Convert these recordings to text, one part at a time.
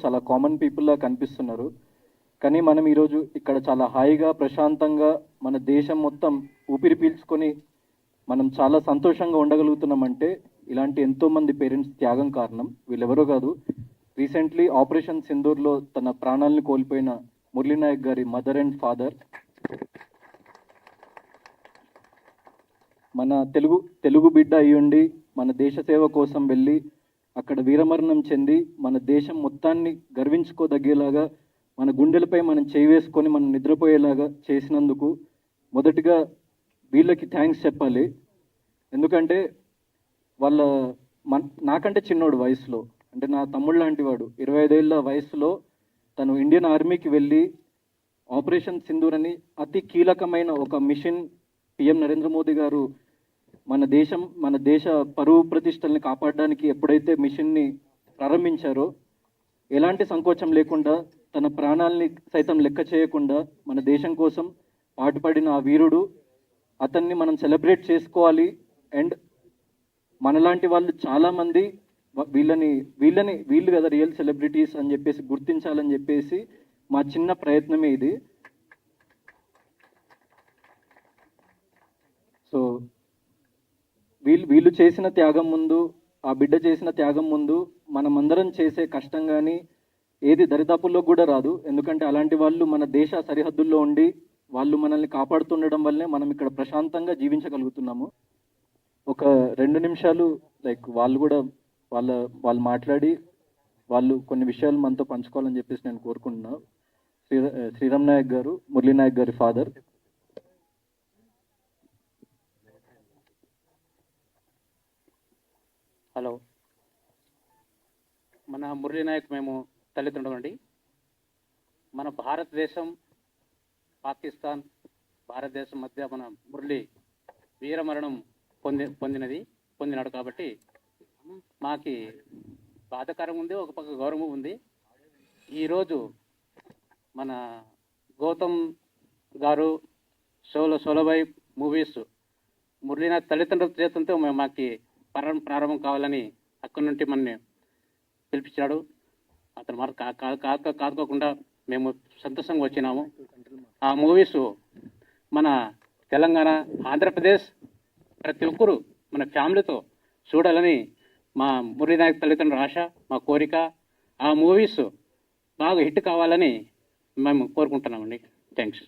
చాలా కామన్ పీపుల్లా కనిపిస్తున్నారు. కానీ మనం ఈరోజు ఇక్కడ చాలా హాయిగా ప్రశాంతంగా మన దేశం మొత్తం ఊపిరి పీల్చుకొని మనం చాలా సంతోషంగా ఉండగలుగుతున్నామంటే ఇలాంటి ఎంతోమంది పేరెంట్స్ త్యాగం కారణం. వీళ్ళెవరో కాదు, రీసెంట్లీ ఆపరేషన్ సింధూర్లో తన ప్రాణాలను కోల్పోయిన మురళీ నాయక్ గారి మదర్ అండ్ ఫాదర్. మన తెలుగు బిడ్డ అయ్యుండి మన దేశ సేవ కోసం వెళ్ళి అక్కడ వీరమరణం చెంది మన దేశం మొత్తాన్ని గర్వించుకోదగ్గేలాగా మన గుండెలపై మనం చేయి వేసుకొని మనం నిద్రపోయేలాగా చేసినందుకు మొదటిగా వీళ్ళకి థ్యాంక్స్ చెప్పాలి. ఎందుకంటే వాళ్ళ నాకంటే చిన్నోడు వయసులో, అంటే నా తమ్ముడు లాంటి వాడు, 25 ఏళ్ళ వయసులో తను ఇండియన్ ఆర్మీకి వెళ్ళి ఆపరేషన్ సింధూర్ అని అతి కీలకమైన ఒక మిషన్ పిఎం నరేంద్ర మోదీ గారు మన దేశ పరువు ప్రతిష్టల్ని కాపాడడానికి ఎప్పుడైతే మిషన్ని ప్రారంభించారో ఎలాంటి సంకోచం లేకుండా తన ప్రాణాలని సైతం లెక్క చేయకుండా మన దేశం కోసం పాటుపడిన ఆ వీరుడు, అతన్ని మనం సెలబ్రేట్ చేసుకోవాలి. అండ్ మనలాంటి వాళ్ళు చాలామంది వీళ్ళు కదా రియల్ సెలబ్రిటీస్ అని చెప్పేసి గుర్తించాలని చెప్పేసి మా చిన్న ప్రయత్నమే ఇది. సో వీళ్ళు చేసిన త్యాగం ముందు, ఆ బిడ్డ చేసిన త్యాగం ముందు మనమందరం చేసే కష్టం కానీ ఏది దరిదాపుల్లో కూడా రాదు. ఎందుకంటే అలాంటి వాళ్ళు మన దేశ సరిహద్దుల్లో ఉండి వాళ్ళు మనల్ని కాపాడుతుండడం వల్లే మనం ఇక్కడ ప్రశాంతంగా జీవించగలుగుతున్నాము. ఒక 2 నిమిషాలు వాళ్ళు మాట్లాడి వాళ్ళు కొన్ని విషయాలు మనతో పంచుకోవాలని చెప్పేసి నేను కోరుకుంటున్నా. శ్రీరామ్ నాయక్ గారు, మురళీ నాయక్ గారి ఫాదర్. హలో, మన మురళీ నాయక్ మేము తల్లిదండ్రులండి. మన భారతదేశం పాకిస్తాన్ భారతదేశం మధ్య మన మురళి వీరమరణం పొందినాడు కాబట్టి మాకి బాధాకరం ఉంది, ఒక పక్క గౌరవం ఉంది. ఈరోజు మన గౌతమ్ గారు సోలోబాయ్ మూవీస్ మురళీనాథ్ తల్లిదండ్రుల చేతంతో మాకి ప్రారంభం కావాలని అక్కడి నుండి మనని పిలిపించాడు. అతను మరి కాదుకోకుండా మేము సంతోషంగా వచ్చినాము. ఆ మూవీస్ మన తెలంగాణ, ఆంధ్రప్రదేశ్ ప్రతి ఒక్కరు మన ఫ్యామిలీతో చూడాలని మా మురళీనాయక్ తల్లిదండ్రుల ఆశ, మా కోరిక. ఆ మూవీస్ బాగా హిట్ కావాలని మేము కోరుకుంటున్నామండి. థ్యాంక్స్.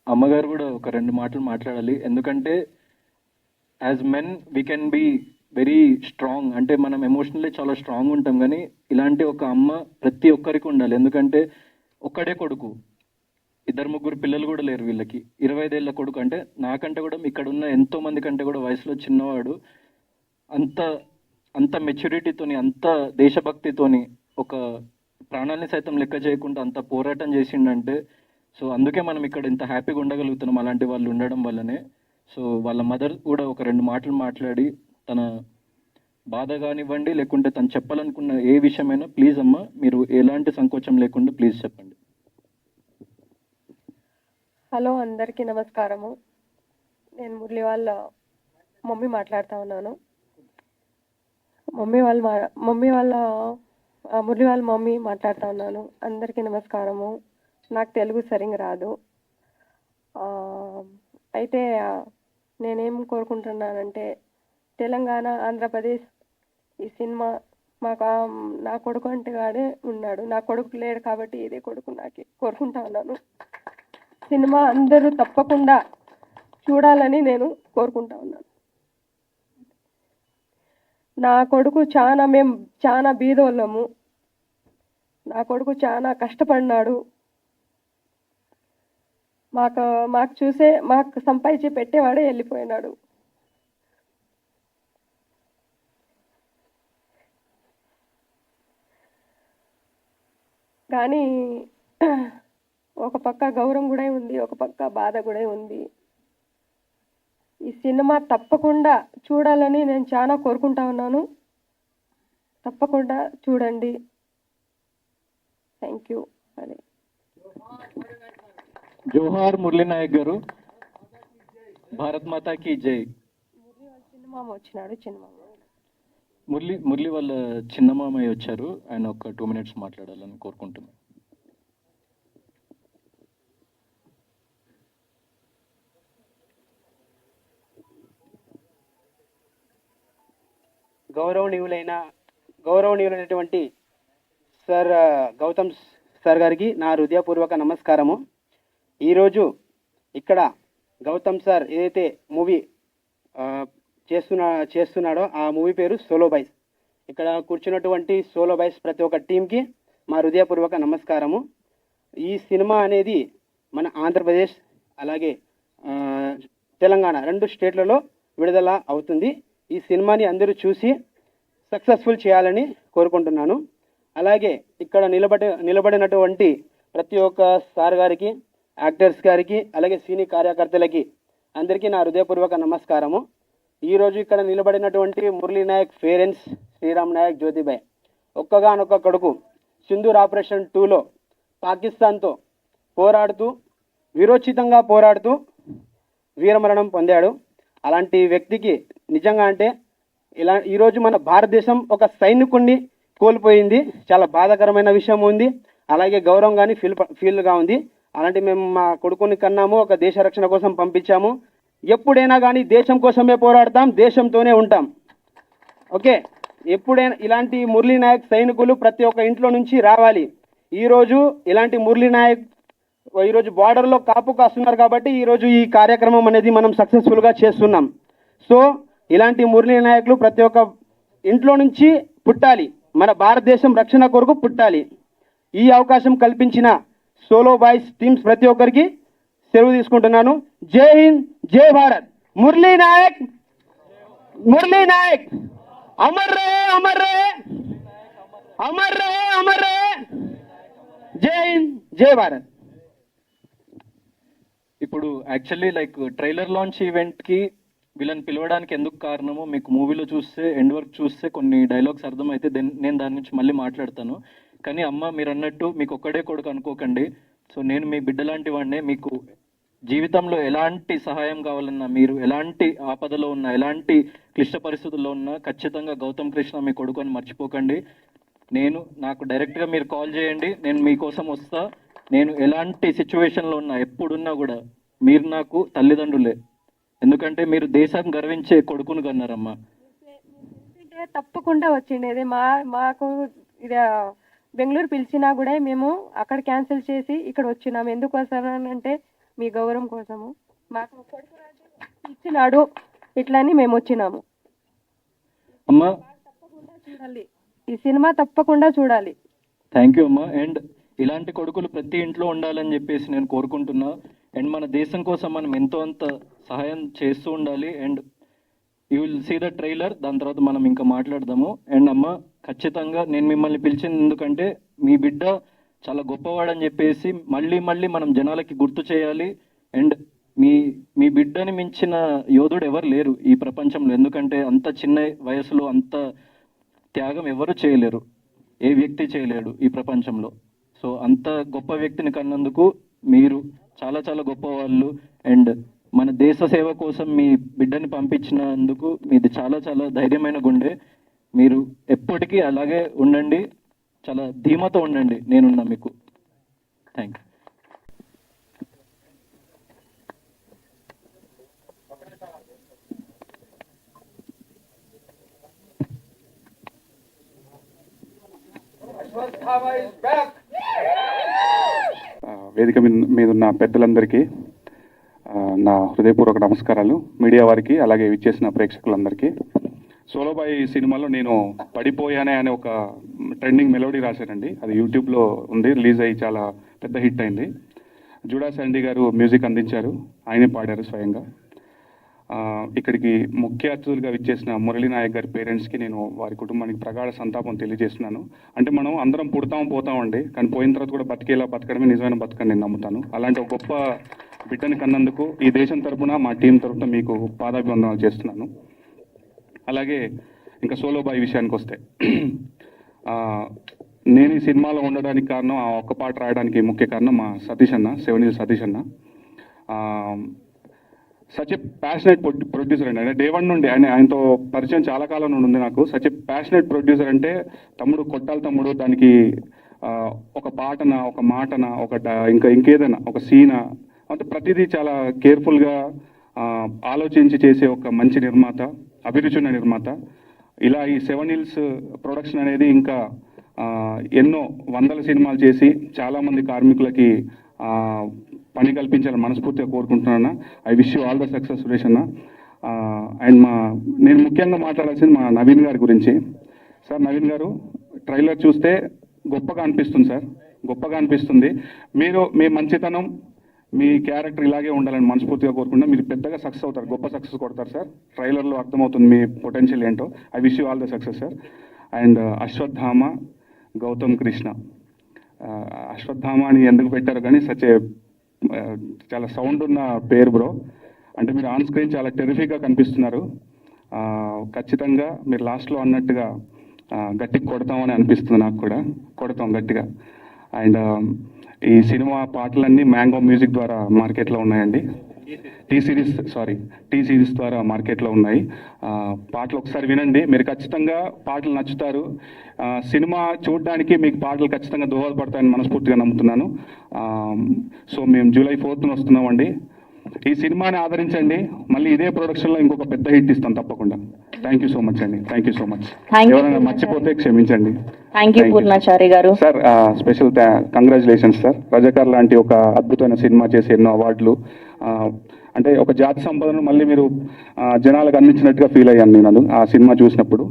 అమ్మగారు కూడా ఒక 2 మాటలు మాట్లాడాలి. ఎందుకంటే as men we can be very strong, అంటే మనం ఎమోషనల్లీ చాలా స్ట్రాంగ్ ఉంటాం. కానీ ఇలాంటి ఒక అమ్మ ప్రతి ఒక్కరికి ఉండాలి. ఎందుకంటే ఒక్కడే కొడుకు, 2-3 పిల్లలు కూడా లేరు వీళ్ళకి. 25 ఏళ్ళ కొడుకు, అంటే నాకంటే కూడా ఇక్కడ ఉన్న ఎంతో మంది కంటే కూడా వయసులో చిన్నవాడు. అంత మెచ్యూరిటీతోని, అంత దేశభక్తితోని, ఒక ప్రాణాన్ని సైతం లెక్క చేయకుండా అంత పోరాటం చేసిండంటే, సో అందుకే మనం ఇక్కడ ఇంత హ్యాపీగా ఉండగలుగుతున్నాం అలాంటి వాళ్ళు ఉండడం వల్లనే. సో వాళ్ళ మదర్ కూడా ఒక 2 మాటలు మాట్లాడి తన బాధ కానివ్వండి, లేకుంటే తను చెప్పాలనుకున్న ఏ విషయమైనా ప్లీజ్ అమ్మ మీరు ఎలాంటి సంకోచం లేకుండా ప్లీజ్ చెప్పండి. హలో, అందరికీ నమస్కారము. నేను మురళి వాళ్ళ మమ్మీ మాట్లాడుతూ ఉన్నాను. మురళి వాళ్ళ మమ్మీ మాట్లాడుతూ ఉన్నాను. అందరికీ నమస్కారము. నాకు తెలుగు సరిగ్గా రాదు. అయితే నేనేం కోరుకుంటున్నానంటే, తెలంగాణ, ఆంధ్రప్రదేశ్ ఈ సినిమా నా కొడుకు అంటే వాడే ఉన్నాడు. నా కొడుకు లేడు కాబట్టి ఇదే కొడుకు నాకు కోరుకుంటా ఉన్నాను. సినిమా అందరూ తప్పకుండా చూడాలని నేను కోరుకుంటా ఉన్నాను. నా కొడుకు మేము చాలా బీదోళ్ళము. నా కొడుకు చాలా కష్టపడినాడు. మాకు సంపాదించి పెట్టేవాడే వెళ్ళిపోయినాడు. కానీ ఒక పక్క గౌరవం కూడా ఉంది, ఒక పక్క బాధ కూడా ఉంది. ఈ సినిమా తప్పకుండా చూడాలని నేను చాలా కోరుకుంటా ఉన్నాను. తప్పకుండా చూడండి. Thank you. అదే జోహార్ మురళీ నాయక్ గారు. భారత్ మాతా కీ జై. చిన్నమామ వచ్చినాడు, చిన్నమామ. మురళి వాళ్ళ చిన్న మామయ్య వచ్చారు, ఆయన ఒక 2 minutes మాట్లాడాలని కోరుకుంటున్నాను. గౌరవనీయులైనటువంటి సార్ గౌతమ్ సార్ గారికి నా హృదయపూర్వక నమస్కారము. ఈరోజు ఇక్కడ గౌతమ్ సార్ ఏదైతే మూవీ చేస్తున్నాడో ఆ మూవీ పేరు సోలో బాయ్స్. ఇక్కడ కూర్చున్నటువంటి సోలో బాయ్స్ ప్రతి ఒక్క టీంకి మా హృదయపూర్వక నమస్కారము. ఈ సినిమా అనేది మన ఆంధ్రప్రదేశ్ అలాగే తెలంగాణ 2 స్టేట్లలో విడుదల అవుతుంది. ఈ సినిమాని అందరూ చూసి సక్సెస్ఫుల్ చేయాలని కోరుకుంటున్నాను. అలాగే ఇక్కడ నిలబడినటువంటి ప్రతి ఒక్క సార్ గారికి, యాక్టర్స్ గారికి, అలాగే సినీ కార్యకర్తలకి అందరికీ నా హృదయపూర్వక నమస్కారము. ఈరోజు ఇక్కడ నిలబడినటువంటి మురళీ నాయక్ పేరెంట్స్ శ్రీరామ్ నాయక్ జ్యోతిబాయ్ ఒక్కగానొక్క కొడుకు సింధూర్ ఆపరేషన్ 2లో పాకిస్తాన్తో వీరోచితంగా పోరాడుతూ వీరమరణం పొందాడు. అలాంటి వ్యక్తికి నిజంగా అంటే ఈరోజు మన భారతదేశం ఒక సైనికుడిని కోల్పోయింది. చాలా బాధాకరమైన విషయం ఉంది. అలాగే గౌరవం కానీ ఫీల్గా ఉంది. అలాంటి మేము మా కొడుకుని కన్నాము, ఒక దేశ రక్షణ కోసం పంపించాము. ఎప్పుడైనా కానీ దేశం కోసమే పోరాడతాం, దేశంతోనే ఉంటాం. ఓకే, ఎప్పుడైనా ఇలాంటి మురళీ నాయక్ సైనికులు ప్రతి ఒక్క ఇంట్లో నుంచి రావాలి. ఈరోజు ఇలాంటి మురళీ నాయక్ ఈరోజు బార్డర్లో కాపు కాస్తున్నారు కాబట్టి ఈరోజు ఈ కార్యక్రమం అనేది మనం సక్సెస్ఫుల్గా చేస్తున్నాం. సో ఇలాంటి మురళీ నాయకులు ప్రతి ఒక్క ఇంట్లో నుంచి పుట్టాలి, మన భారతదేశం రక్షణ కొరకు పుట్టాలి. ఈ అవకాశం కల్పించిన సోలో బాయ్స్ టీమ్స్ ప్రతి ఒక్కరికి సెలవు తీసుకుంటున్నాను. జై హింద్, జై భారత్. మురళీ నాయక్ అమర్ రహే, అమర్ రహే, అమర్ రహే, అమర్ రహే. జై హింద్, జై భారత్. ఇప్పుడు యాక్చువల్లీ ట్రైలర్ లాంచ్ ఈవెంట్కి వీళ్ళని పిలవడానికి ఎందుకు కారణమో మీకు మూవీలో చూస్తే, ఎండ్ వర్క్ చూస్తే కొన్ని డైలాగ్స్ అర్థమైతే నేను దాని నుంచి మళ్ళీ మాట్లాడతాను. కానీ అమ్మ, మీరు అన్నట్టు మీకు ఒక్కడే కొడుకు అనుకోకండి. సో నేను మీ బిడ్డ లాంటి వాడినే. మీకు జీవితంలో ఎలాంటి సహాయం కావాలన్నా, మీరు ఎలాంటి ఆపదలో ఉన్నా, ఎలాంటి క్లిష్ట పరిస్థితుల్లో ఉన్నా ఖచ్చితంగా గౌతమ్ కృష్ణ మీ కొడుకు అని మర్చిపోకండి. నాకు డైరెక్ట్గా మీరు కాల్ చేయండి, నేను మీకోసం వస్తా. నేను ఎలాంటి సిచ్యువేషన్లో ఉన్నా, ఎప్పుడున్నా కూడా మీరు నాకు తల్లిదండ్రులే. ఎందుకంటే మీరు దేశం గర్వించే కొడుకును కన్నారమ్మా. తప్పకుండా వచ్చిండేది. మాకు ఇది బెంగళూరు పిలిచినా కూడా మేము అక్కడ క్యాన్సిల్ చేసి ఇక్కడ వచ్చినాము. ఎందుకు వస్తానంటే మీ గౌరవం కోసము. మాకు కొడుకు ఇచ్చినాడు, ఇట్లని మేము వచ్చినాము. అమ్మా తప్పకుండా చూడాలి, ఈ సినిమా తప్పకుండా చూడాలి. థ్యాంక్ యూ అమ్మా. అండ్ ఇలాంటి కొడుకులు ప్రతి ఇంట్లో ఉండాలని చెప్పేసి నేను కోరుకుంటున్నా. అండ్ మన దేశం కోసం మనం ఎంతో అంత సహాయం చేస్తూ ఉండాలి. And you will see the trailer, దాని తర్వాత మనం ఇంకా మాట్లాడదాము. అండ్ అమ్మ, ఖచ్చితంగా నేను మిమ్మల్ని పిలిచింది ఎందుకంటే మీ బిడ్డ చాలా గొప్పవాడని చెప్పేసి మళ్ళీ మనం జనాలకి గుర్తు చేయాలి. అండ్ మీ బిడ్డని మించిన యోధుడు ఎవరు లేరు ఈ ప్రపంచంలో. ఎందుకంటే అంత చిన్న వయసులో అంత త్యాగం ఎవరు చేయలేరు, ఏ వ్యక్తి చేయలేడు ఈ ప్రపంచంలో. సో అంత గొప్ప వ్యక్తిని కన్నందుకు మీరు చాలా చాలా గొప్పవాళ్ళు. అండ్ మన దేశ సేవ కోసం మీ బిడ్డని పంపించినందుకు మీది చాలా చాలా ధైర్యమైన గుండె. మీరు ఎప్పటికీ అలాగే ఉండండి, చాలా ధీమాతో ఉండండి. నేనున్నా మీకు. Thank you. వేదిక మీద ఉన్న పెద్దలందరికీ నా హృదయపూర్వక నమస్కారాలు. మీడియా వారికి, అలాగే విచ్చేసిన ప్రేక్షకులందరికీ. సోలోబాయ్ సినిమాలో నేను పడిపోయానే అనే ఒక ట్రెండింగ్ మెలోడీ రాశానండి. అది యూట్యూబ్లో ఉంది, రిలీజ్ అయ్యి చాలా పెద్ద హిట్ అయింది. జూడా శాండీ గారు మ్యూజిక్ అందించారు, ఆయనే పాడారు స్వయంగా. ఇక్కడికి ముఖ్య అతిథులుగా విచ్చేసిన మురళీ నాయక్ గారి పేరెంట్స్కి నేను వారి కుటుంబానికి ప్రగాఢ సంతాపం తెలియజేస్తున్నాను. అంటే మనం అందరం పోతామండి, కానీ పోయిన తర్వాత కూడా బతకడమే నిజమైన బతకని నేను నమ్ముతాను. అలాంటి ఒక గొప్ప బిడ్డని కన్నందుకు ఈ దేశం తరపున, మా టీం తరపున మీకు పాదాభివందనాలు చేస్తున్నాను. అలాగే ఇంకా సోలోబాయ్ విషయానికి వస్తే, నేను ఈ సినిమాలో ఉండడానికి కారణం, ఆ ఒక్క పాట రాయడానికి ముఖ్య కారణం మా సతీష్ అన్న, సెవెన్ సతీష్ అన్న. సచ్ ఎ ప్యాషనేట్ ప్రొడ్యూసర్ అండి. అంటే డే వన్ నుండి ఆయనతో పరిచయం చాలా కాలం నుండి ఉంది నాకు. సచ్ ఎ ప్యాషనేట్ ప్రొడ్యూసర్ అంటే తమ్ముడు కొట్టాలి తమ్ముడు, దానికి ఒక పాటన, ఒక మాటన, ఇంకేదైనా ఒక సీనా, అంటే ప్రతిదీ చాలా కేర్ఫుల్గా ఆలోచించి చేసే ఒక మంచి నిర్మాత, అభిరుచి ఉన్న నిర్మాత. ఇలా ఈ సెవెన్ హిల్స్ ప్రొడక్షన్ అనేది ఇంకా ఎన్నో వందల సినిమాలు చేసి చాలామంది కార్మికులకి పని కల్పించాలని మనస్ఫూర్తిగా కోరుకుంటున్నాను. I wish you all the success Suresh అన్న. అండ్ నేను ముఖ్యంగా మాట్లాడాల్సింది మా నవీన్ గారి గురించి. సార్, నవీన్ గారు ట్రైలర్ చూస్తే గొప్పగా అనిపిస్తుంది సార్, గొప్పగా అనిపిస్తుంది. మీ మంచితనం, మీ క్యారెక్టర్ ఇలాగే ఉండాలని మనస్ఫూర్తిగా కోరుకుంటున్నా. మీరు పెద్దగా సక్సెస్ అవుతారు, గొప్ప సక్సెస్ కొడతారు సార్. ట్రైలర్లో అర్థమవుతుంది మీ పొటెన్షియల్ ఏంటో. I wish you all the success sir. And Ashwathama Gautam Krishna, Ashwathama అని ఎందుకు పెట్టారు కానీ చాలా సౌండ్ ఉన్న పేరు బ్రో. అంటే మీరు ఆన్ స్క్రీన్ చాలా టెరిఫిక్గా కనిపిస్తున్నారు. ఖచ్చితంగా మీరు లాస్ట్లో అన్నట్టుగా గట్టిగా కొడతామని అనిపిస్తుంది నాకు కూడా. కొడతాం గట్టిగా. అండ్ ఈ సినిమా పాటలన్నీ మ్యాంగో మ్యూజిక్ ద్వారా మార్కెట్లో ఉన్నాయండి. టీ సిరీస్ ద్వారా మార్కెట్లో ఉన్నాయి. పాటలు ఒకసారి వినండి, మీరు ఖచ్చితంగా పాటలు నచ్చుతారు. సినిమా చూడడానికి మీకు పాటలు ఖచ్చితంగా దోహదపడతాయని మనస్ఫూర్తిగా నమ్ముతున్నాను. సో మేము జూలై 4th వస్తున్నామండి. ఈ సినిమాని ఆదరించండి. మళ్ళీ ఇదే ప్రొడక్షన్లో ఇంకొక పెద్ద హిట్ ఇస్తాం తప్పకుండా. థ్యాంక్ యూ సో మచ్ అండి. Thank you so much. ఎవరైనా మర్చిపోతే క్షమించండి. థ్యాంక్ యూ పూర్ణాచారి గారు. Sir, special congratulations sir. Razakar లాంటి ఒక అద్భుతమైన సినిమా చేసి ఎన్నో అవార్డులు, అంటే ఒక జాతి సంపదను మళ్ళీ మీరు జనాలకు అందించినట్టుగా ఫీల్ అయ్యాను నేను ఆ సినిమా చూసినప్పుడు.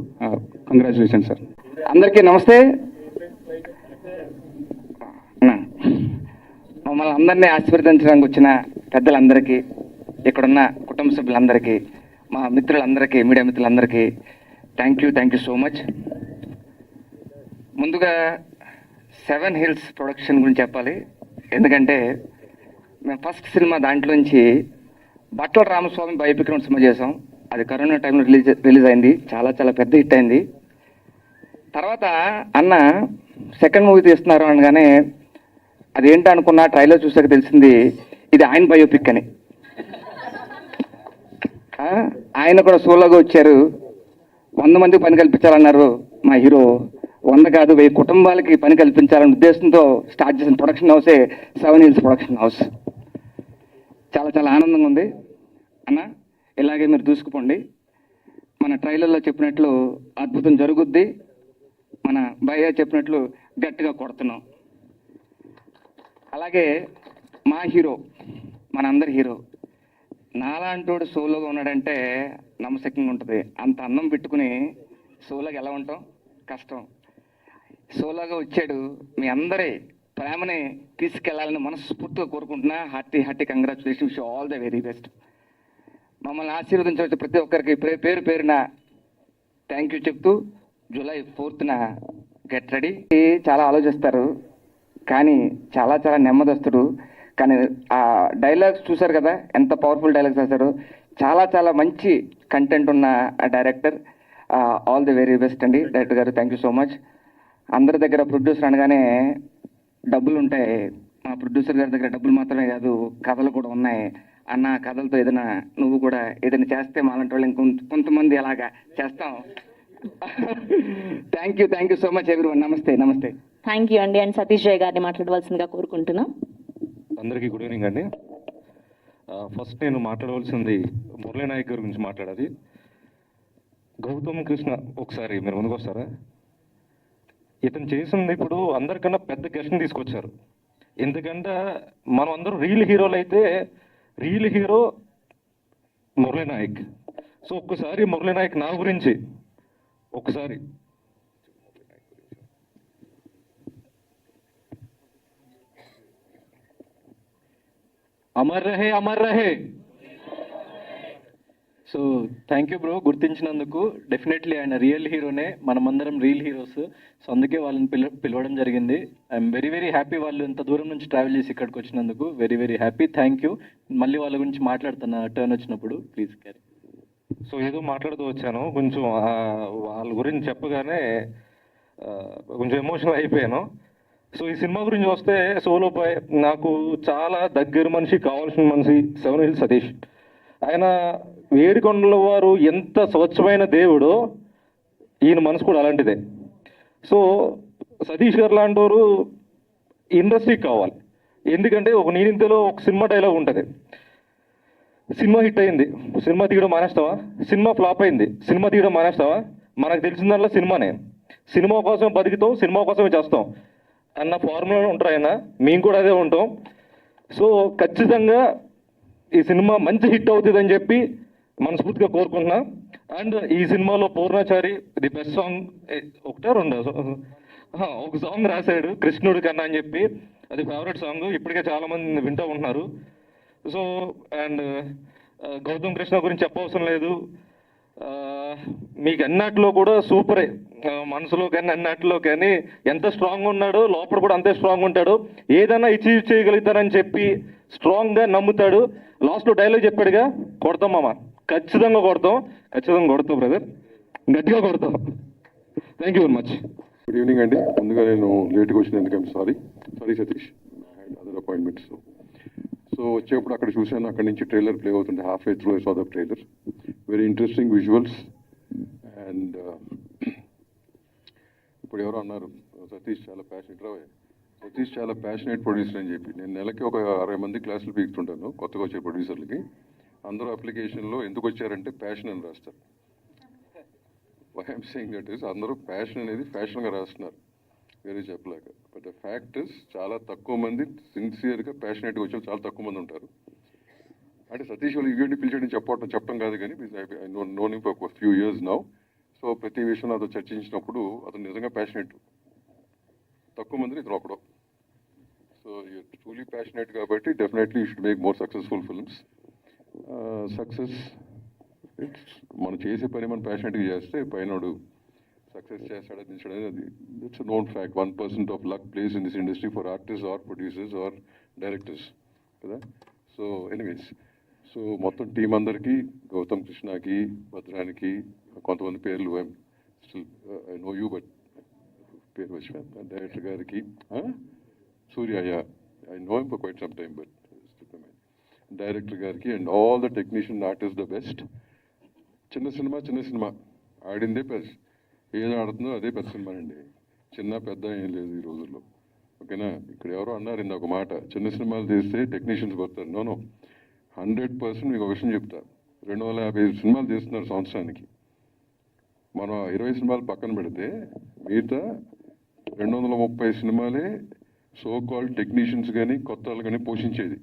Congratulations sir. అందరికీ నమస్తే. మమ్మల్ని అందరినీ ఆశీర్వదించడానికి వచ్చిన పెద్దలందరికీ, ఇక్కడున్న కుటుంబ సభ్యులందరికీ, మా మిత్రులందరికీ, మీడియా మిత్రులందరికీ థ్యాంక్ యూ సో మచ్. ముందుగా సెవెన్ హిల్స్ ప్రొడక్షన్ గురించి చెప్పాలి. ఎందుకంటే మేము ఫస్ట్ సినిమా దాంట్లోంచి బట్టల రామస్వామి బయోపిక్ సినిమా చేసాం. అది కరోనా టైంలో రిలీజ్ అయింది. చాలా చాలా పెద్ద హిట్ అయింది. తర్వాత అన్న సెకండ్ మూవీ తీస్తున్నారు అనగానే అదేంటి అనుకున్నా, ట్రైలర్ చూసాక తెలిసింది ఇది ఆయన బయోపిక్ అని. ఆయన కూడా సోలోగా వచ్చారు. 100 మందికి పని కల్పించాలన్నారు మా హీరో. 100 కాదు, 1000 కుటుంబాలకి పని కల్పించాలనే ఉద్దేశంతో స్టార్ట్ చేసిన ప్రొడక్షన్ హౌసే సెవెన్ హిల్స్ ప్రొడక్షన్ హౌస్. చాలా చాలా ఆనందంగా ఉంది అన్న. ఇలాగే మీరు దూసుకుపోండి. మన ట్రైలర్లో చెప్పినట్లు అద్భుతం జరుగుద్ది. మన భయ్య చెప్పినట్లు గట్టిగా కొడుతున్నాం. అలాగే మా హీరో, మనందరి హీరో, నాలాంటోడు సోలోగా ఉన్నాడంటే నమ్మశక్యంగా ఉంటుంది. అంత అన్నం పెట్టుకుని సోలోగా ఎలా ఉంటాం, కష్టం. సోలోగా వచ్చాడు. మీ అందరి ప్రేమని తీసుకెళ్లాలని మనస్ఫూర్తిగా కోరుకుంటున్నా. Hearty congratulations, all the very best. మమ్మల్ని ఆశీర్వదించవచ్చు ప్రతి ఒక్కరికి పేరు పేరున థ్యాంక్ యూ చెప్తూ, జూలై 4th గెట్ రెడీ. చాలా ఆలోచిస్తారు కానీ చాలా చాలా నెమ్మదస్తుడు. కానీ ఆ డైలాగ్స్ చూసారు కదా, ఎంత పవర్ఫుల్ డైలాగ్స్ రాశారు. చాలా చాలా మంచి కంటెంట్ ఉన్న director. All the very best అండి డైరెక్టర్ గారు. Thank you so much. అందరి దగ్గర ప్రొడ్యూసర్ అనగానే డబ్బులు ఉంటాయి. మా ప్రొడ్యూసర్ గారి దగ్గర డబ్బులు మాత్రమే కాదు, కథలు కూడా ఉన్నాయి. అన్న కథలతో ఏదైనా నువ్వు కూడా ఏదైనా చేస్తే మాలాంటి వాళ్ళు కొంతమంది అలాగా చేస్తాం. Thank you so much everyone. నమస్తే. థ్యాంక్ యూ అండి. అండ్ సతీష్ జయ్ గారిని మాట్లాడవలసిందిగా కోరుకుంటున్నాం. అందరికీ గుడ్ ఈవినింగ్ అండి. ఫస్ట్ నేను మాట్లాడవలసింది మురళీ నాయక్ గారి గురించి మాట్లాడాలి. గౌతమ్ కృష్ణ, ఒకసారి మీరు ముందుకు వస్తారా? ఇతను చేసింది ఇప్పుడు అందరికన్నా పెద్ద గెస్ట్ని తీసుకొచ్చారు. ఎందుకంటే మనం అందరూ రియల్ హీరోలు అయితే real hero Murali Nayak. So ఒక్కసారి మురళీ నాయక్ నా గురించి ఒకసారి అమర్ రహే. సో థ్యాంక్ యూ బ్రో, గుర్తించినందుకు. డెఫినెట్లీ ఆయన రియల్ హీరోనే, మనమందరం రియల్ హీరోస్. సో అందుకే వాళ్ళని పిలవడం జరిగింది. ఐఎమ్ వెరీ హ్యాపీ వాళ్ళు ఇంత దూరం నుంచి ట్రావెల్ చేసి ఇక్కడికి వచ్చినందుకు. Very happy. Thank you. మళ్ళీ వాళ్ళ గురించి మాట్లాడుతున్నా టర్న్ వచ్చినప్పుడు. Please carry. సో ఏదో మాట్లాడుతూ వచ్చాను కొంచెం వాళ్ళ గురించి చెప్పగానే కొంచెం ఎమోషనల్ అయిపోయాను. సో ఈ సినిమా గురించి వస్తే సోలో బాయ్ నాకు చాలా దగ్గర మనిషి, కావాల్సిన మనిషి సెవెన్ హిల్స్ సతీష్. ఆయన ఏడుకొండల వారు ఎంత స్వచ్ఛమైన దేవుడో ఈయన మనసు కూడా అలాంటిదే. సో సతీష్ గారు లాంటి వారు ఇండస్ట్రీకి కావాలి. ఎందుకంటే ఒక నీనింతలో ఒక సినిమా డైలాగ్ ఉంటుంది, సినిమా హిట్ అయింది, సినిమా తీయడం మానేస్తావా, సినిమా ఫ్లాప్ అయింది, సినిమా తీయడం మానేస్తావా, మనకు తెలిసిందల్లా సినిమానే, సినిమా కోసం బతుకుతాం, సినిమా కోసమే చేస్తాం అన్న ఫార్ములాలో ఉంటారు ఆయన. మేము కూడా అదే ఉంటాం. సో ఖచ్చితంగా ఈ సినిమా మంచి హిట్ అవుతుందని చెప్పి మనస్ఫూర్తిగా కోరుకుంటున్నా. అండ్ ఈ సినిమాలో పూర్ణాచారి ది బెస్ట్ సాంగ్ ఒకటో రెండో ఒక సాంగ్ రాశాడు కృష్ణుడి కన్నా అని చెప్పి, అది ఫేవరెట్ సాంగ్, ఇప్పటికే చాలా మంది వింటూ ఉంటున్నారు. సో అండ్ గౌతమ్ కృష్ణ గురించి చెప్పవసరం లేదు, మీకు అన్నట్లో కూడా సూపరే, మనసులో కానీ అన్నట్లో కానీ ఎంత స్ట్రాంగ్ ఉన్నాడో లోపల కూడా అంతే స్ట్రాంగ్ ఉంటాడు. ఏదైనా అచీవ్ చేయగలుగుతారని చెప్పి స్ట్రాంగ్గా నమ్ముతాడు. లాస్ట్లో డైలాగ్ చెప్పాడుగా, కొడతాం మామ, ఖచ్చితంగా కొడతాం, ఖచ్చితంగా కొడతాం బ్రదర్, గట్టిగా కొడతాం. Thank you very much. Good evening అండి. ముందుగా నేను లేట్గా వచ్చినందుకు sorry Satish, other appointments. So వచ్చేప్పుడు అక్కడ చూశాను, అక్కడి నుంచి ట్రైలర్ ప్లే అవుతుంది, half way through I saw the trailer, very interesting visuals. And ఇప్పుడు ఎవరో అన్నారు సతీష్ చాలా ప్యాషనేట్ ప్రొడ్యూసర్ అని చెప్పి. నేను నెలకి ఒక 60 మంది క్లాసులు పీకుతుంటాను కొత్తగా వచ్చే ప్రొడ్యూసర్లకి. అందరూ అప్లికేషన్లో ఎందుకు వచ్చారంటే ప్యాషన్ అని రాస్తారు. Why I'm saying that is, అందరూ ప్యాషన్ అనేది ఫ్యాషన్గా రాస్తున్నారు, వేరే చెప్పలేక. బట్ ద ఫ్యాక్ట్ ఇస్ చాలా తక్కువ మంది సిన్సియర్గా ప్యాషనేట్గా వచ్చే చాలా తక్కువ మంది ఉంటారు. అంటే సతీష్ వాళ్ళు ఈవెంట్ పిలిచాడని చెప్పడం కాదు, కానీ I know him for few years now. So ప్రతి విషయం నాతో చర్చించినప్పుడు అతను నిజంగా ప్యాషనేట్, తక్కువ మందిని ఇతను ఒకడు. సో యూ ట్రూలీ ప్యాషనేట్ కాబట్టి definitely you should make more successful films. Success మనం చేసే పని మనం ప్యాషనేట్గా చేస్తే పైనోడు సక్సెస్ చేస్తాడా దించడం అది it's known fact. 1% of luck plays in this industry for artist or producers or directors కదా. సో ఎనీవేస్, సో మొత్తం టీం అందరికీ, గౌతమ్ కృష్ణకి, భద్రానికి, కొంతమంది పేర్లు still I know you but పేరు వచ్చిపోయాను, డైరెక్టర్ గారికి, Surya, I know him for quite some time but director గారికి and all the technician artist the best. చిన్న సినిమా ఆడిందే పెద్ద, ఏదో ఆడుతుందో అదే పెద్ద సినిమా అండి. చిన్న పెద్ద ఏం లేదు ఈ రోజుల్లో, ఓకేనా. ఇక్కడ ఎవరో అన్నారు ఇంత ఒక మాట, చిన్న సినిమాలు తీస్తే టెక్నీషియన్స్ పడతారు. నో 100% మీకు ఒక విషయం చెప్తా, 250 సినిమాలు తీస్తున్నారు సంవత్సరానికి. మనం 20 సినిమాలు పక్కన పెడితే మిగతా 230 సినిమాలే సో కాల్డ్ టెక్నీషియన్స్ కానీ కొత్త వాళ్ళు కానీ పోషించేది.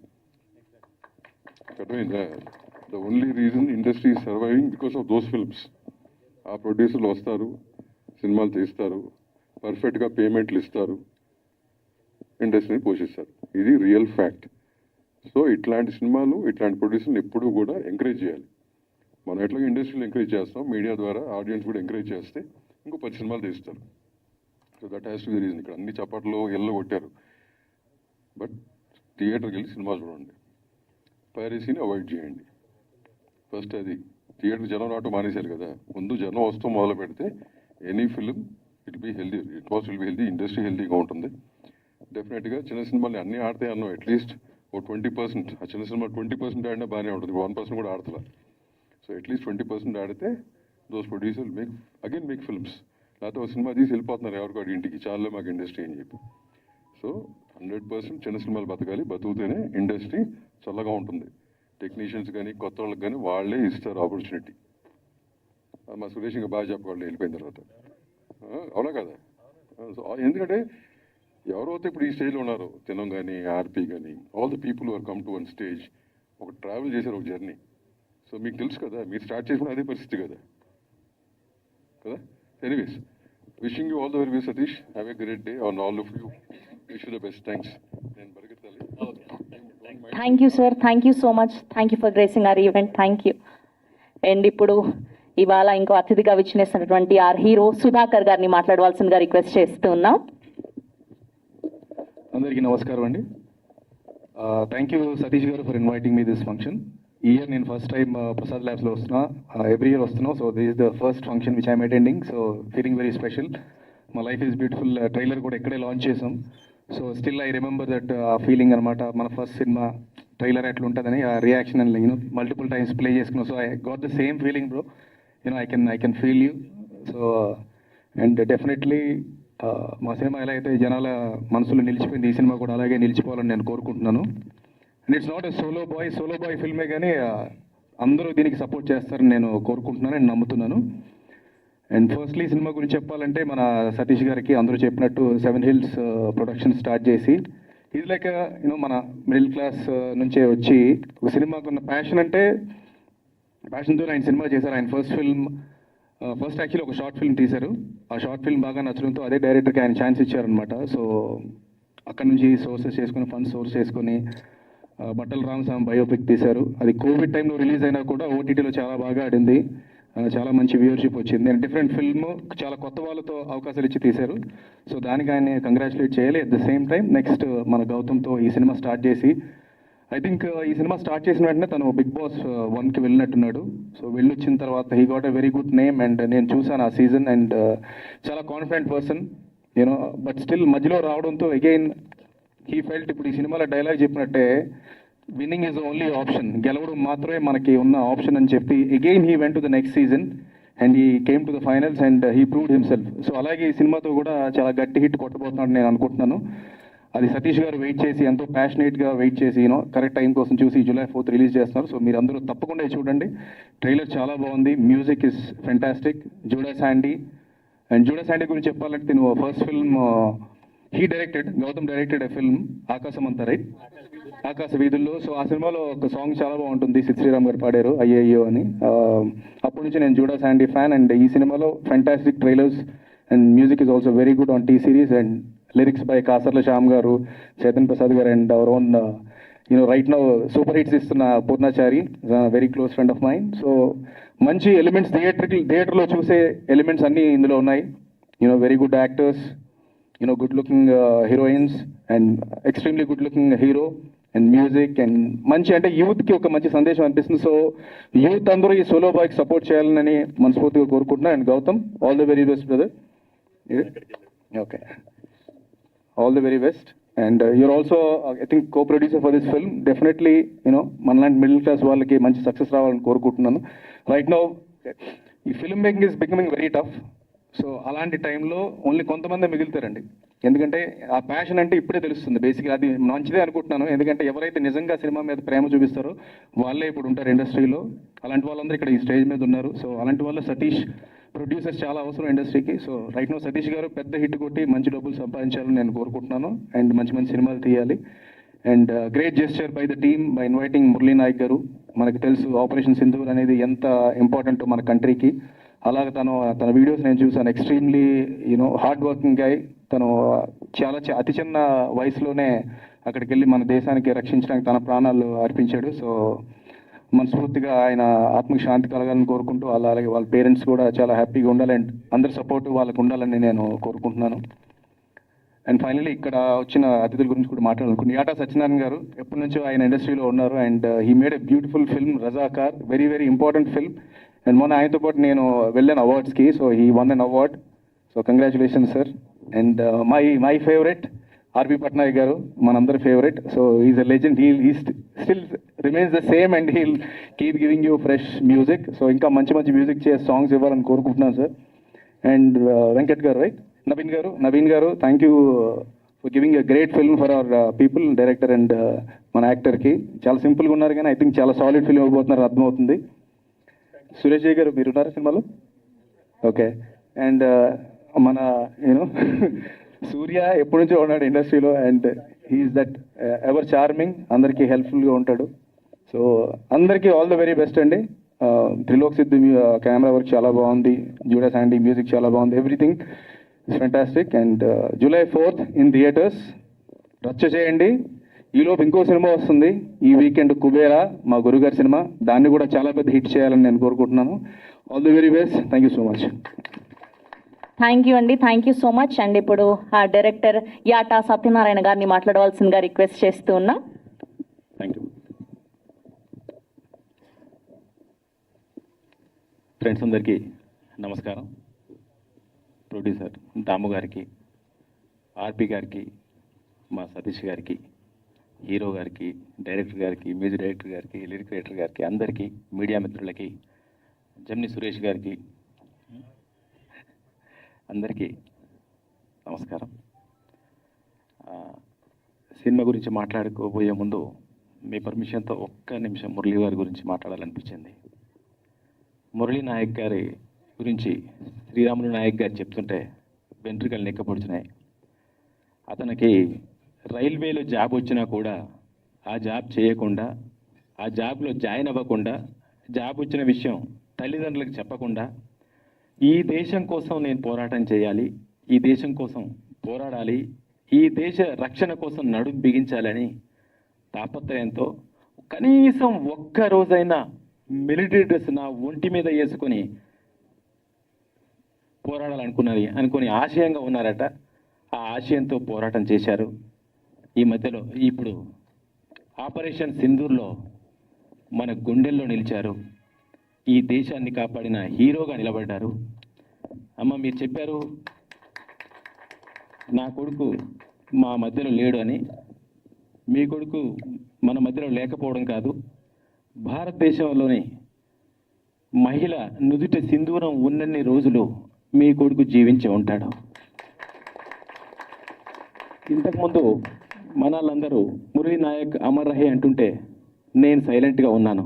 అర్థమైందా? The only reason industry is surviving because of those films. ఆ ప్రొడ్యూసర్లు వస్తారు, సినిమాలు తీస్తారు, పర్ఫెక్ట్గా పేమెంట్లు ఇస్తారు, ఇండస్ట్రీని పోషిస్తారు. ఇది రియల్ ఫ్యాక్ట్. సో ఇట్లాంటి సినిమాలు, ఇట్లాంటి ప్రొడ్యూసర్ని ఎప్పుడూ కూడా ఎంకరేజ్ చేయాలి. మనం ఎట్లాగో ఇండస్ట్రీలో ఎంకరేజ్ చేస్తాం, మీడియా ద్వారా ఆడియన్స్ కూడా ఎంకరేజ్ చేస్తే ఇంకో 10 సినిమాలు తీస్తారు. So that has to be reason. ఇక్కడ అన్ని చప్పట్లు ఎల్లో కొట్టారు, బట్ థియేటర్కి వెళ్ళి సినిమా చూడండి, పైరసీని అవాయిడ్ చేయండి. ఫస్ట్ అది థియేటర్ జనం రావటం మానేశారు కదా, ముందు జనం వస్తూ మొదలు పెడితే any film it be healthy, will be healthy, industry హెల్దీగా ఉంటుంది. డెఫినెట్గా చిన్న సినిమాలు అన్నీ ఆడితే అన్నాం, అట్లీస్ట్ ఓ 20%, ఆ చిన్న సినిమా 20% ఆడినా బాగానే ఉంటుంది, 1% కూడా ఆడుతున్నారు. సో అట్లీస్ట్ 20% ఆడితే దోస్ ప్రొడ్యూసర్ మేక్ ఫిల్మ్స్. లేకపోతే ఒక సినిమా తీసి వెళ్ళిపోతున్నారు ఎవరికాడు ఇంటికి, చాలా మాకు ఇండస్ట్రీ అని చెప్పి. సో 100% చిన్న సినిమాలు బతకాలి, బతుకుతేనే ఇండస్ట్రీ చల్లగా ఉంటుంది. టెక్నీషియన్స్ కానీ కొత్త వాళ్ళకి కానీ వాళ్ళే ఇస్తారు ఆపర్చునిటీ. మా సురేష్ ఇంకా బాగా చెప్పవాళ్ళు వెళ్ళిపోయిన తర్వాత, అవునా కదా. సో ఎందుకంటే ఎవరైతే ఇప్పుడు ఈ స్టేజ్లో ఉన్నారో, తినం కానీ, ఆర్పీ కానీ, all the people are come to one stage, ఒక ట్రావెల్ చేశారు, ఒక జర్నీ. సో మీకు తెలుసు కదా, మీరు స్టార్ట్ చేసుకున్న అదే పరిస్థితి కదా. Anyways, wishing you all the very best Satish. Have a great day on all of you. Wish you the best. Thanks. నేను పరిగెత్తాలి. Thank you sir, thank you so much, thank you for gracing our event, thank you. And ఇప్పుడు ఇవాళ ఇంకో అతిథిగా విచ్చేసినటువంటి are hero Sudhakar గారిని మాట్లాడవలసిందిగా request చేస్తూ ఉన్నాం. అందరికీ నమస్కారం అండి. థ్యాంక్ యూ సతీష్ గారు for inviting me this function. ఈ ఇయర్ నేను ఫస్ట్ టైం ప్రసాద్ ల్యాబ్స్లో వస్తున్నా, ఎవ్రీ ఇయర్ వస్తున్నా. So this is the first function which I'm attending, so feeling very special. మా లైఫ్ ఈజ్ బ్యూటిఫుల్ ట్రైలర్ కూడా ఇక్కడే లాంచ్ చేసాం. So still I remember that ఆ ఫీలింగ్ అనమాట. మన ఫస్ట్ సినిమా ట్రైలర్ ఎట్లా ఉంటుందని ఆ reaction and multiple times play చేసుకున్నాం. So I got the same feeling bro. I can feel you. So and definitely మా సినిమా ఎలా అయితే జనాల మనసులో నిలిచిపోయింది, ఈ సినిమా కూడా అలాగే నిలిచిపోవాలని నేను కోరుకుంటున్నాను. And it's not a solo boy ఫిల్మే, కానీ అందరూ దీనికి సపోర్ట్ చేస్తారని నేను కోరుకుంటున్నాను అండ్ నమ్ముతున్నాను. అండ్ ఫస్ట్లీ సినిమా గురించి చెప్పాలంటే మన సతీష్ గారికి అందరూ చెప్పినట్టు 7 Hills ప్రొడక్షన్ స్టార్ట్ చేసి ఈజ్ లైక్ మన మిడిల్ క్లాస్ నుంచే వచ్చి ఒక సినిమాకు ఉన్న ప్యాషన్తో ఆయన సినిమా చేశారు. ఆయన ఫస్ట్ యాక్చువల్లీ ఒక షార్ట్ ఫిల్మ్ తీశారు. ఆ షార్ట్ ఫిల్మ్ బాగా నచ్చడంతో అదే డైరెక్టర్కి ఆయన ఛాన్స్ ఇచ్చారనమాట. సో అక్కడ నుంచి ఫండ్స్ సోర్స్ చేసుకొని బట్టల రామస్వామి బయోపిక్ తీశారు. అది కోవిడ్ టైంలో రిలీజ్ అయినా కూడా ఓటీటీలో చాలా బాగా ఆడింది, చాలా మంచి వ్యూవర్షిప్ వచ్చింది. అండ్ డిఫరెంట్ ఫిల్మ్, చాలా కొత్త వాళ్ళతో అవకాశాలు ఇచ్చి తీశారు. సో దానికి ఆయన కంగ్రాచులేట్ చేయాలి. At the same time next మన గౌతమ్తో ఈ సినిమా స్టార్ట్ చేసి ఐ థింక్ ఈ సినిమా స్టార్ట్ చేసిన వెంటనే తను బిగ్ బాస్ 1కి వెళ్ళినట్టున్నాడు. సో వెళ్ళొచ్చిన తర్వాత he got a very good name. And నేను చూసాను ఆ సీజన్ అండ్ చాలా కాన్ఫిడెంట్ పర్సన్ బట్ స్టిల్ మధ్యలో రావడంతో అగైన్ హీ ఫెల్ట్ ఇప్పుడు ఈ సినిమాలో డైలాగ్ చెప్పినట్టే విన్నింగ్ ఈజ్ ఓన్లీ ఆప్షన్, గెలవడం మాత్రమే మనకి ఉన్న ఆప్షన్ అని చెప్పి again he went to the next season and he came to the finals and he proved himself. So అలాగే ఈ సినిమాతో కూడా చాలా గట్టి హిట్ కొట్టబోతున్నాడు నేను అనుకుంటున్నాను. అది సతీష్ గారు వెయిట్ చేసి ఎంతో ప్యాషనేట్గా వెయిట్ చేసి కరెక్ట్ టైం కోసం చూసి July 4th రిలీజ్ చేస్తున్నారు. సో మీరు అందరూ తప్పకుండా చూడండి. ట్రైలర్ చాలా బాగుంది, మ్యూజిక్ ఇస్ ఫెంటాస్టిక్. జూడా శాండీ గురించి చెప్పాలంటే నేను first film Gautam directed a film Aakasamantha, right, Aakasa Veedhullo. So ఆ సినిమాలో ఒక సాంగ్ చాలా బాగుంటుంది, సిద్ శ్రీరామ్ గారు పాడారు, అయ్యయ్యో అని. అప్పటి నుంచి నేను జూడా శాండీ ఫ్యాన్. అండ్ ఈ సినిమాలో fantastic trailers and music is also very good on T series and lyrics by Kasarla Shyam గారు, చేతన్ ప్రసాద్ గారు and our own right now super hits ఇస్తున్న Purnachari, very close friend of mind. So మంచి elements థియేటర్లో చూసే elements అన్నీ ఇందులో ఉన్నాయి. Very good actors, good looking heroines and extremely good looking hero and music and మంచి అంటే యూత్కి ఒక మంచి సందేశం అనిపిస్తుంది. సో యూత్ అందరూ ఈ సోలో బాయ్కి సపోర్ట్ చేయాలని మనస్ఫూర్తిగా కోరుకుంటున్నాను. And Gautham, all the very best brother. Okay, all the very best. And you're also I think co-producer for this film. Definitely మనలాంటి మిడిల్ క్లాస్ వాళ్ళకి మంచి సక్సెస్ రావాలని కోరుకుంటున్నాను. రైట్ నౌ ఈ film making is becoming very tough. So అలాంటి టైంలో only కొంతమంది మిగులుతారండి. ఎందుకంటే ఆ ప్యాషన్ అంటే ఇప్పుడే తెలుస్తుంది. బేసిక్గా అది మంచిదే అనుకుంటున్నాను. ఎందుకంటే ఎవరైతే నిజంగా సినిమా మీద ప్రేమ చూపిస్తారో వాళ్ళే ఇప్పుడు ఉంటారు ఇండస్ట్రీలో. అలాంటి వాళ్ళందరూ ఇక్కడ ఈ స్టేజ్ మీద ఉన్నారు. సో అలాంటి వాళ్ళు సతీష్ ప్రొడ్యూసర్స్ చాలా అవసరం ఇండస్ట్రీకి. సో రైట్ నో సతీష్ గారు పెద్ద హిట్ కొట్టి మంచి డబ్బులు సంపాదించాలని నేను కోరుకుంటున్నాను. అండ్ మంచి మంచి సినిమాలు తీయాలి. And great gesture by the team by inviting Murali Nayak garu. మనకు తెలుసు ఆపరేషన్ సింధూర్ అనేది ఎంత ఇంపార్టెంట్ మన కంట్రీకి. అలాగే తన వీడియోస్ నేను చూసాను. Extremely hard working guy. తను చాలా అతి చిన్న వయసులోనే అక్కడికి వెళ్ళి మన దేశానికి రక్షించడానికి తన ప్రాణాలు అర్పించాడు. సో మనస్ఫూర్తిగా ఆయన ఆత్మకి శాంతి కలగాలని కోరుకుంటూ అలాగే వాళ్ళ పేరెంట్స్ కూడా చాలా హ్యాపీగా ఉండాలి అండ్ అందరి సపోర్ట్ వాళ్ళకు ఉండాలని నేను కోరుకుంటున్నాను. అండ్ ఫైనలీ ఇక్కడ వచ్చిన అతిథుల గురించి కూడా మాట్లాడాలనుకుంటున్నాను. యాటా సత్యనారాయణ గారు ఎప్పటి నుంచో ఆయన ఇండస్ట్రీలో ఉన్నారు and he made a beautiful film Razakar, very very important film. And మొన్న ఆయనతో పాటు నేను వెళ్ళాను అవార్డ్స్కి. So he won an award. So congratulations sir. And my favourite RP Patnaik గారు, మనందరి favourite. So is a legend. He still remains the same and he'll keep giving you fresh music. So ఇంకా మంచి మంచి మ్యూజిక్ చేసే songs ఇవ్వాలని కోరుకుంటున్నాను sir. And Venkat గారు, right, Naveen గారు thank you for giving a great film for our people, director and మన యాక్టర్కి. చాలా సింపుల్గా ఉన్నారు కానీ ఐ థింక్ చాలా సాలిడ్ ఫిల్మ్ ఇవ్వబోతున్నారు, అర్థమవుతుంది. సురేష్ జయ్ గారు మీరు ఉన్నారా సినిమాలో? ఓకే. అండ్ మన సూర్య ఎప్పటి నుంచో ఉన్నాడు ఇండస్ట్రీలో and he's that ever charming, అందరికీ హెల్ప్ఫుల్గా ఉంటాడు. సో అందరికీ ఆల్ ద వెరీ బెస్ట్ అండి. త్రిలోక్ సిద్ధు కెమెరా వర్క్ చాలా బాగుంది, జూడా శాండీ మ్యూజిక్ చాలా బాగుంది, everything is fantastic. And July 4th in theatres రచ్చ చేయండి. ఈలోపు ఇంకో సినిమా వస్తుంది ఈ వీకెండ్, కుబేరా, మా గురుగారి సినిమా. దాన్ని కూడా చాలా పెద్ద హిట్ చేయాలని నేను కోరుకుంటున్నాను. All the very best. Thank you so much. Thank you అండి, thank you so much. And ఇప్పుడు ఆ డైరెక్టర్ యాటా సత్యనారాయణ గారిని మాట్లాడవలసిందిగా రిక్వెస్ట్ చేస్తూ ఉన్నా. Thank you. ఫ్రెండ్స్ అందరికీ నమస్కారం. ప్రొడ్యూసర్ దాము గారికి, ఆర్పి గారికి, మా సతీష్ గారికి, హీరో గారికి, డైరెక్టర్ గారికి, మ్యూజిక్ డైరెక్టర్ గారికి, లిరిక్ రైటర్ గారికి, అందరికీ, మీడియా మిత్రులకి, జమ్ని సురేష్ గారికి, అందరికీ నమస్కారం. సినిమా గురించి మాట్లాడుకోబోయే ముందు మీ పర్మిషన్తో ఒక్క నిమిషం మురళీ గారి గురించి మాట్లాడాలనిపించింది. మురళీ నాయక్ గారి గురించి శ్రీరాములు నాయక్ గారు చెప్తుంటే వెంట్రుకలు నెక్కపొడుచున్నాయి. అతనికి రైల్వేలో జాబ్ వచ్చినా కూడా ఆ జాబ్ చేయకుండా, ఆ జాబ్లో జాయిన్ అవ్వకుండా, జాబ్ వచ్చిన విషయం తల్లిదండ్రులకు చెప్పకుండా, ఈ దేశం కోసం నేను పోరాటం చేయాలి, ఈ దేశం కోసం పోరాడాలి, ఈ దేశ రక్షణ కోసం నడుం బిగించాలని తాపత్రయంతో కనీసం ఒక్క రోజైనా మిలిటరీ డ్రెస్ నా ఒంటి మీద వేసుకొని అనుకుని ఆశయంగా ఉన్నారట. ఆ ఆశయంతో పోరాటం చేశారు. ఈ మధ్యలో ఇప్పుడు ఆపరేషన్ సింధూర్లో మన గుండెల్లో నిలిచారు. ఈ దేశాన్ని కాపాడిన హీరోగా నిలబడ్డారు. అమ్మ, మీరు చెప్పారు నా కొడుకు మా మధ్యలో లేడు అని. మీ కొడుకు మన మధ్యలో లేకపోవడం కాదు, భారతదేశంలోని మహిళ నుదుట సింధూరం ఉన్నన్ని రోజులు మీ కొడుకు జీవించి ఉంటాడు. ఇంతకుముందు మనలందరూ మురళీ నాయక్ అమర్ రహే అంటుంటే నేను సైలెంట్గా ఉన్నాను.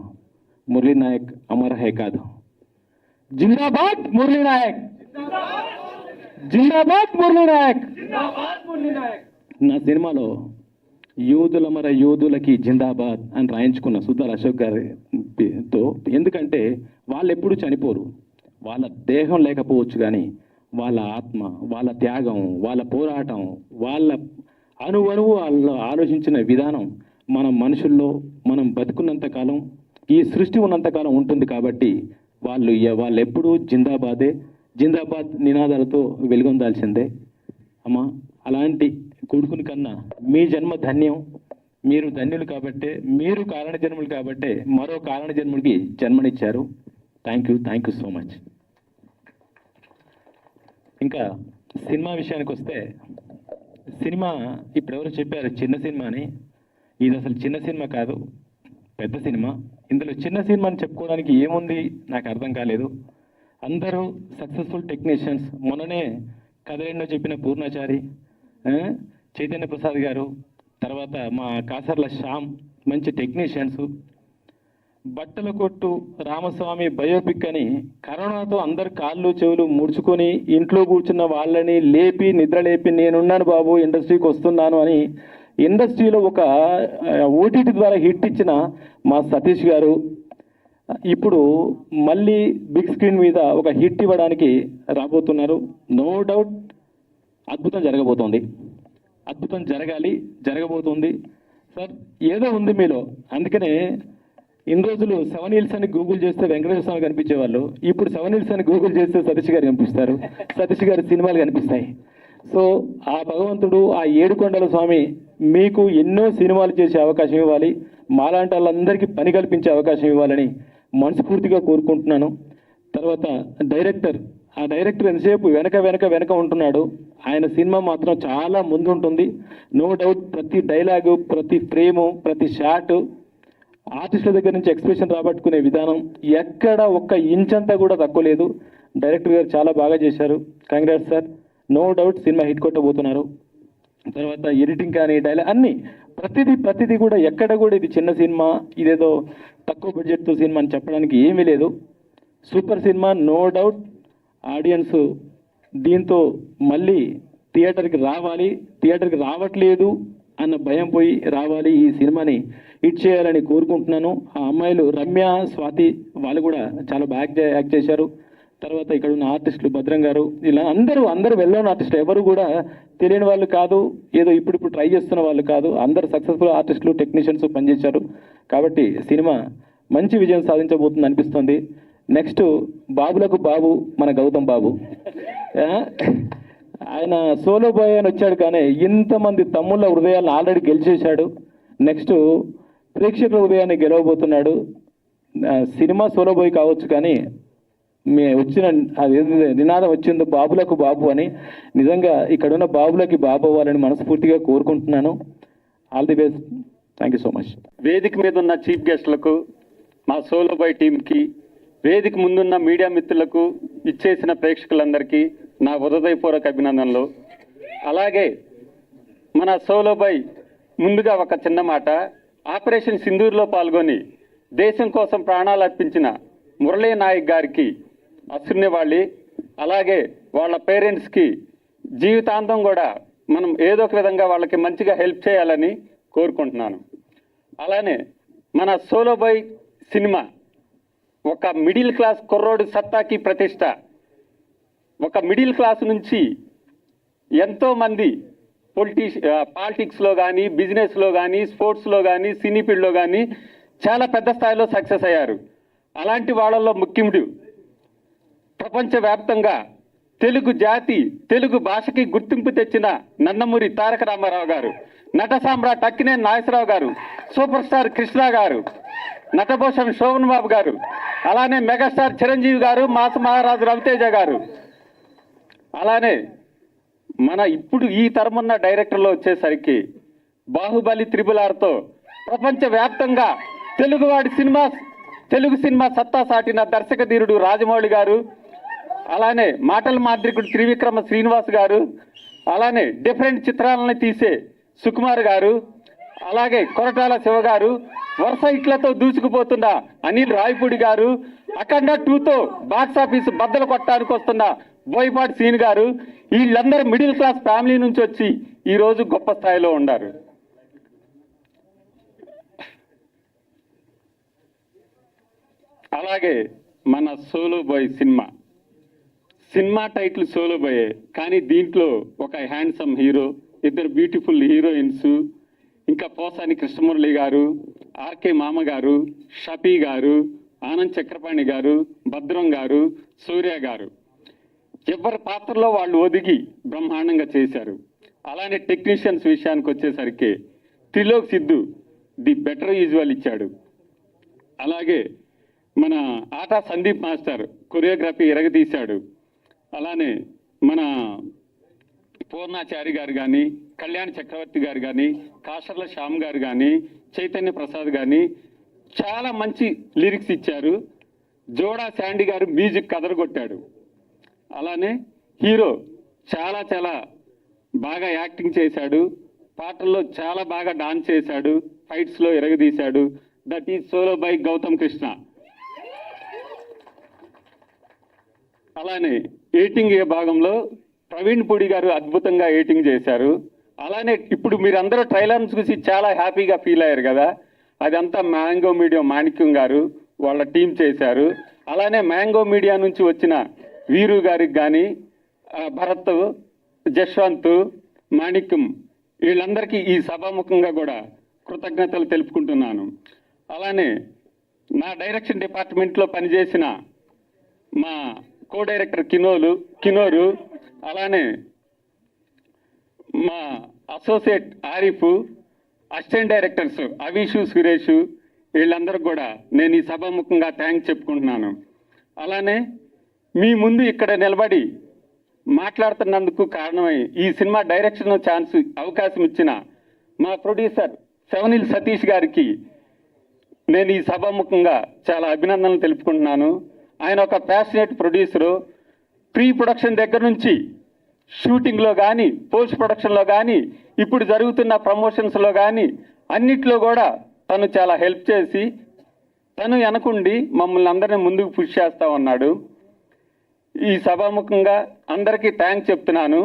మురళీ నాయక్ అమర్ రహే కాదు, జిందాబాద్ మురళీ నాయక్, జిందాబాద్ మురళీ నాయక్. నా సినిమాలో యోధులమర యోధులకి జిందాబాద్ అని రాయించుకున్న సుధార్ అశోక్ గారితో. ఎందుకంటే వాళ్ళు ఎప్పుడు చనిపోరు, వాళ్ళ దేహం లేకపోవచ్చు కానీ వాళ్ళ ఆత్మ, వాళ్ళ త్యాగం, వాళ్ళ పోరాటం, వాళ్ళ అణువణువు వాళ్ళు ఆలోచించిన విధానం మనం మనుషుల్లో మనం బతుకున్నంతకాలం, ఈ సృష్టి ఉన్నంతకాలం ఉంటుంది. కాబట్టి వాళ్ళు ఎప్పుడూ జిందాబాదే, జిందాబాద్ నినాదాలతో వెలుగొందాల్సిందే. అమ్మా, అలాంటి కొడుకుని కన్నా మీ జన్మ ధన్యం. మీరు ధన్యులు కాబట్టే, మీరు కారణ జన్ములు కాబట్టే మరో కారణ జన్ముడికి జన్మనిచ్చారు. Thank you so much. ఇంకా సినిమా విషయానికి వస్తే, సినిమా ఇప్పుడు ఎవరు చెప్పారు చిన్న సినిమా అని. ఇది అసలు చిన్న సినిమా కాదు, పెద్ద సినిమా. ఇందులో చిన్న సినిమా అని చెప్పుకోవడానికి ఏముంది నాకు అర్థం కాలేదు. అందరూ సక్సెస్ఫుల్ టెక్నీషియన్స్. మొన్ననే కథ చెప్పిన పూర్ణాచారి, చైతన్య ప్రసాద్ గారు, తర్వాత మా కాసర్ల శ్యామ్ మంచి టెక్నీషియన్స్. బట్టల కొట్టు రామస్వామి బయోపిక్ అని కరోనాతో అందరు కాళ్ళు చెవులు ముడుచుకొని ఇంట్లో కూర్చున్న వాళ్ళని లేపి నిద్రలేపి నేనున్నాను బాబు ఇండస్ట్రీకి వస్తున్నాను అని ఇండస్ట్రీలో ఒక ఓటీటీ ద్వారా హిట్ ఇచ్చిన మా సతీష్ గారు ఇప్పుడు మళ్ళీ బిగ్ స్క్రీన్ మీద ఒక హిట్ ఇవ్వడానికి రాబోతున్నారు. నో డౌట్ అద్భుతం జరగబోతోంది, అద్భుతం జరగబోతుంది సార్. ఏదో ఉంది మీలో, అందుకనే ఇన్ని రోజులు 7 Hills అని గూగుల్ చేస్తే వెంకటేశ్వర స్వామి కనిపించేవాళ్ళు. ఇప్పుడు 7 Hills అని గూగుల్ చేస్తే సతీష్ గారు కనిపిస్తారు, సతీష్ గారి సినిమాలు కనిపిస్తాయి. సో ఆ భగవంతుడు, ఆ ఏడుకొండల స్వామి మీకు ఎన్నో సినిమాలు చేసే అవకాశం ఇవ్వాలి, మాలాంటి వాళ్ళందరికీ పని కల్పించే అవకాశం ఇవ్వాలని మనస్ఫూర్తిగా కోరుకుంటున్నాను. తర్వాత ఆ డైరెక్టర్ ఎంతసేపు వెనక ఉంటున్నాడు. ఆయన సినిమా మాత్రం చాలా ముందు ఉంటుంది. నో డౌట్ ప్రతి డైలాగు, ప్రతి ఫ్రేము, ప్రతి షాటు ఆర్టిస్టుల దగ్గర నుంచి ఎక్స్ప్రెషన్ రాబట్టుకునే విధానం ఎక్కడ ఒక్క ఇంచ్ అంతా కూడా తక్కువ లేదు. డైరెక్టర్ గారు చాలా బాగా చేశారు. Congrats sir. No doubt cinema hit కొట్టబోతున్నారు. తర్వాత ఎడిటింగ్ కానీ డైలాగ్ అన్నీ ప్రతిదీ కూడా ఎక్కడ కూడా ఇది చిన్న సినిమా, ఇదేదో తక్కువ బడ్జెట్తో సినిమా అని చెప్పడానికి ఏమీ లేదు. సూపర్ సినిమా, నో డౌట్. ఆడియన్స్ దీంతో మళ్ళీ థియేటర్కి రావట్లేదు అన్న భయం పోయి రావాలి, ఈ సినిమాని హిట్ చేయాలని కోరుకుంటున్నాను. ఆ అమ్మాయిలు రమ్య, స్వాతి వాళ్ళు కూడా చాలా బాగా యాక్ట్ చేశారు. తర్వాత ఇక్కడ ఉన్న ఆర్టిస్టులు భద్రం గారు, ఇలా అందరూ వెళ్ళని ఆర్టిస్టులు, ఎవరు కూడా తెలియని వాళ్ళు కాదు, ఏదో ఇప్పుడు ట్రై చేస్తున్న వాళ్ళు కాదు. అందరూ సక్సెస్ఫుల్ ఆర్టిస్టులు, టెక్నీషియన్స్ పనిచేశారు. కాబట్టి సినిమా మంచి విజయం సాధించబోతుంది అనిపిస్తుంది. నెక్స్ట్ బాబులకు బాబు మన గౌతమ్ బాబు. ఆయన సోలో బాయ్ అని వచ్చాడు, కానీ ఇంతమంది తమ్ముళ్ళ హృదయాలను ఆల్రెడీ గెలిచేశాడు. నెక్స్ట్ ప్రేక్షకుల హృదయాన్ని గెలవబోతున్నాడు. సినిమా సోలో బాయ్ కావచ్చు, కానీ వచ్చిన అది నినాదం వచ్చిందో బాబులకు బాబు అని, నిజంగా ఇక్కడున్న బాబులకి బాబు అవ్వాలని మనస్ఫూర్తిగా కోరుకుంటున్నాను. All the best. Thank you so much. వేదిక మీద ఉన్న చీఫ్ గెస్ట్లకు, మా సోలో బాయ్ టీంకి, వేదిక ముందున్న మీడియా మిత్రులకు, ఇచ్చేసిన ప్రేక్షకులందరికీ నా హృదయపూర్వక అభినందనలు. అలాగే మన సోలో బాయ్ ముందుగా ఒక చిన్న మాట. ఆపరేషన్ సింధూర్లో పాల్గొని దేశం కోసం ప్రాణాలు అర్పించిన మురళీ నాయక్ గారికి అశ్రునివ్వాలి. అలాగే వాళ్ళ పేరెంట్స్కి జీవితాంతం కూడా మనం ఏదో ఒక విధంగా వాళ్ళకి మంచిగా హెల్ప్ చేయాలని కోరుకుంటున్నాను. అలానే మన సోలో బాయ్ సినిమా ఒక మిడిల్ క్లాస్ కుర్రోడు సత్తాకి ప్రతిష్ట. ఒక మిడిల్ క్లాస్ నుంచి ఎంతోమంది పాలిటిక్స్లో కానీ, బిజినెస్లో కానీ, స్పోర్ట్స్లో కానీ, సినీ ఫీల్డ్లో కానీ చాలా పెద్ద స్థాయిలో సక్సెస్ అయ్యారు. అలాంటి వాళ్ళల్లో ముఖ్యుడు ప్రపంచవ్యాప్తంగా తెలుగు జాతి, తెలుగు భాషకి గుర్తింపు తెచ్చిన నందమూరి తారక రామారావు గారు, నట సామ్రాట్ అక్కినేని నాగేశ్వరరావు గారు, సూపర్ స్టార్ కృష్ణ గారు, నటభూషణ్ శోభన్ బాబు గారు, అలానే మెగాస్టార్ చిరంజీవి గారు, మాస మహారాజు రవితేజ గారు, అలానే మన ఇప్పుడు ఈ తరమున్న డైరెక్టర్లో వచ్చేసరికి బాహుబలి త్రిబుల్-ఆర్తో ప్రపంచవ్యాప్తంగా తెలుగు సినిమా సత్తా సాటిన దర్శక ధీరుడు రాజమౌళి గారు, అలానే మాటల మాంత్రికుడు త్రివిక్రమ శ్రీనివాస్ గారు, అలానే డిఫరెంట్ చిత్రాలను తీసే సుకుమార్ గారు, అలాగే కొరటాల శివ గారు, వరుస హిట్లతో దూసుకుపోతున్న అనిల్ రాయపూడి గారు, అఖండ 2తో బాక్సాఫీస్ బద్దలు కొట్టడానికి వస్తున్న బోయపాటి సీన్ గారు, వీళ్ళందరూ మిడిల్ క్లాస్ ఫ్యామిలీ నుంచి వచ్చి ఈరోజు గొప్ప స్థాయిలో ఉన్నారు. అలాగే మన solo boy cinema title solo బాయే, కానీ దీంట్లో ఒక హ్యాండ్సమ్ హీరో, ఇద్దరు బ్యూటిఫుల్ హీరోయిన్స్, ఇంకా పోసాని కృష్ణమురళి గారు, ఆర్కే మామ గారు, షఫీ గారు, ఆనంద్ చక్రపాణి గారు, భద్రం గారు, సూర్య గారు, ఎవరి పాత్రలో వాళ్ళు ఒదిగి బ్రహ్మాండంగా చేశారు. అలానే టెక్నీషియన్స్ విషయానికి వచ్చేసరికి Trilok Siddhu the better usual ఇచ్చాడు. అలాగే మన ఆటా సందీప్ మాస్టర్ కొరియోగ్రఫీ ఎరగదీశాడు. అలానే మన పూర్ణాచారి గారు కానీ, కళ్యాణ్ చక్రవర్తి గారు కానీ, కాసర్ల శ్యామ్ గారు కానీ, చైతన్య ప్రసాద్ కానీ చాలా మంచి లిరిక్స్ ఇచ్చారు. జోడా శాండీ గారు మ్యూజిక్ కదరగొట్టాడు. అలానే హీరో చాలా బాగా యాక్టింగ్ చేశాడు, పాటల్లో చాలా బాగా డాన్స్ చేశాడు, ఫైట్స్లో ఎరగదీశాడు. That is solo by Gautam Krishna. అలానే ఎడిటింగ్ భాగంలో ప్రవీణ్ పూడి గారు అద్భుతంగా ఎడిటింగ్ చేశారు. అలానే ఇప్పుడు మీరందరూ ట్రైలర్స్ చూసి చాలా హ్యాపీగా ఫీల్ అయ్యారు కదా, అదంతా మ్యాంగో మీడియా మాణిక్యం గారు వాళ్ళ టీం చేశారు. అలానే మ్యాంగో మీడియా నుంచి వచ్చిన వీరు గారికి కానీ, భరత్, జశ్వంత్, మాణిక్యం, వీళ్ళందరికీ ఈ సభాముఖంగా కూడా కృతజ్ఞతలు తెలుపుకుంటున్నాను. అలానే నా డైరెక్షన్ డిపార్ట్మెంట్లో పనిచేసిన మా కో డైరెక్టర్ కినోరు, అలానే మా associate Arif, assistant directors Avishu, Suresh, వీళ్ళందరూ కూడా నేను ఈ సభాముఖంగా థ్యాంక్స్ చెప్పుకుంటున్నాను. అలానే మీ ముందు ఇక్కడ నిలబడి మాట్లాడుతున్నందుకు కారణమై ఈ సినిమా డైరెక్షన్ అవకాశం ఇచ్చిన మా ప్రొడ్యూసర్ శవనిల్ సతీష్ గారికి నేను ఈ సభాముఖంగా చాలా అభినందనలు తెలుపుకుంటున్నాను. ఆయన ఒక ప్యాషనేట్ ప్రొడ్యూసరు. ప్రీ ప్రొడక్షన్ దగ్గర నుంచి షూటింగ్లో కానీ, పోస్ట్ ప్రొడక్షన్లో కానీ, ఇప్పుడు జరుగుతున్న ప్రమోషన్స్లో కానీ అన్నిట్లో కూడా తను చాలా హెల్ప్ చేసి తను వెనకుండి మమ్మల్ని అందరినీ ముందుకు పుష్ చేస్తూ ఉన్నాడు. ఈ సభాముఖంగా అందరికీ థ్యాంక్స్ చెప్తున్నాను.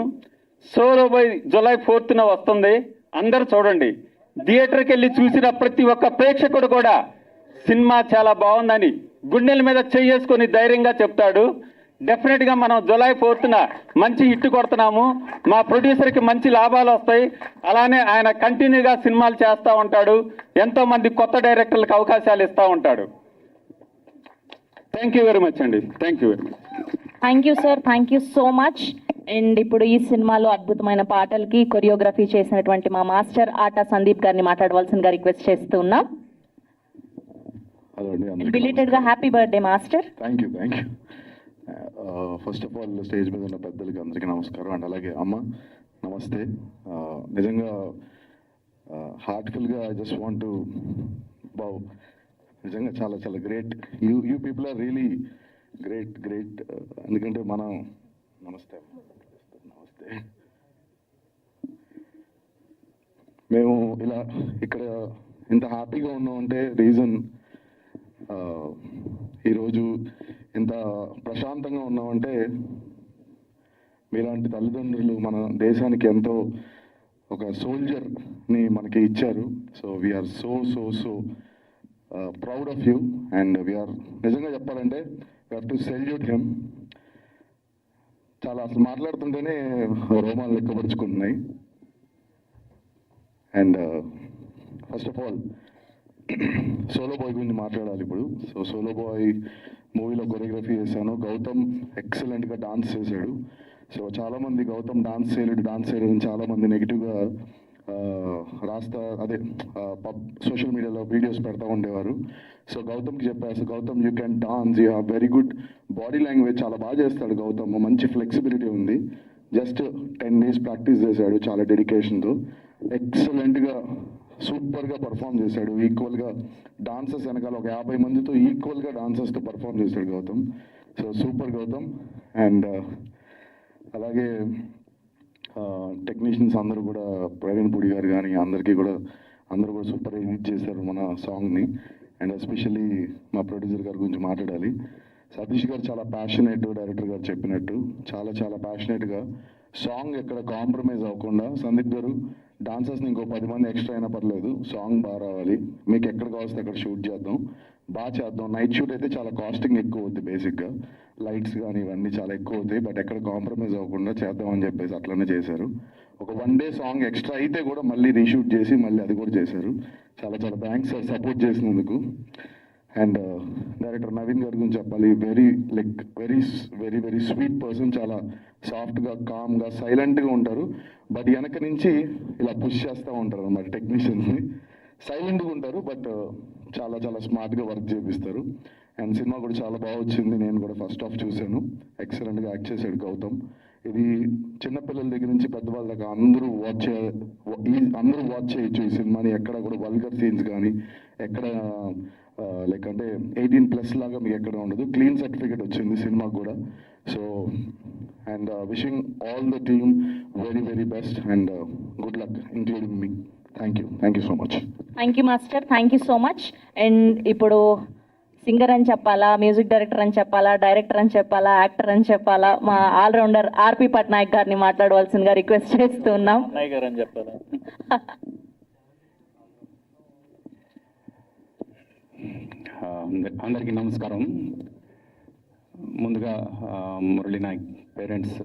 సోలో బై జూలై 4న వస్తుంది, అందరూ చూడండి. థియేటర్కి వెళ్ళి చూసిన ప్రతి ఒక్క ప్రేక్షకుడు కూడా సినిమా చాలా బాగుందని గుండెల మీద చేసుకొని ధైర్యంగా చెప్తాడు. డెఫినెట్గా మనం జూలై 4న మంచి హిట్ కొడుతున్నాము. మా ప్రొడ్యూసర్కి మంచి లాభాలు వస్తాయి. అలానే ఆయన కంటిన్యూగా సినిమాలు చేస్తూ ఉంటాడు, ఎంతోమంది కొత్త డైరెక్టర్లకు అవకాశాలు ఇస్తూ ఉంటాడు. థ్యాంక్ యూ వెరీ మచ్ అండి. Thank you very much. Thank you sir, thank you so much. And ఇప్పుడు ఈ సినిమాలో అద్భుతమైన పాటలకి కొరియోగ్రఫీ చేసినటువంటి మా మాస్టర్ ఆటా సందీప్ గారిని మాట్లాడవలసిందిగా రిక్వెస్ట్ చేస్తూ ఉన్నాం. హలో అండి, బిలేటెడ్గా happy birthday master. Thank you. First of all stage మీద ఉన్న పెద్దలకి అందరికీ నమస్కారం అండ్ అలాగే అమ్మ నమస్తే. నిజంగా హార్ట్ఫుల్గా ఐ జస్ట్ వాంట్ టు బావ్, నిజంగా చాలా చాలా great. You people are really great. ఎందుకంటే మనం నమస్తే మేము ఇలా ఇక్కడ ఇంత హ్యాపీగా ఉన్నామంటే రీజన్ ఈరోజు ఇంత ప్రశాంతంగా ఉన్నామంటే మీలాంటి తల్లిదండ్రులు మన దేశానికి ఎంతో ఒక సోల్జర్ని మనకి ఇచ్చారు. So we're so proud of you and we're నిజంగా చెప్పాలంటే we have to salute him. చాలా అసలు మాట్లాడుతుంటేనే రోమాలు లెక్కపరుచుకుంటున్నాయి. And first of all solo boy గురించి మాట్లాడాలి ఇప్పుడు. సో సోలో బాయ్ మూవీలో కొరియోగ్రఫీ చేశాను. గౌతమ్ ఎక్సలెంట్గా డాన్స్ చేశాడు. సో చాలామంది గౌతమ్ డాన్స్ చేయలేడు అని చాలామంది నెగిటివ్గా సోషల్ మీడియాలో వీడియోస్ పెడతా ఉండేవారు. సో గౌతమ్కి చెప్పారు, Gautham you can dance, you have very good body language, చాలా బాగా చేస్తాడు గౌతమ్, మంచి ఫ్లెక్సిబిలిటీ ఉంది. జస్ట్ 10 days ప్రాక్టీస్ చేశాడు చాలా డెడికేషన్తో. ఎక్సలెంట్గా సూపర్గా పర్ఫామ్ చేశాడు. ఈక్వల్గా డాన్సర్స్ వెనకాల ఒక 50 మందితో ఈక్వల్గా డాన్సర్స్తో పర్ఫామ్ చేశాడు Gautham. So super Gautham. And అలాగే టెక్నీషియన్స్ అందరూ కూడా ప్రవీణ్ పూడి గారు కానీ అందరూ కూడా సూపర్ హిట్ చేశారు మన సాంగ్ని. అండ్ ఎస్పెషల్లీ మా ప్రొడ్యూసర్ గారి గురించి మాట్లాడాలి. సతీష్ గారు చాలా ప్యాషనేట్, డైరెక్టర్ గారు చెప్పినట్టు చాలా ప్యాషనేట్గా సాంగ్ ఎక్కడ కాంప్రమైజ్ అవ్వకుండా, సందీప్ గారు డాన్సర్స్ని ఇంకో 10 మంది ఎక్స్ట్రా అయినా పర్లేదు, సాంగ్ బాగా రావాలి, మీకు ఎక్కడ కావాల్సి అక్కడ షూట్ చేద్దాం, బాగా చేద్దాం. నైట్ షూట్ అయితే చాలా కాస్టింగ్ ఎక్కువ అవుతుంది, బేసిక్గా లైట్స్ కానీ ఇవన్నీ చాలా ఎక్కువ అవుతాయి, బట్ ఎక్కడ కాంప్రమైజ్ అవ్వకుండా చేద్దామని చెప్పేసి అట్లనే చేశారు. ఒక 1 day సాంగ్ ఎక్స్ట్రా అయితే కూడా మళ్ళీ రీషూట్ చేసి మళ్ళీ అది కూడా చేశారు. చాలా థ్యాంక్స్ సార్ సపోర్ట్ చేసినందుకు. అండ్ డైరెక్టర్ నవీన్ గారి గురించి చెప్పాలి. వెరీ స్వీట్ పర్సన్, చాలా సాఫ్ట్గా, కామ్గా, సైలెంట్గా ఉంటారు. బట్ వెనక నుంచి ఇలా పుష్ చేస్తూ ఉంటారు అన్నమాట టెక్నీషియన్స్ని. సైలెంట్గా ఉంటారు బట్ చాలా స్మార్ట్గా వర్క్ చేపిస్తారు. అండ్ సినిమా కూడా చాలా బాగా వచ్చింది. నేను కూడా ఫస్ట్ హాఫ్ చూశాను. ఎక్సలెంట్గా యాక్ట్ చేశాడు గౌతమ్. ఇది చిన్నపిల్లల దగ్గర నుంచి పెద్దవాళ్ళ దాకా అందరూ వాచ్ చేయొచ్చు ఈ సినిమాని. ఎక్కడ కూడా వల్గర్ సీన్స్ కానీ ఎక్కడ లైక్ అంటే 18+ లాగా మీకు ఎక్కడ ఉండదు. క్లీన్ సర్టిఫికేట్ వచ్చింది సినిమాకి కూడా. So and wishing all the team very best and good luck including me. Thank you so much. Thank you master, thank you so much. And ఇప్పుడు సింగర్ అని చెప్పాలా, మ్యూజిక్ డైరెక్టర్ అని చెప్పాలా, డైరెక్టర్ అని చెప్పాలా, యాక్టర్ అని చెప్పాలా, మా ఆల్రౌండర్ ఆర్పి పట్నాయక్ గారిని మాట్లాడవలసిందిగా రిక్వెస్ట్ చేస్తున్నాం. అందరికీ నమస్కారం. ముందుగా మురళీ నాయక్ పేరెంట్స్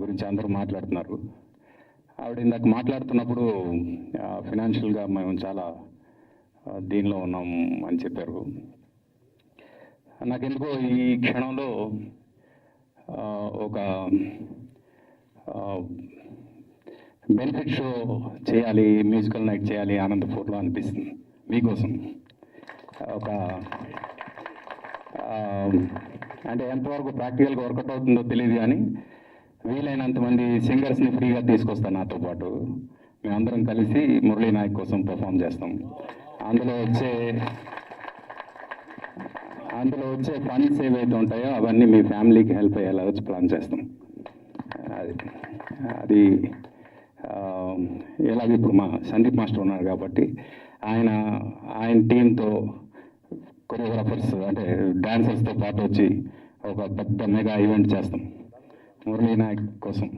గురించి అందరూ మాట్లాడుతున్నారు. ఆవిడ ఇందాక మాట్లాడుతున్నప్పుడు ఫినాన్షియల్గా మేము చాలా దీనిలో ఉన్నాం అని చెప్పారు. నాకెందుకో ఈ క్షణంలో ఒక బెనిఫిట్ షో చేయాలి, మ్యూజికల్ నైట్ చేయాలి అనంతపూర్లో అనిపిస్తుంది మీకోసం. ఒక అంటే ఎంతవరకు ప్రాక్టికల్గా వర్కౌట్ అవుతుందో తెలియదు కానీ వీలైనంత మంది సింగర్స్ని ఫ్రీగా తీసుకొస్తాను నాతో పాటు. మేమందరం కలిసి మురళీ నాయక్ కోసం పర్ఫామ్ చేస్తాం. అందులో వచ్చే ఫండ్స్ ఏవైతే ఉంటాయో అవన్నీ మీ ఫ్యామిలీకి హెల్ప్ అయ్యేలా వచ్చి ప్లాన్ చేస్తాం. అది ఎలాగ ఇప్పుడు మా సందీప్ మాస్టర్ ఉన్నారు కాబట్టి ఆయన టీంతో కొరియోగ్రాఫర్స్ అంటే డాన్సర్స్తో పాటు వచ్చి ఒక పెద్ద మెగా ఈవెంట్ చేస్తాం మురళీ నాయక్ కోసం.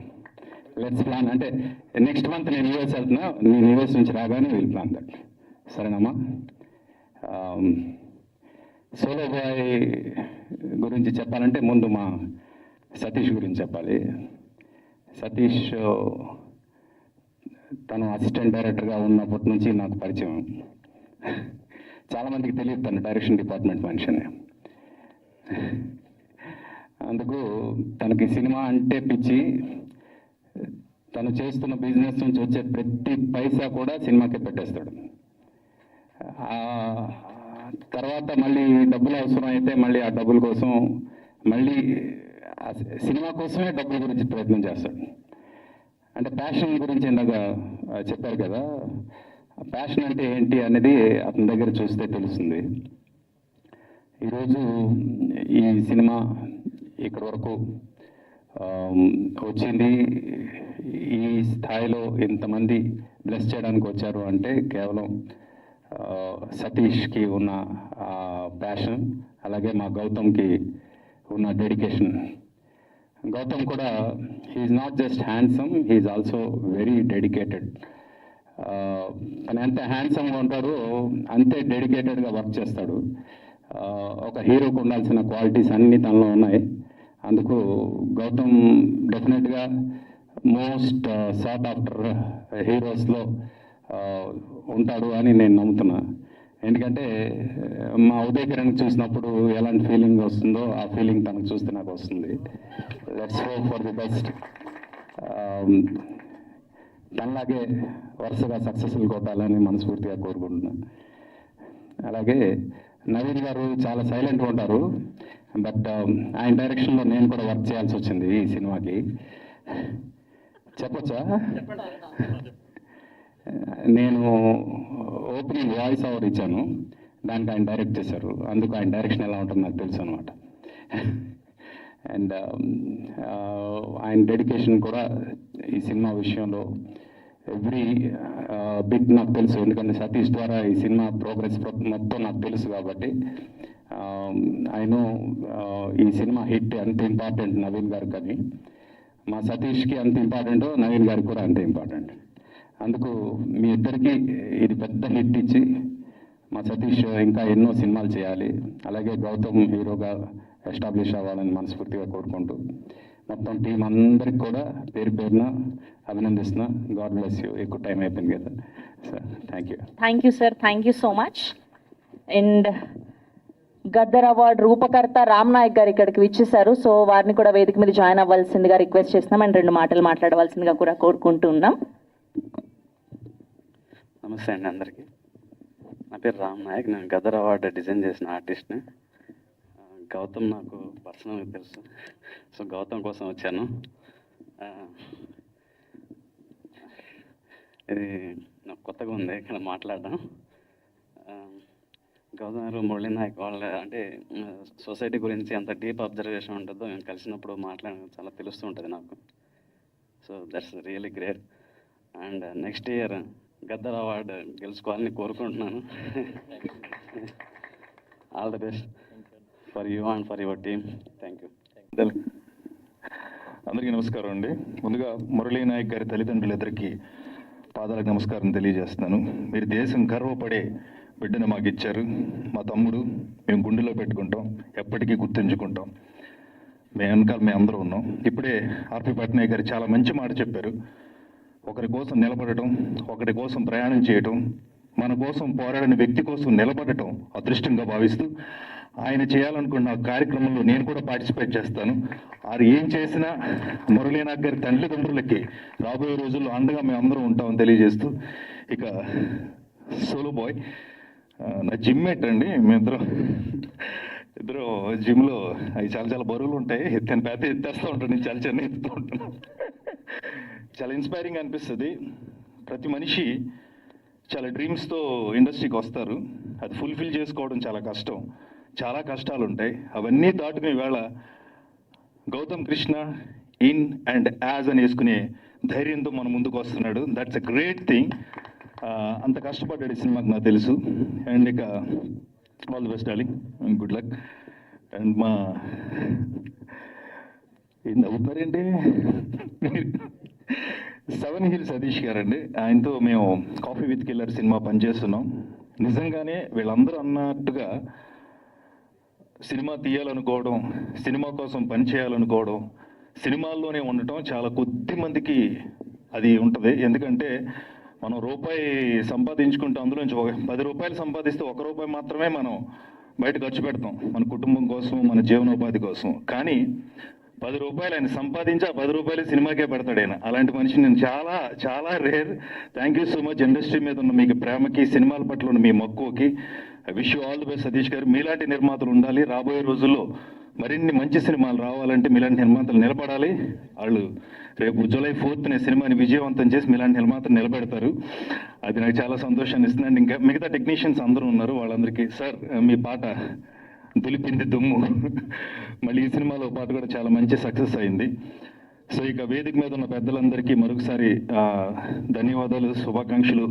Let's plan. అంటే నెక్స్ట్ మంత్ నేను యూఎస్ వెళ్తున్నా, నేను యూఎస్ నుంచి రాగానే వీల్ ప్లాన్ దట్. సరేనమ్మా? సోలో బాయ్ గురించి చెప్పాలంటే ముందు మా సతీష్ గురించి చెప్పాలి. సతీష్ తను అసిస్టెంట్ డైరెక్టర్గా ఉన్నప్పటి నుంచి నాకు పరిచయం. చాలామందికి తెలియదు తను డైరెక్షన్ డిపార్ట్మెంట్ మనిషి అని. అందుకు తనకి సినిమా అంటే పిచ్చి. తను చేస్తున్న బిజినెస్ నుంచి వచ్చే ప్రతి పైసా కూడా సినిమాకే పెట్టేస్తాడు. తర్వాత మళ్ళీ డబ్బులు అవసరం అయితే మళ్ళీ ఆ డబ్బుల కోసం మళ్ళీ ఆ సినిమా కోసమే డబ్బుల గురించి ప్రయత్నం చేస్తాడు. అంటే ప్యాషన్ గురించి ఇందాక చెప్పారు కదా, ప్యాషన్ అంటే ఏంటి అనేది అతని దగ్గర చూస్తే తెలుస్తుంది. ఈరోజు ఈ సినిమా ఇక్కడి వరకు వచ్చింది, ఈ స్థాయిలో ఇంతమంది బ్లెస్ చేయడానికి వచ్చారు అంటే కేవలం సతీష్కి ఉన్న ప్యాషన్, అలాగే మా గౌతమ్కి ఉన్న డెడికేషన్. గౌతమ్ కూడా he's not just handsome, he's also very dedicated. తను ఎంత హ్యాండ్సమ్గా ఉంటాడో అంతే డెడికేటెడ్గా వర్క్ చేస్తాడు. ఒక హీరోకు ఉండాల్సిన క్వాలిటీస్ అన్నీ తనలో ఉన్నాయి. అందుకు గౌతమ్ డెఫినెట్గా మోస్ట్ సార్ట్ ఆఫ్టర్ హీరోస్లో ఉంటాడు అని నేను నమ్ముతున్నా. ఎందుకంటే మా ఉదయ్ కిరణ్ చూసినప్పుడు ఎలాంటి ఫీలింగ్ వస్తుందో ఆ ఫీలింగ్ తనకు చూస్తే నాకు వస్తుంది. Let's hope for the best. తనలాగే వరుసగా సక్సెస్ఫుల్ కొట్టాలని మనస్ఫూర్తిగా కోరుకుంటున్నాను. అలాగే నవీన్ గారు చాలా సైలెంట్గా ఉంటారు, బట్ ఆయన డైరెక్షన్లో నేను కూడా వర్క్ చేయాల్సి వచ్చింది ఈ సినిమాకి. చెప్పొచ్చా? నేను ఓపెనింగ్ వాయిస్ ఓవర్ ఇచ్చాను, దానికి ఆయన డైరెక్ట్ చేశారు. అందుకు ఆయన డైరెక్షన్ ఎలా ఉంటుందో నాకు తెలుసు అనమాట. అండ్ ఆయన డెడికేషన్ కూడా ఈ సినిమా విషయంలో ఎవ్రీ బిట్ నాకు తెలుసు. ఎందుకంటే సతీష్ ద్వారా ఈ సినిమా ప్రోగ్రెస్ మొత్తం నాకు తెలుసు కాబట్టి ఆయన ఈ సినిమా హిట్ అంత ఇంపార్టెంట్ నవీన్ గారికి, కానీ మా సతీష్కి అంత ఇంపార్టెంటో నవీన్ గారికి కూడా అంతే ఇంపార్టెంట్. అందుకు మీ ఇద్దరికి ఇది పెద్ద హిట్ ఇచ్చి మా సతీష్ ఇంకా ఎన్నో సినిమాలు చేయాలి, అలాగే గౌతమ్ హీరోగా ఎస్టాబ్లిష్ అవ్వాలని మనస్ఫూర్తిగా కోరుకుంటూ మొత్తం టీం అందరికి కూడా పేరు పేరున అభినందిస్తున్నా. God bless you. ఎక్కువ టైం అయిపోయింది కదా sir. Thank you. Thank you sir, thank you so much. And Gaddar award రూపకర్త రామ్ నాయక్ గారు ఇక్కడికి విచ్చేశారు. సో వారిని కూడా వేదిక మీద జాయిన్ అవ్వాల్సిందిగా రిక్వెస్ట్ చేస్తున్నాం అండ్ 2 మాటలు మాట్లాడవలసిందిగా కూడా కోరుకుంటున్నాం. నమస్తే అండి అందరికీ. నా పేరు రామ్ నాయక్, నేను గదర్ అవార్డు డిజైన్ చేసిన ఆర్టిస్ట్ని. గౌతమ్ నాకు పర్సనల్గా తెలుసు, సో గౌతమ్ కోసం వచ్చాను. ఇది నాకు కొత్తగా ఉంది ఇక్కడ మాట్లాడడం. గౌతమ్ గారు, మురళీ నాయక్ వాళ్ళ అంటే సొసైటీ గురించి ఎంత డీప్ అబ్జర్వేషన్ ఉంటుందో మేము కలిసినప్పుడు మాట్లాడడం చాలా తెలుస్తూ ఉంటుంది నాకు. So that's really great. And next year Gaddar award గెలుచుకోవాలని కోరుకుంటున్నాను. All the best for you and for your team. Thank you. అందరికీ నమస్కారం అండి. ముందుగా మురళీ నాయక్ గారి తల్లిదండ్రులిద్దరికీ పాదాలకు నమస్కారం తెలియజేస్తున్నాను. మీరు దేశం గర్వపడే బిడ్డను మాకు ఇచ్చారు. మా తమ్ముడు, మేము గుండెలో పెట్టుకుంటాం, ఎప్పటికీ గుర్తుంచుకుంటాం. మేము వెనకాల మేము అందరూ ఉన్నాం. ఇప్పుడే ఆర్పి పట్నాయక్ గారు చాలా మంచి మాట చెప్పారు. ఒకరి కోసం నిలబడటం, ఒకరి కోసం ప్రయాణం చేయటం, మన కోసం పోరాడిన వ్యక్తి కోసం నిలబడటం అదృష్టంగా భావిస్తూ ఆయన చేయాలనుకున్న కార్యక్రమంలో నేను కూడా పార్టిసిపేట్ చేస్తాను. వారు ఏం చేసినా మురళీనాథ్ గారి తల్లిదండ్రులకి రాబోయే రోజుల్లో అండగా మేము అందరం ఉంటామని తెలియజేస్తూ, ఇక సోలో బాయ్ నా జిమ్మేట్ అండి. మేమిద్దరం ఇద్దరు జిమ్లో అవి చాలా చాలా బరువులు ఉంటాయి, ఎత్తేస్తూ ఉంటాను, నేను చాలా చిన్న ఎత్తుతూ ఉంటాను. చాలా ఇన్స్పైరింగ్ అనిపిస్తుంది. ప్రతి మనిషి చాలా డ్రీమ్స్తో ఇండస్ట్రీకి వస్తారు. అది ఫుల్ఫిల్ చేసుకోవడం చాలా కష్టం, చాలా కష్టాలు ఉంటాయి. అవన్నీ దాటుకుని వేళ Gautham Krishna in and as అని వేసుకునే ధైర్యంతో మన ముందుకు వస్తున్నాడు. That's a great thing. అంత కష్టపడ్డాడు ఈ సినిమాకి నాకు తెలుసు. అండ్ ఇక all the best darling and good luck. And మా ఏం నవ్వుతున్నారేంటి? 7 Hills సతీష్ గారండి. ఆయనతో మేము కాఫీ విత్ కిల్లర్ సినిమా పనిచేస్తున్నాం. నిజంగానే వీళ్ళందరూ అన్నట్టుగా సినిమా తీయాలనుకోవడం, సినిమా కోసం పని చేయాలనుకోవడం, సినిమాల్లోనే ఉండటం చాలా కొద్ది మందికి అది ఉంటుంది. ఎందుకంటే మనం రూపాయి సంపాదించుకుంటే అందులోంచి 10 రూపాయలు సంపాదిస్తే 1 రూపాయి మాత్రమే మనం బయట ఖర్చు పెడతాం మన కుటుంబం కోసం, మన జీవనోపాధి కోసం. కానీ 10 రూపాయలు ఆయన సంపాదించి ఆ 10 రూపాయలు సినిమాకే పెడతాడు ఆయన. అలాంటి మనిషి నేను చాలా చాలా rare. Thank you so much. Industry మీద ఉన్న మీకు ప్రేమకి, సినిమాల పట్ల ఉన్న మీ మక్కువకి. I wish you all the best Satish గారు. మీలాంటి నిర్మాతలు ఉండాలి. రాబోయే రోజుల్లో మరిన్ని మంచి సినిమాలు రావాలంటే మీలాంటి నిర్మాతలు నిలబడాలి. వాళ్ళు రేపు జూలై 4th సినిమాని విజయవంతం చేసి మీలాంటి నిర్మాతలు నిలబెడతారు. అది నాకు చాలా సంతోషాన్ని ఇస్తుంది. అండ్ ఇంకా మిగతా టెక్నీషియన్స్ అందరూ ఉన్నారు, వాళ్ళందరికీ సార్ మీ పాట దులిపింది దుమ్ము, మళ్ళీ ఈ సినిమాలో పాట కూడా చాలా మంచి సక్సెస్ అయింది. సో ఇక వేదిక మీద ఉన్న పెద్దలందరికీ మరొకసారి ధన్యవాదాలు, శుభాకాంక్షలు,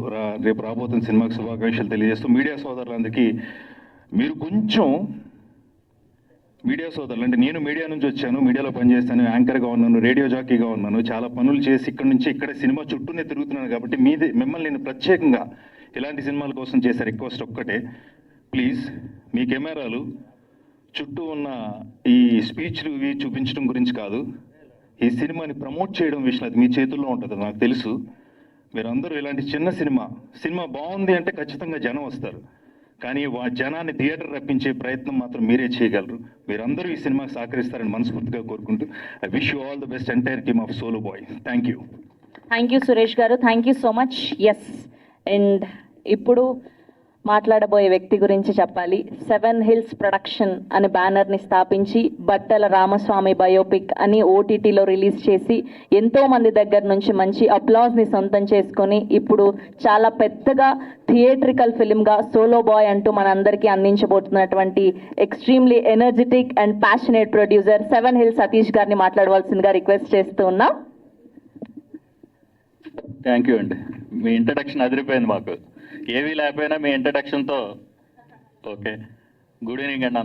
రేపు రాబోతున్న సినిమాకి శుభాకాంక్షలు తెలియజేస్తూ మీడియా సోదరులందరికీ, మీరు కొంచెం మీడియా సోదరులు అంటే నేను మీడియా నుంచి వచ్చాను, మీడియాలో పనిచేస్తాను, యాంకర్గా ఉన్నాను, రేడియో జాకీగా ఉన్నాను, చాలా పనులు చేసి ఇక్కడ నుంచి ఇక్కడ సినిమా చుట్టూనే తిరుగుతున్నాను. కాబట్టి మిమ్మల్ని నేను ప్రత్యేకంగా ఇలాంటి సినిమాల కోసం చేసే రిక్వెస్ట్ ఒక్కటే, ప్లీజ్ మీ కెమెరాలు చుట్టూ ఉన్న ఈ స్పీచ్లు ఇవి చూపించడం గురించి కాదు, ఈ సినిమాని ప్రమోట్ చేయడం విషయం అది మీ చేతుల్లో ఉంటుంది. నాకు తెలుసు మీరందరూ ఇలాంటి చిన్న సినిమా బాగుంది అంటే ఖచ్చితంగా జనం వస్తారు, కానీ జనాన్ని థియేటర్ రప్పించే ప్రయత్నం మాత్రం మీరే చేయగలరు. మీరందరూ ఈ సినిమాకి సహకరిస్తారని మనస్ఫూర్తిగా కోరుకుంటూ I wish you all the best entire team of solo boy. Thank you. Thank you Suresh గారు, thank you so much. Yes, and ఇప్పుడు మాట్లాడబోయే వ్యక్తి గురించి చెప్పాలి. 7 Hills ప్రొడక్షన్ అనే బ్యానర్ని స్థాపించి బట్టల రామస్వామి బయోపిక్ అని ఓటీటీలో రిలీజ్ చేసి ఎంతో మంది దగ్గర నుంచి మంచి అప్లాజ్ని సొంతం చేసుకొని ఇప్పుడు చాలా పెద్దగా థియేట్రికల్ ఫిల్మ్గా సోలో బాయ్ అంటూ మనందరికీ అందించబోతున్నటువంటి extremely energetic and passionate producer 7 Hills Satish గారిని మాట్లాడవలసిందిగా రిక్వెస్ట్ చేస్తూ ఉన్నాం. థ్యాంక్ యూ అండి, మీ ఇంట్రడక్షన్ అదిరిపోయింది. మాకు ఏవీ లేకపోయినా మీ ఇంట్రడక్షన్తో ఓకే. గుడ్ ఈవినింగ్ అండి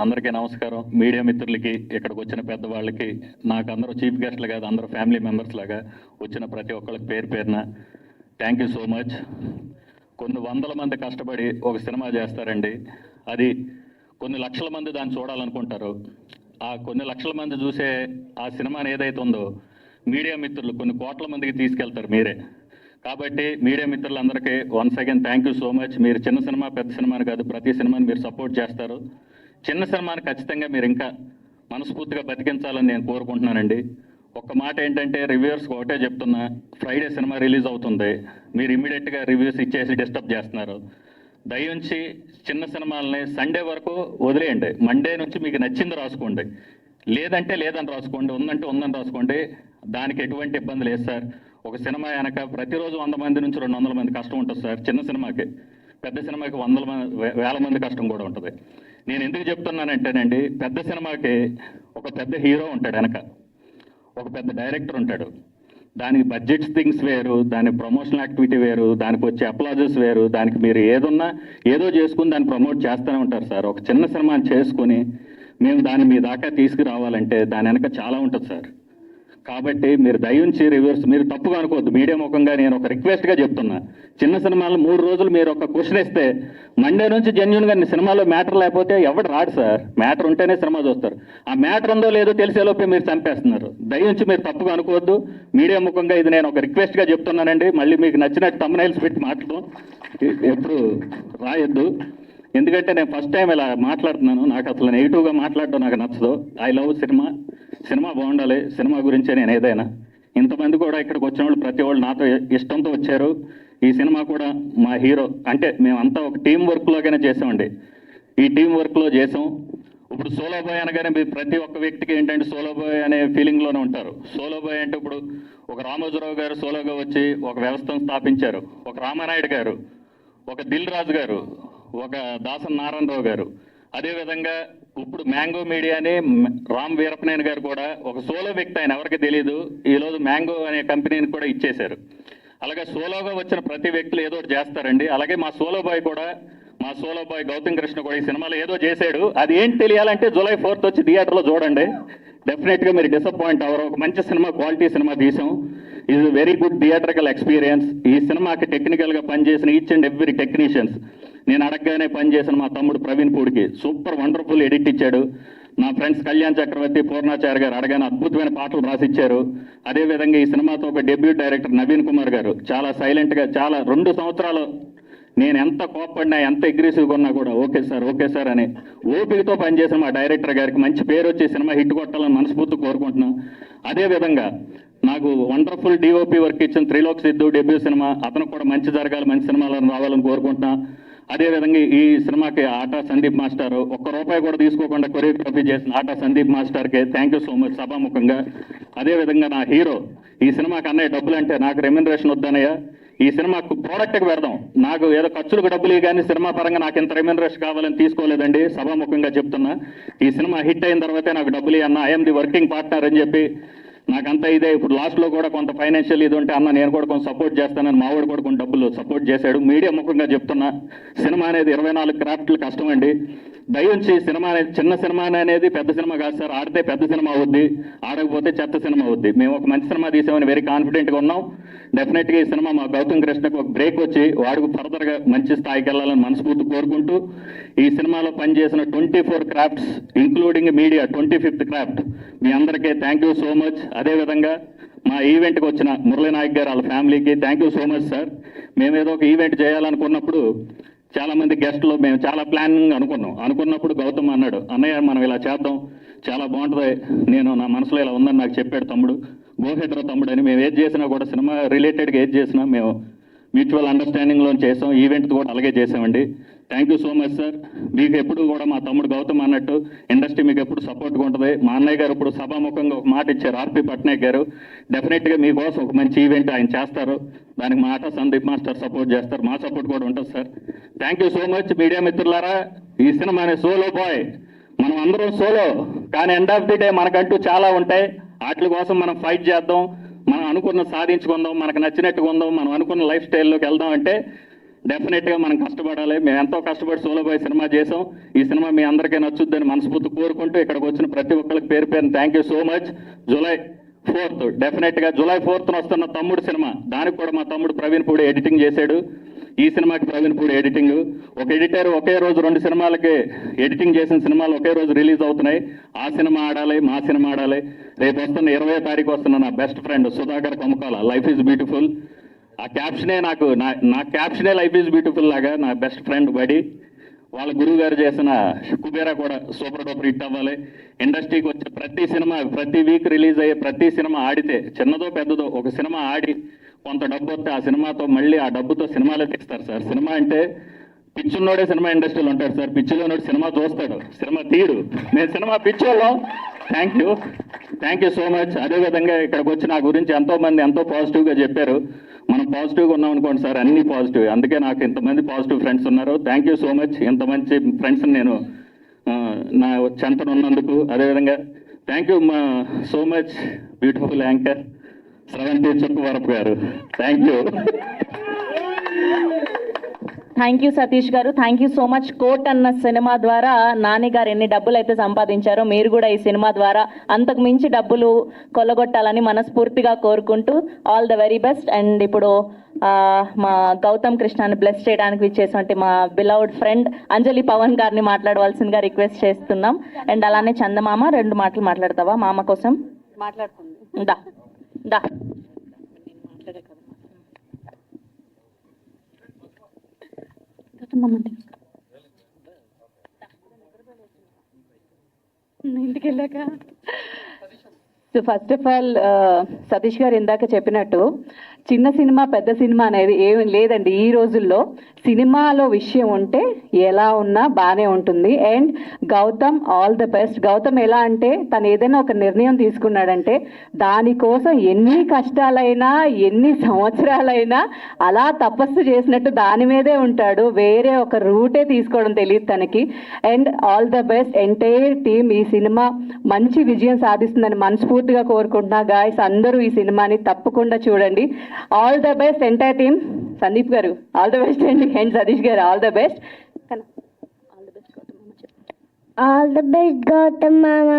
అందరికీ నమస్కారం. మీడియా మిత్రులకి, ఇక్కడికి వచ్చిన పెద్దవాళ్ళకి, నాకు అందరూ చీఫ్ గెస్ట్లు కాదు, అందరూ ఫ్యామిలీ మెంబర్స్ లాగా వచ్చిన ప్రతి ఒక్కరికి పేరున థ్యాంక్ యూ సో మచ్. కొన్ని వందల మంది కష్టపడి ఒక సినిమా చేస్తారండి, అది కొన్ని లక్షల మంది దాన్ని చూడాలనుకుంటారు. ఆ కొన్ని లక్షల మంది చూసే ఆ సినిమాని ఏదైతే ఉందో మీడియా మిత్రులు కొన్ని కోట్ల మందికి తీసుకెళ్తారు మీరే. కాబట్టి మీడియా మిత్రులందరికీ once again thank you so much. మీరు చిన్న సినిమా పెద్ద సినిమాని కాదు, ప్రతి సినిమాని మీరు సపోర్ట్ చేస్తారు. చిన్న సినిమాని ఖచ్చితంగా మీరు ఇంకా మనస్ఫూర్తిగా బతికించాలని నేను కోరుకుంటున్నానండి. ఒక్క మాట ఏంటంటే, రివ్యూవర్స్కి ఒకటే చెప్తున్నా, ఫ్రైడే సినిమా రిలీజ్ అవుతుంది, మీరు ఇమ్మీడియట్గా రివ్యూస్ ఇచ్చేసి డిస్టర్బ్ చేస్తున్నారు. దయించి చిన్న సినిమాలని సండే వరకు వదిలేయండి. మండే నుంచి మీకు నచ్చింది రాసుకోండి, లేదంటే లేదని రాసుకోండి, ఉందంటే ఉందని రాసుకోండి. దానికి ఎటువంటి ఇబ్బంది లేదు సార్. ఒక సినిమా వెనక ప్రతిరోజు 100 మంది నుంచి 200 మంది కష్టం ఉంటుంది సార్. చిన్న సినిమాకి, పెద్ద సినిమాకి 100,000 మంది కష్టం కూడా ఉంటుంది. నేను ఎందుకు చెప్తున్నానంటేనండి, పెద్ద సినిమాకి ఒక పెద్ద హీరో ఉంటాడు వెనక, ఒక పెద్ద డైరెక్టర్ ఉంటాడు. దానికి బడ్జెట్స్ థింగ్స్ వేరు, దాని ప్రమోషనల్ యాక్టివిటీ వేరు, దానికి వచ్చే అప్లాజెస్ వేరు. దానికి మీరు ఏదో చేసుకుని దాన్ని ప్రమోట్ చేస్తూనే ఉంటారు సార్. ఒక చిన్న సినిమాని చేసుకుని మేము దాన్ని మీ దాకా తీసుకురావాలంటే దాని వెనక చాలా ఉంటుంది సార్. కాబట్టి మీరు దయించి రివ్యూర్స్ మీరు తప్పుగా అనుకోవద్దు. మీడియా ముఖంగా నేను ఒక రిక్వెస్ట్గా చెప్తున్నా, చిన్న సినిమాలు 3 రోజులు మీరు ఒక క్వశ్చన్ ఇస్తే మండే నుంచి జెన్యున్గా సినిమాలో మ్యాటర్ లేకపోతే ఎవడు రాడు సార్. మ్యాటర్ ఉంటేనే సినిమా చూస్తారు. ఆ మ్యాటర్ ఉందో లేదో తెలిసేలోపే మీరు చంపేస్తున్నారు. దయించి మీరు తప్పుగా అనుకోవద్దు. మీడియా ముఖంగా ఇది నేను ఒక రిక్వెస్ట్గా చెప్తున్నానండి. మళ్ళీ మీకు నచ్చినట్టు థంబ్నైల్స్ పెట్టి మాట్లాడడం ఎప్పుడు రాయొద్దు. ఎందుకంటే నేను ఫస్ట్ టైం ఇలా మాట్లాడుతున్నాను, నాకు అసలు నెగిటివ్గా మాట్లాడడం నాకు నచ్చదు. ఐ లవ్ సినిమా బాగుండాలి, సినిమా గురించే నేను ఏదైనా. ఇంతమంది కూడా ఇక్కడికి వచ్చిన వాళ్ళు ప్రతి వాళ్ళు నాతో ఇష్టంతో వచ్చారు. ఈ సినిమా కూడా మా హీరో అంటే మేమంతా ఒక టీం వర్క్లోగానే చేసామండి. ఈ టీం వర్క్లో చేసాం. ఇప్పుడు సోలో బాయ్ అనగానే మీరు ప్రతి ఒక్క వ్యక్తికి ఏంటంటే సోలో బాయ్ అనే ఫీలింగ్లోనే ఉంటారు. సోలో బాయ్ అంటే ఇప్పుడు ఒక రామోజీరావు గారు సోలోగా వచ్చి ఒక వ్యవస్థను స్థాపించారు, ఒక రామానాయుడు గారు, ఒక దిల్ రాజు గారు, ఒక దాసన్ నారాయణరావు గారు. అదేవిధంగా ఇప్పుడు మ్యాంగో మీడియాని రామ్ వీరపనేని గారు కూడా ఒక సోలో వ్యక్తి, ఆయన ఎవరికి తెలియదు. ఈరోజు మ్యాంగో అనే కంపెనీని కూడా ఇచ్చేశారు. అలాగే సోలోగా వచ్చిన ప్రతి వ్యక్తులు ఏదో ఒకటి చేస్తారండి. అలాగే మా సోలో బాయ్ గౌతమ్ కృష్ణ కూడా ఈ సినిమాలో ఏదో చేశాడు. అది ఏంటి తెలియాలంటే జూలై 4th వచ్చి థియేటర్లో చూడండి. డెఫినెట్గా మీరు డిసప్పాయింట్ అవ్వరు. ఒక మంచి సినిమా, క్వాలిటీ సినిమా తీసాం. ఇది వెరీ గుడ్ థియేటర్కల్ ఎక్స్పీరియన్స్. ఈ సినిమాకి టెక్నికల్గా పనిచేసిన ఈచ్ అండ్ ఎవ్రీ టెక్నీషియన్స్, నేను అడగగానే పనిచేసిన మా తమ్ముడు ప్రవీణ్ పూడికి సూపర్ వండర్ఫుల్ ఎడిట్ ఇచ్చాడు. నా ఫ్రెండ్స్ కళ్యాణ్ చక్రవర్తి, పూర్ణాచార్య గారు అడగానే అద్భుతమైన పాటలు రాసిచ్చారు. అదేవిధంగా ఈ సినిమాతో ఒక డెబ్యూట్ డైరెక్టర్ నవీన్ కుమార్ గారు చాలా సైలెంట్గా, చాలా 2 సంవత్సరాలు నేను ఎంత కోప్పడినా, ఎంత అగ్రెసివ్గా ఉన్నా కూడా ఓకే సార్ అని ఓపికతో పనిచేసిన మా డైరెక్టర్ గారికి మంచి పేరు వచ్చి సినిమా హిట్ కొట్టాలని మనస్ఫూర్తి కోరుకుంటున్నాను. అదేవిధంగా నాకు వండర్ఫుల్ డిఓపి వర్క్ ఇచ్చిన త్రిలోక్ సిద్ధు డెబ్యూ సినిమా, అతను కూడా మంచి జరగాలి, మంచి సినిమాలను రావాలని కోరుకుంటున్నా. అదేవిధంగా ఈ సినిమాకి ఆటా సందీప్ మాస్టర్ ఒక్క రూపాయి కూడా తీసుకోకుండా కొరియోగ్రఫీ చేసిన ఆటా సందీప్ మాస్టర్కి థ్యాంక్ యూ సో మచ్ సభాముఖంగా. అదేవిధంగా నా హీరో, ఈ సినిమాకి అన్నయ్య డబ్బులు అంటే నాకు రెమ్యునరేషన్ వద్దనయ్య, ఈ సినిమాకు ప్రోడక్ట్కి పెడదాం, నాకు ఏదో ఖర్చులకు డబ్బులు కానీ సినిమా పరంగా నాకు ఇంత రెమ్యునరేషన్ కావాలని తీసుకోలేదండి, సభాముఖంగా చెప్తున్నా. ఈ సినిమా హిట్ అయిన తర్వాతే నాకు డబ్బులు అన్న, ఐఎమ్ ది వర్కింగ్ పార్ట్నర్ అని చెప్పి నాకంతా ఇదే. ఇప్పుడు లాస్ట్లో కూడా కొంత ఫైనాన్షియల్ ఇది ఉంటే అన్న నేను కూడా కొంచెం సపోర్ట్ చేస్తానని మావాడు కూడా కొన్ని డబ్బులు సపోర్ట్ చేశాడు. మీడియా ముఖంగా చెప్తున్నా, సినిమా అనేది 24 క్రాఫ్ట్లు కష్టం అండి. దయించి సినిమా అనేది చిన్న సినిమా అనేది పెద్ద సినిమా కాదు సార్. ఆడితే పెద్ద సినిమా అవుద్ది, ఆడకపోతే చెత్త సినిమా అవుద్ది. మేము ఒక మంచి సినిమా తీసామని వెరీ కాన్ఫిడెంట్గా ఉన్నాం. డెఫినెట్గా ఈ సినిమా మా గౌతమ్ కృష్ణకు ఒక బ్రేక్ వచ్చి వాడికి ఫర్దర్గా మంచి స్థాయికి వెళ్ళాలని మనస్ఫూర్తి కోరుకుంటూ, ఈ సినిమాలో పనిచేసిన 24 crafts including media 25th craft మీ అందరికీ థ్యాంక్ యూ సో మచ్. అదేవిధంగా మా ఈవెంట్కి వచ్చిన మురళీ నాయక్ గారు వాళ్ళ ఫ్యామిలీకి thank you so much sir. మేము ఏదో ఒక ఈవెంట్ చేయాలనుకున్నప్పుడు చాలామంది గెస్టులు మేము చాలా ప్లానింగ్ అనుకున్నప్పుడు గౌతమ్ అన్నాడు, అన్నయ్య మనం ఇలా చేద్దాం చాలా బాగుంటుంది, నేను నా మనసులో ఇలా ఉందని నాకు చెప్పాడు తమ్ముడు, గోహెడ్ర తమ్ముడు అని. మేము ఏది చేసినా కూడా సినిమా రిలేటెడ్గా ఏది చేసినా మేము మ్యూచువల్ అండర్స్టాండింగ్లో చేసాం. ఈవెంట్ కూడా అలాగే చేసామండి. Thank you so much sir. మీకు ఎప్పుడు కూడా మా తమ్ముడు గౌతమ్ అన్నట్టు ఇండస్ట్రీ మీకు ఎప్పుడు సపోర్ట్గా ఉంటుంది. మా అన్నయ్య గారు ఇప్పుడు సభాముఖంగా ఒక మాట ఇచ్చారు, ఆర్పి పట్నాయక్ గారు, డెఫినెట్గా మీకోసం ఒక మంచి ఈవెంట్ ఆయన చేస్తారు, దానికి మా ఆటా సందీప్ మాస్టర్ సపోర్ట్ చేస్తారు, మా సపోర్ట్ కూడా ఉంటుంది sir. Thank you so much. Media మిత్రులారా, ఈ సినిమా అనే సోలో బాయ్, మనం అందరం సోలో, కానీ ఎండ్ ఆఫ్ ది డే మనకంటూ చాలా ఉంటాయి. వాటి కోసం మనం ఫైట్ చేద్దాం, మనం అనుకున్న సాధించుకుందాం, మనకు నచ్చినట్టుగా ఉందాం, మనం అనుకున్న లైఫ్ స్టైల్లోకి వెళ్దాం అంటే డెఫినెట్గా మనం కష్టపడాలి. మేము ఎంతో కష్టపడి సోలో బాయ్ సినిమా చేసాం. ఈ సినిమా మీ అందరికీ నచ్చుద్దని మనస్ఫూర్తి కోరుకుంటూ ఇక్కడికి వచ్చిన ప్రతి ఒక్కరికి పేరు పేరున thank you so much. July 4th డెఫినెట్గా July 4th వస్తున్న తమ్ముడు సినిమా, దానికి కూడా మా తమ్ముడు ప్రవీణ్ పూడి ఎడిటింగ్ చేశాడు. ఈ సినిమాకి ప్రవీణ్ పూడి ఎడిటింగ్. ఒక ఎడిటర్ ఒకే రోజు 2 సినిమాలకి ఎడిటింగ్ చేసిన సినిమాలు ఒకే రోజు రిలీజ్ అవుతున్నాయి. ఆ సినిమా ఆడాలి, మా సినిమా ఆడాలి. రేపు వస్తున్న 20వ తారీఖు వస్తున్న నా best friend Sudhakar Kommakala life is beautiful, ఆ క్యాప్షనే నాకు నా క్యాప్షనే లైఫ్ ఈజ్ బ్యూటిఫుల్ లాగా నా బెస్ట్ ఫ్రెండ్ బడి వాళ్ళ గురువు గారు చేసిన కుబేరా కూడా సూపర్ డూపర్ హిట్ అవ్వాలి. ఇండస్ట్రీకి వచ్చే ప్రతి సినిమా, ప్రతి వీక్ రిలీజ్ అయ్యే ప్రతి సినిమా ఆడితే, చిన్నదో పెద్దదో, ఒక సినిమా ఆడి కొంత డబ్బు వస్తే ఆ సినిమాతో మళ్ళీ ఆ డబ్బుతో సినిమాలే తీస్తారు సార్. సినిమా అంటే పిచ్చున్నోడే సినిమా ఇండస్ట్రీలో ఉంటాడు సార్, పిచ్చిలోనోడు సినిమా చూస్తాడు, సినిమా తీయడు. నేను సినిమా పిచ్చోళ్ళం. Thank you so much. అదేవిధంగా ఇక్కడికి వచ్చి నా గురించి ఎంతోమంది ఎంతో పాజిటివ్గా చెప్పారు. మనం పాజిటివ్గా ఉన్నాం అనుకోండి సార్, అన్ని పాజిటివ్. అందుకే నాకు ఇంతమంది పాజిటివ్ ఫ్రెండ్స్ ఉన్నారు. Thank you so much. ఇంత మంచి ఫ్రెండ్స్ని నేను నా చెంతను ఉన్నందుకు. అదేవిధంగా thank you so much beautiful anchor Sravanthi Chukkuvarapu గారు. Thank you. Thank you Satish గారు, thank you so much. Court అన్న సినిమా ద్వారా నాని గారు ఎన్ని డబ్బులు అయితే సంపాదించారో మీరు కూడా ఈ సినిమా ద్వారా అంతకు మించి డబ్బులు కొల్లగొట్టాలని మనస్ఫూర్తిగా కోరుకుంటూ all the very best. And ఇప్పుడు మా గౌతమ్ కృష్ణని బ్లెస్ చేయడానికి ఇచ్చేటువంటి మా బిలౌడ్ ఫ్రెండ్ అంజలి పవన్ గారిని మాట్లాడవలసిందిగా రిక్వెస్ట్ చేస్తున్నాం. అండ్ అలానే చందమామ 2 మాటలు మాట్లాడతావా మామ కోసం? మాట్లాడుతుంది దా దా. ఇంటికి వెళ్ళాక so first of all Satish గారు ఇందాక చెప్పినట్టు చిన్న సినిమా పెద్ద సినిమా అనేది ఏమి లేదండి. ఈ రోజుల్లో సినిమాలో విషయం ఉంటే ఎలా ఉన్నా బాగానే ఉంటుంది. And Gautham all the best. Gautham ఎలా అంటే తను ఏదైనా ఒక నిర్ణయం తీసుకున్నాడంటే దానికోసం ఎన్ని కష్టాలైనా ఎన్ని సంవత్సరాలైనా అలా తపస్సు చేసినట్టు దాని మీదే ఉంటాడు. వేరే ఒక రూటే తీసుకోవడం తెలియదు తనకి. And all the best entire team. ఈ సినిమా మంచి విజయం సాధిస్తుందని మనస్ఫూర్తిగా కోరుకుంటున్నా. గాయస్ అందరూ ఈ సినిమాని తప్పకుండా చూడండి. All the best entire team. Sandeep garu all the best అండి. And Satish garu all the best. All the best Gautham మామ.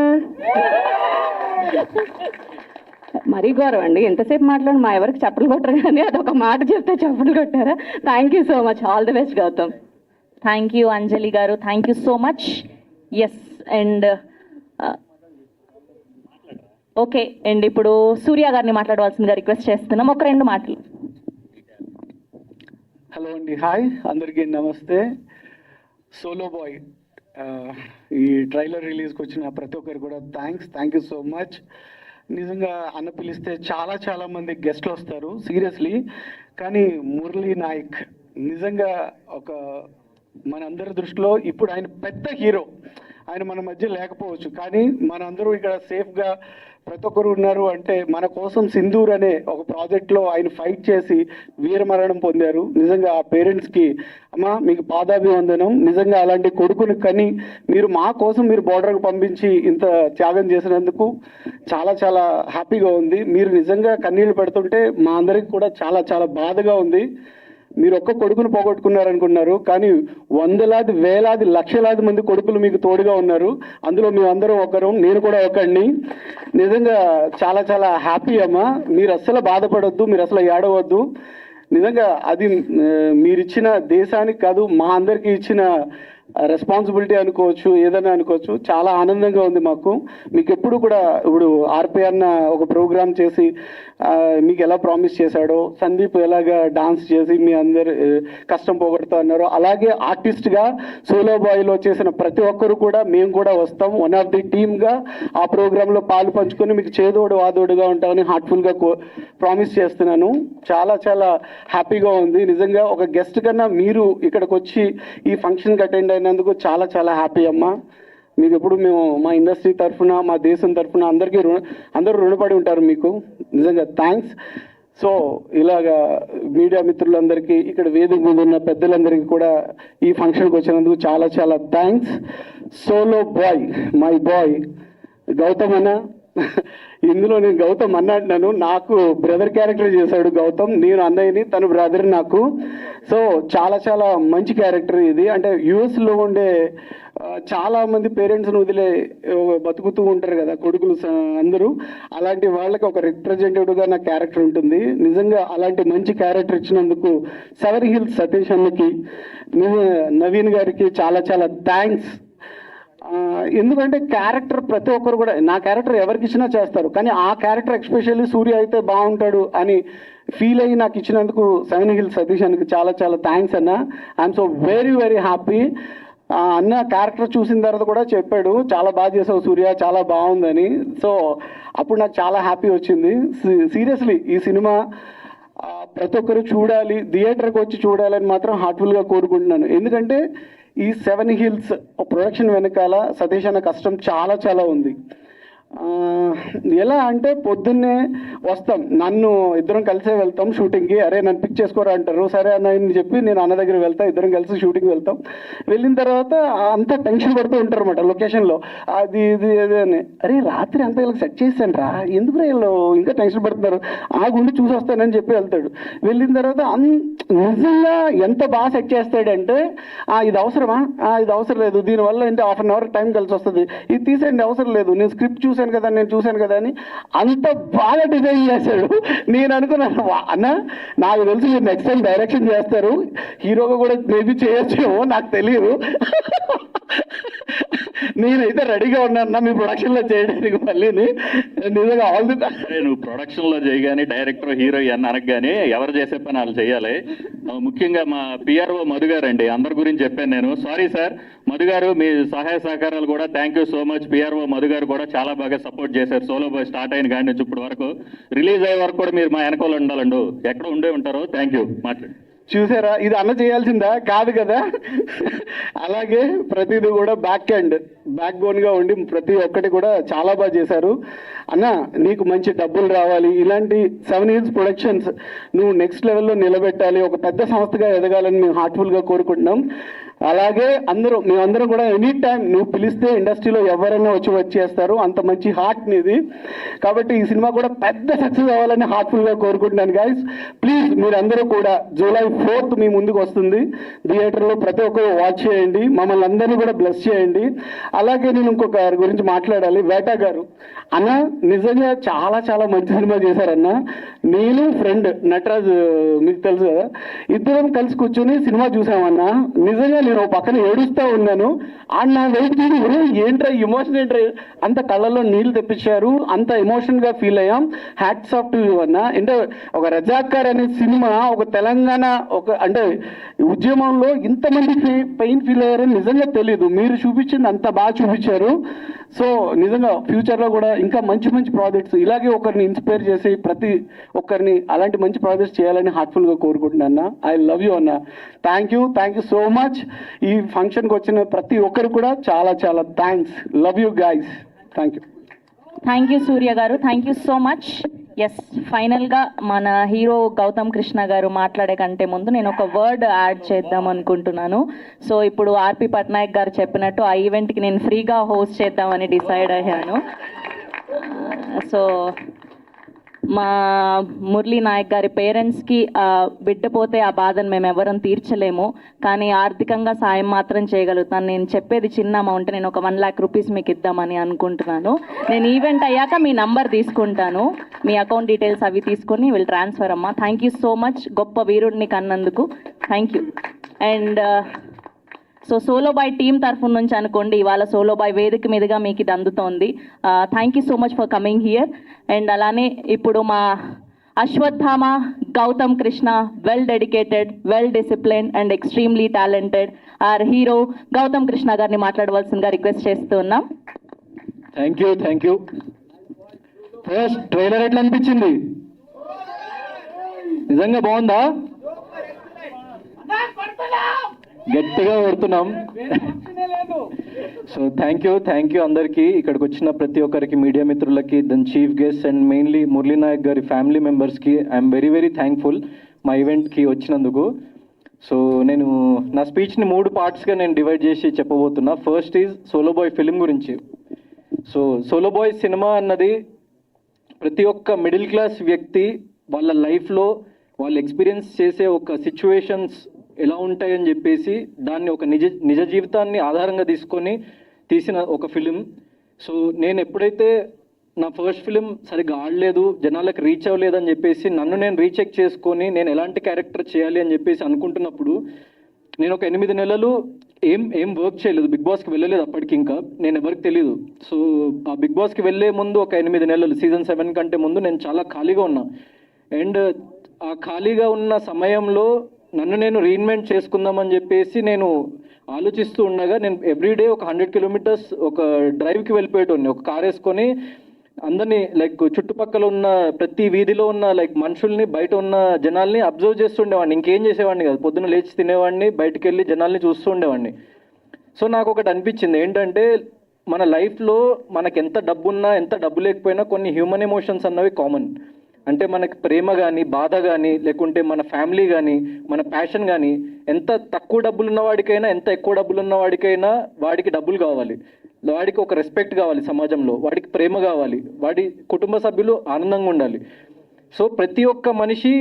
మరీ గౌరవం అండి, ఎంతసేపు మాట్లాడి మా ఎవరికి చప్పట్లు కొట్టరు కానీ అదొక మాట చెప్తే చప్పట్లు కొట్టారా. Thank you so much. All the best Gautam. Thank you Anjali garu, thank you so much. Yes and okay and ఇప్పుడు సూర్య గారిని మాట్లాడవలసిందిగా రిక్వెస్ట్ చేస్తున్నాం. ఒక 2 మాటలు. హలో అండి, హాయ్ అందరికీ నమస్తే. సోలో బాయ్ ఈ ట్రైలర్ రిలీజ్కి వచ్చిన ప్రతి ఒక్కరు కూడా థ్యాంక్ యూ సో మచ్. నిజంగా అన్న పిలిస్తే చాలా మంది గెస్ట్లు వస్తారు సీరియస్లీ, కానీ మురళీ నాయక్ నిజంగా ఒక మనందరి దృష్టిలో ఇప్పుడు ఆయన పెద్ద హీరో. ఆయన మన మధ్య లేకపోవచ్చు, కానీ మనందరూ ఇక్కడ సేఫ్గా ప్రతి ఒక్కరు ఉన్నారు అంటే మన కోసం సింధూర్ అనే ఒక ప్రాజెక్ట్లో ఆయన ఫైట్ చేసి వీరమరణం పొందారు. నిజంగా ఆ పేరెంట్స్కి అమ్మ మీకు పాదాభివందనం. నిజంగా అలాంటి కొడుకుని కని మీరు మా కోసం మీరు బోర్డర్కి పంపించి ఇంత త్యాగం చేసినందుకు చాలా చాలా హ్యాపీగా ఉంది. మీరు నిజంగా కన్నీళ్ళు పెడుతుంటే మా అందరికి కూడా చాలా చాలా బాధగా ఉంది. మీరు ఒక్క కొడుకును పోగొట్టుకున్నారనుకున్నారు, కానీ వందలాది వేలాది లక్షలాది మంది కొడుకులు మీకు తోడుగా ఉన్నారు. అందులో మేమందరం ఒకరు, నేను కూడా ఒకడిని. నిజంగా చాలా చాలా హ్యాపీ అమ్మా. మీరు అస్సలు బాధపడొద్దు, మీరు అసలు ఏడవద్దు. నిజంగా అది మీరిచ్చిన దేశానికి కాదు మా అందరికీ ఇచ్చిన రెస్పాన్సిబిలిటీ అనుకోవచ్చు, ఏదైనా అనుకోవచ్చు. చాలా ఆనందంగా ఉంది మాకు. మీకు ఎప్పుడు కూడా ఇప్పుడు ఆర్పి అన్న ఒక ప్రోగ్రామ్ చేసి మీకు ఎలా ప్రామిస్ చేశాడో, సందీప్ ఎలాగా డాన్స్ చేసి మీ అందరు కష్టం పోగొడుతూ అన్నారో, అలాగే ఆర్టిస్ట్గా సోలో బాయ్లో చేసిన ప్రతి ఒక్కరు కూడా మేము కూడా వస్తాం. వన్ ఆఫ్ ది టీమ్గా ఆ ప్రోగ్రాంలో పాలు పంచుకొని మీకు చేదోడు వాదోడుగా ఉంటామని హార్ట్ఫుల్గా ప్రామిస్ చేస్తున్నాను. చాలా చాలా హ్యాపీగా ఉంది. నిజంగా ఒక గెస్ట్ కన్నా మీరు ఇక్కడికి వచ్చి ఈ ఫంక్షన్కి అటెండ్ అయినందుకు చాలా చాలా హ్యాపీ అమ్మా. మీకు ఎప్పుడు మేము మా ఇండస్ట్రీ తరఫున, మా దేశం తరఫున అందరూ రుణపడి ఉంటారు మీకు. నిజంగా థ్యాంక్స్. సో ఇలాగా మీడియా మిత్రులందరికీ, ఇక్కడ వేదిక మీద ఉన్న పెద్దలందరికీ కూడా ఈ ఫంక్షన్కి వచ్చినందుకు చాలా చాలా thanks. Solo boy, my boy Gautam అన్న. ఇందులో నేను గౌతమ్ అన్న అంటున్నాను, నాకు బ్రదర్ క్యారెక్టర్ చేశాడు గౌతమ్. నేను అన్నయ్యని, తను బ్రదర్ నాకు. సో చాలా చాలా మంచి క్యారెక్టర్ ఇది. అంటే యుఎస్లో ఉండే చాలా మంది పేరెంట్స్ని వదిలే బతుకుతూ ఉంటారు కదా కొడుకులు అందరూ, అలాంటి వాళ్ళకి ఒక రిప్రజెంటేటివ్గా నా క్యారెక్టర్ ఉంటుంది. నిజంగా అలాంటి మంచి క్యారెక్టర్ ఇచ్చినందుకు సెవెన్ హిల్స్ సతీష్ అన్నకి, నవీన్ గారికి చాలా చాలా థ్యాంక్స్. ఎందుకంటే క్యారెక్టర్ ప్రతి ఒక్కరు కూడా, నా క్యారెక్టర్ ఎవరికి ఇచ్చినా చేస్తారు, కానీ ఆ క్యారెక్టర్ ఎస్పెషల్లీ సూర్య అయితే బాగుంటాడు అని ఫీల్ అయ్యి నాకు ఇచ్చినందుకు సెవెన్ హిల్స్ సతీష్ అన్నకి చాలా చాలా థ్యాంక్స్ అన్న. I'm so very very happy. అన్న క్యారెక్టర్ చూసిన తర్వాత కూడా చెప్పాడు, చాలా బాగా చేసావు సూర్య, చాలా బాగుందని. సో అప్పుడు నాకు చాలా హ్యాపీ వచ్చింది. సీరియస్లీ ఈ సినిమా ప్రతి ఒక్కరు చూడాలి, థియేటర్కి వచ్చి చూడాలని మాత్రం హార్ట్ఫుల్గా కోరుకుంటున్నాను. ఎందుకంటే ఈ సెవెన్ హిల్స్ ప్రొడక్షన్ వెనకాల సతీష్ అన్న కష్టం చాలా చాలా ఉంది. ఎలా అంటే పొద్దున్నే వస్తాం, నన్ను ఇద్దరం కలిసే వెళ్తాం షూటింగ్కి. అరే నన్ను పిక్ చేసుకోరా అంటారు, సరే అన్న చెప్పి నేను అన్న దగ్గర వెళ్తాం, ఇద్దరం కలిసి షూటింగ్ వెళ్తాం. వెళ్ళిన తర్వాత అంతా టెన్షన్ పడుతూ ఉంటారు అన్నమాట లొకేషన్లో, అది ఇది అది అని. అరే రాత్రి అంతా వీళ్ళకి సెట్ చేశాను రా, ఎందుకు వీళ్ళు ఇంకా టెన్షన్ పడుతున్నారు, ఆ గుండి చూసి వస్తానని చెప్పి వెళ్తాడు. వెళ్ళిన తర్వాత నిజంగా ఎంత బాగా సెట్ చేస్తాడంటే, ఇది అవసరమా, ఇది అవసరం లేదు, దీనివల్ల ఏంటి హాఫ్ అన్ అవర్ టైం కలిసి వస్తుంది, ఇది తీసేయండి అవసరం లేదు, నేను స్క్రిప్ట్ చూసాను కదా అని అంత బాగా డిజైన్ చేశాడు. నేను అనుకున్నాను అన్న నాకు తెలిసి మీరు నెక్స్ట్ టైం డైరెక్షన్ చేస్తారు, హీరోగా కూడా మేబీ చేయొచ్చేమో నాకు తెలియదు. నేనైతే రెడీగా ఉన్నాను మీ ప్రొడక్షన్లో చేయడానికి. మళ్ళీ నిజంగా ఆల్ ది నువ్వు ప్రొడక్షన్లో చేయగానే డైరెక్టర్ హీరో అని అనగానే ఎవరు చేసే పని వాళ్ళు చేయాలి. ముఖ్యంగా మా పిఆర్ఓ మధు గారు అండి, అందరి గురించి చెప్పాను నేను. సారీ సార్, మధు గారు మీ సహాయ సహకారాలు కూడా thank you so much. PRO Madhu గారు కూడా చాలా బాగా సపోర్ట్ చేశారు. సోలో బాయ్ స్టార్ట్ అయిన కాడి నుంచి ఇప్పటి వరకు రిలీజ్ అయ్యే వరకు కూడా మీరు మా వెనకాల ఉండాలండు, ఎక్కడ ఉండే ఉంటారో. Thank you. మాట్లాడు. చూసారా, ఇది అన్న చేయాల్సిందా కాదు కదా. అలాగే ప్రతిదీ కూడా బ్యాక్ బోన్గా ఉండి ప్రతి ఒక్కటి కూడా చాలా బాగా చేశారు. అన్న నీకు మంచి డబ్బులు రావాలి, ఇలాంటి సెవెన్ హిల్స్ ప్రొడక్షన్స్ నువ్వు నెక్స్ట్ లెవెల్లో నిలబెట్టాలి, ఒక పెద్ద సంస్థగా ఎదగాలని మేము హార్ట్ఫుల్గా కోరుకుంటున్నాం. అలాగే మేమందరం కూడా ఎనీ టైం నువ్వు పిలిస్తే ఇండస్ట్రీలో ఎవరైనా వచ్చేస్తారు, అంత మంచి హార్ట్ నీది. కాబట్టి ఈ సినిమా కూడా పెద్ద సక్సెస్ అవ్వాలని హార్ట్ఫుల్గా కోరుకుంటున్నాను గైస్. ప్లీజ్ మీరందరూ కూడా July 4th మీ ముందుకు వస్తుంది, థియేటర్లో ప్రతి ఒక్కరు వాచ్ చేయండి, మమ్మల్ని అందరినీ కూడా బ్లెస్ చేయండి. అలాగే నేను ఇంకొక గురించి మాట్లాడాలి, వేటా గారు అన్న నిజంగా చాలా చాలా మంచి సినిమా చేశారన్న. నేను ఫ్రెండ్ నటరాజ్ మీకు తెలుసు కదా, ఇద్దరం కలిసి కూర్చొని సినిమా చూసామన్నా. నిజంగా నేను పక్కన ఏడుస్తూ ఉన్నాను. నా వెయిట్ చూసి ఏంట్రా ఎమోషన్ ఏంట్రా, అంత కళ్ళల్లో నీళ్లు తెప్పించారు, అంత ఎమోషన్గా ఫీల్ అయ్యాం. హ్యాట్స్ ఆఫ్ టు యూ అన్న. అంటే ఒక రజాకార్ అనే సినిమా ఒక తెలంగాణ అంటే ఉద్యమంలో ఇంతమంది పెయిన్ ఫీల్ అయ్యారని నిజంగా తెలీదు. మీరు చూపించింది అంత బాగా చూపించారు. సో నిజంగా ఫ్యూచర్లో కూడా ఇంకా మంచి మంచి ప్రాజెక్ట్స్ ఇలాగే ఒకరిని ఇన్స్పైర్ చేసి ప్రతి ఒక్కరిని అలాంటి మంచి ప్రాజెక్ట్స్ చేయాలని హార్ట్ఫుల్గా కోరుకుంటున్నాను అన్న. ఐ లవ్ యూ అన్న. Thank you so much. ఈ ఫంక్షన్కి వచ్చిన ప్రతి ఒక్కరు కూడా చాలా చాలా thanks. Love you guys. Thank you. Thank you Surya garu, thank you so much. Yes, ఫైనల్గా మన హీరో గౌతమ్ కృష్ణ గారు మాట్లాడే కంటే ముందు నేను ఒక వర్డ్ యాడ్ చేద్దాం అనుకుంటున్నాను. సో ఇప్పుడు ఆర్పి పట్నాయక్ గారు చెప్పినట్టు ఆ ఈవెంట్కి నేను ఫ్రీగా హోస్ట్ చేద్దామని డిసైడ్ అయ్యాను. సో మా మురళీ నాయక్ గారి పేరెంట్స్కి బిడ్డ పోతే ఆ బాధను మేము ఎవరం తీర్చలేము, కానీ ఆర్థికంగా సాయం మాత్రం చేయగలుగుతాను. నేను చెప్పేది చిన్న అమౌంట్, నేను ఒక 1 lakh రూపీస్ మీకు ఇద్దామని అనుకుంటున్నాను. నేను ఈవెంట్ అయ్యాక మీ నంబర్ తీసుకుంటాను, మీ అకౌంట్ డీటెయిల్స్ అవి తీసుకొని విల్ ట్రాన్స్ఫర్ అమ్మా. థ్యాంక్ యూ సో మచ్, గొప్ప వీరుడిని కన్నందుకు thank you. And so solo boy team తరఫు నుంచి అనుకోండి, ఇవాళ సోలో బాయ్ వేదిక మీదుగా మీకు ఇది అందుతోంది. Thank you so much for coming here. And అలానే ఇప్పుడు మా Ashwatthama Gautam Krishna, well dedicated, well discipline and extremely talented our hero Gautam Krishna గారిని మాట్లాడవలసిందిగా రిక్వెస్ట్ చేస్తూ ఉన్నాం. Thank you. ఫస్ట్ ట్రైలర్ ఎట్లా అనిపించింది? నిజంగా బాగుందా? గట్టిగా కొడుతున్నాం. సో థ్యాంక్ యూ అందరికీ, ఇక్కడికి వచ్చిన ప్రతి ఒక్కరికి, మీడియా మిత్రులకి, then chief guest and mainly Murali Nayak గారి ఫ్యామిలీ మెంబర్స్కి ఐఎమ్ వెరీ థ్యాంక్ఫుల్ మా ఈవెంట్కి వచ్చినందుకు. సో నేను నా స్పీచ్ని 3 పార్ట్స్గా నేను డివైడ్ చేసి చెప్పబోతున్నా. First is solo boy film గురించి. సో సోలో బాయ్ సినిమా అన్నది ప్రతి ఒక్క మిడిల్ క్లాస్ వ్యక్తి వాళ్ళ లైఫ్లో వాళ్ళు ఎక్స్పీరియన్స్ చేసే ఒక సిచ్యువేషన్స్ ఎలా ఉంటాయని చెప్పేసి దాన్ని ఒక నిజ జీవితాన్ని ఆధారంగా తీసుకొని తీసిన ఒక ఫిలిం. సో నేను ఎప్పుడైతే నా ఫస్ట్ ఫిలిం సరిగ్గా ఆడలేదు, జనాలకు రీచ్ అవ్వలేదని చెప్పేసి నన్ను నేను రీచెక్ చేసుకొని నేను ఎలాంటి క్యారెక్టర్ చేయాలి అని చెప్పేసి అనుకుంటున్నప్పుడు నేను ఒక 8 నెలలు ఏం వర్క్ చేయలేదు, బిగ్ బాస్కి వెళ్ళలేదు అప్పటికి, ఇంకా నేను ఎవరికి తెలియదు. సో ఆ బిగ్ బాస్కి వెళ్ళే ముందు ఒక 8 నెలలు సీజన్ 7 కంటే ముందు నేను చాలా ఖాళీగా ఉన్నా. అండ్ ఆ ఖాళీగా ఉన్న సమయంలో నన్ను నేను రీఇన్వెంట్ చేసుకుందామని చెప్పేసి నేను ఆలోచిస్తూ ఉండగా నేను ఎవ్రీడే ఒక 100 kilometers ఒక డ్రైవ్కి వెళ్ళిపోయేటోని, ఒక కార్ వేసుకొని అందరినీ లైక్ చుట్టుపక్కల ఉన్న ప్రతి వీధిలో ఉన్న లైక్ మనుషుల్ని, బయట ఉన్న జనాల్ని అబ్జర్వ్ చేస్తుండేవాడిని. ఇంకేం చేసేవాడిని కాదు, పొద్దున్న లేచి తినేవాడిని, బయటకు వెళ్ళి జనాల్ని చూస్తూ ఉండేవాడిని. సో నాకు ఒకటి అనిపించింది ఏంటంటే మన లైఫ్లో మనకి ఎంత డబ్బు ఉన్నా ఎంత డబ్బు లేకపోయినా కొన్ని హ్యూమన్ ఎమోషన్స్ అన్నవి కామన్. అంటే మనకి ప్రేమ కానీ, బాధ కానీ, లేకుంటే మన ఫ్యామిలీ కానీ, మన ప్యాషన్ కానీ, ఎంత తక్కువ డబ్బులు ఉన్నవాడికైనా ఎంత ఎక్కువ డబ్బులు ఉన్నవాడికైనా వాడికి డబ్బులు కావాలి, వాడికి ఒక రెస్పెక్ట్ కావాలి సమాజంలో, వాడికి ప్రేమ కావాలి, వాడి కుటుంబ సభ్యులు ఆనందంగా ఉండాలి. సో ప్రతి ఒక్క మనిషి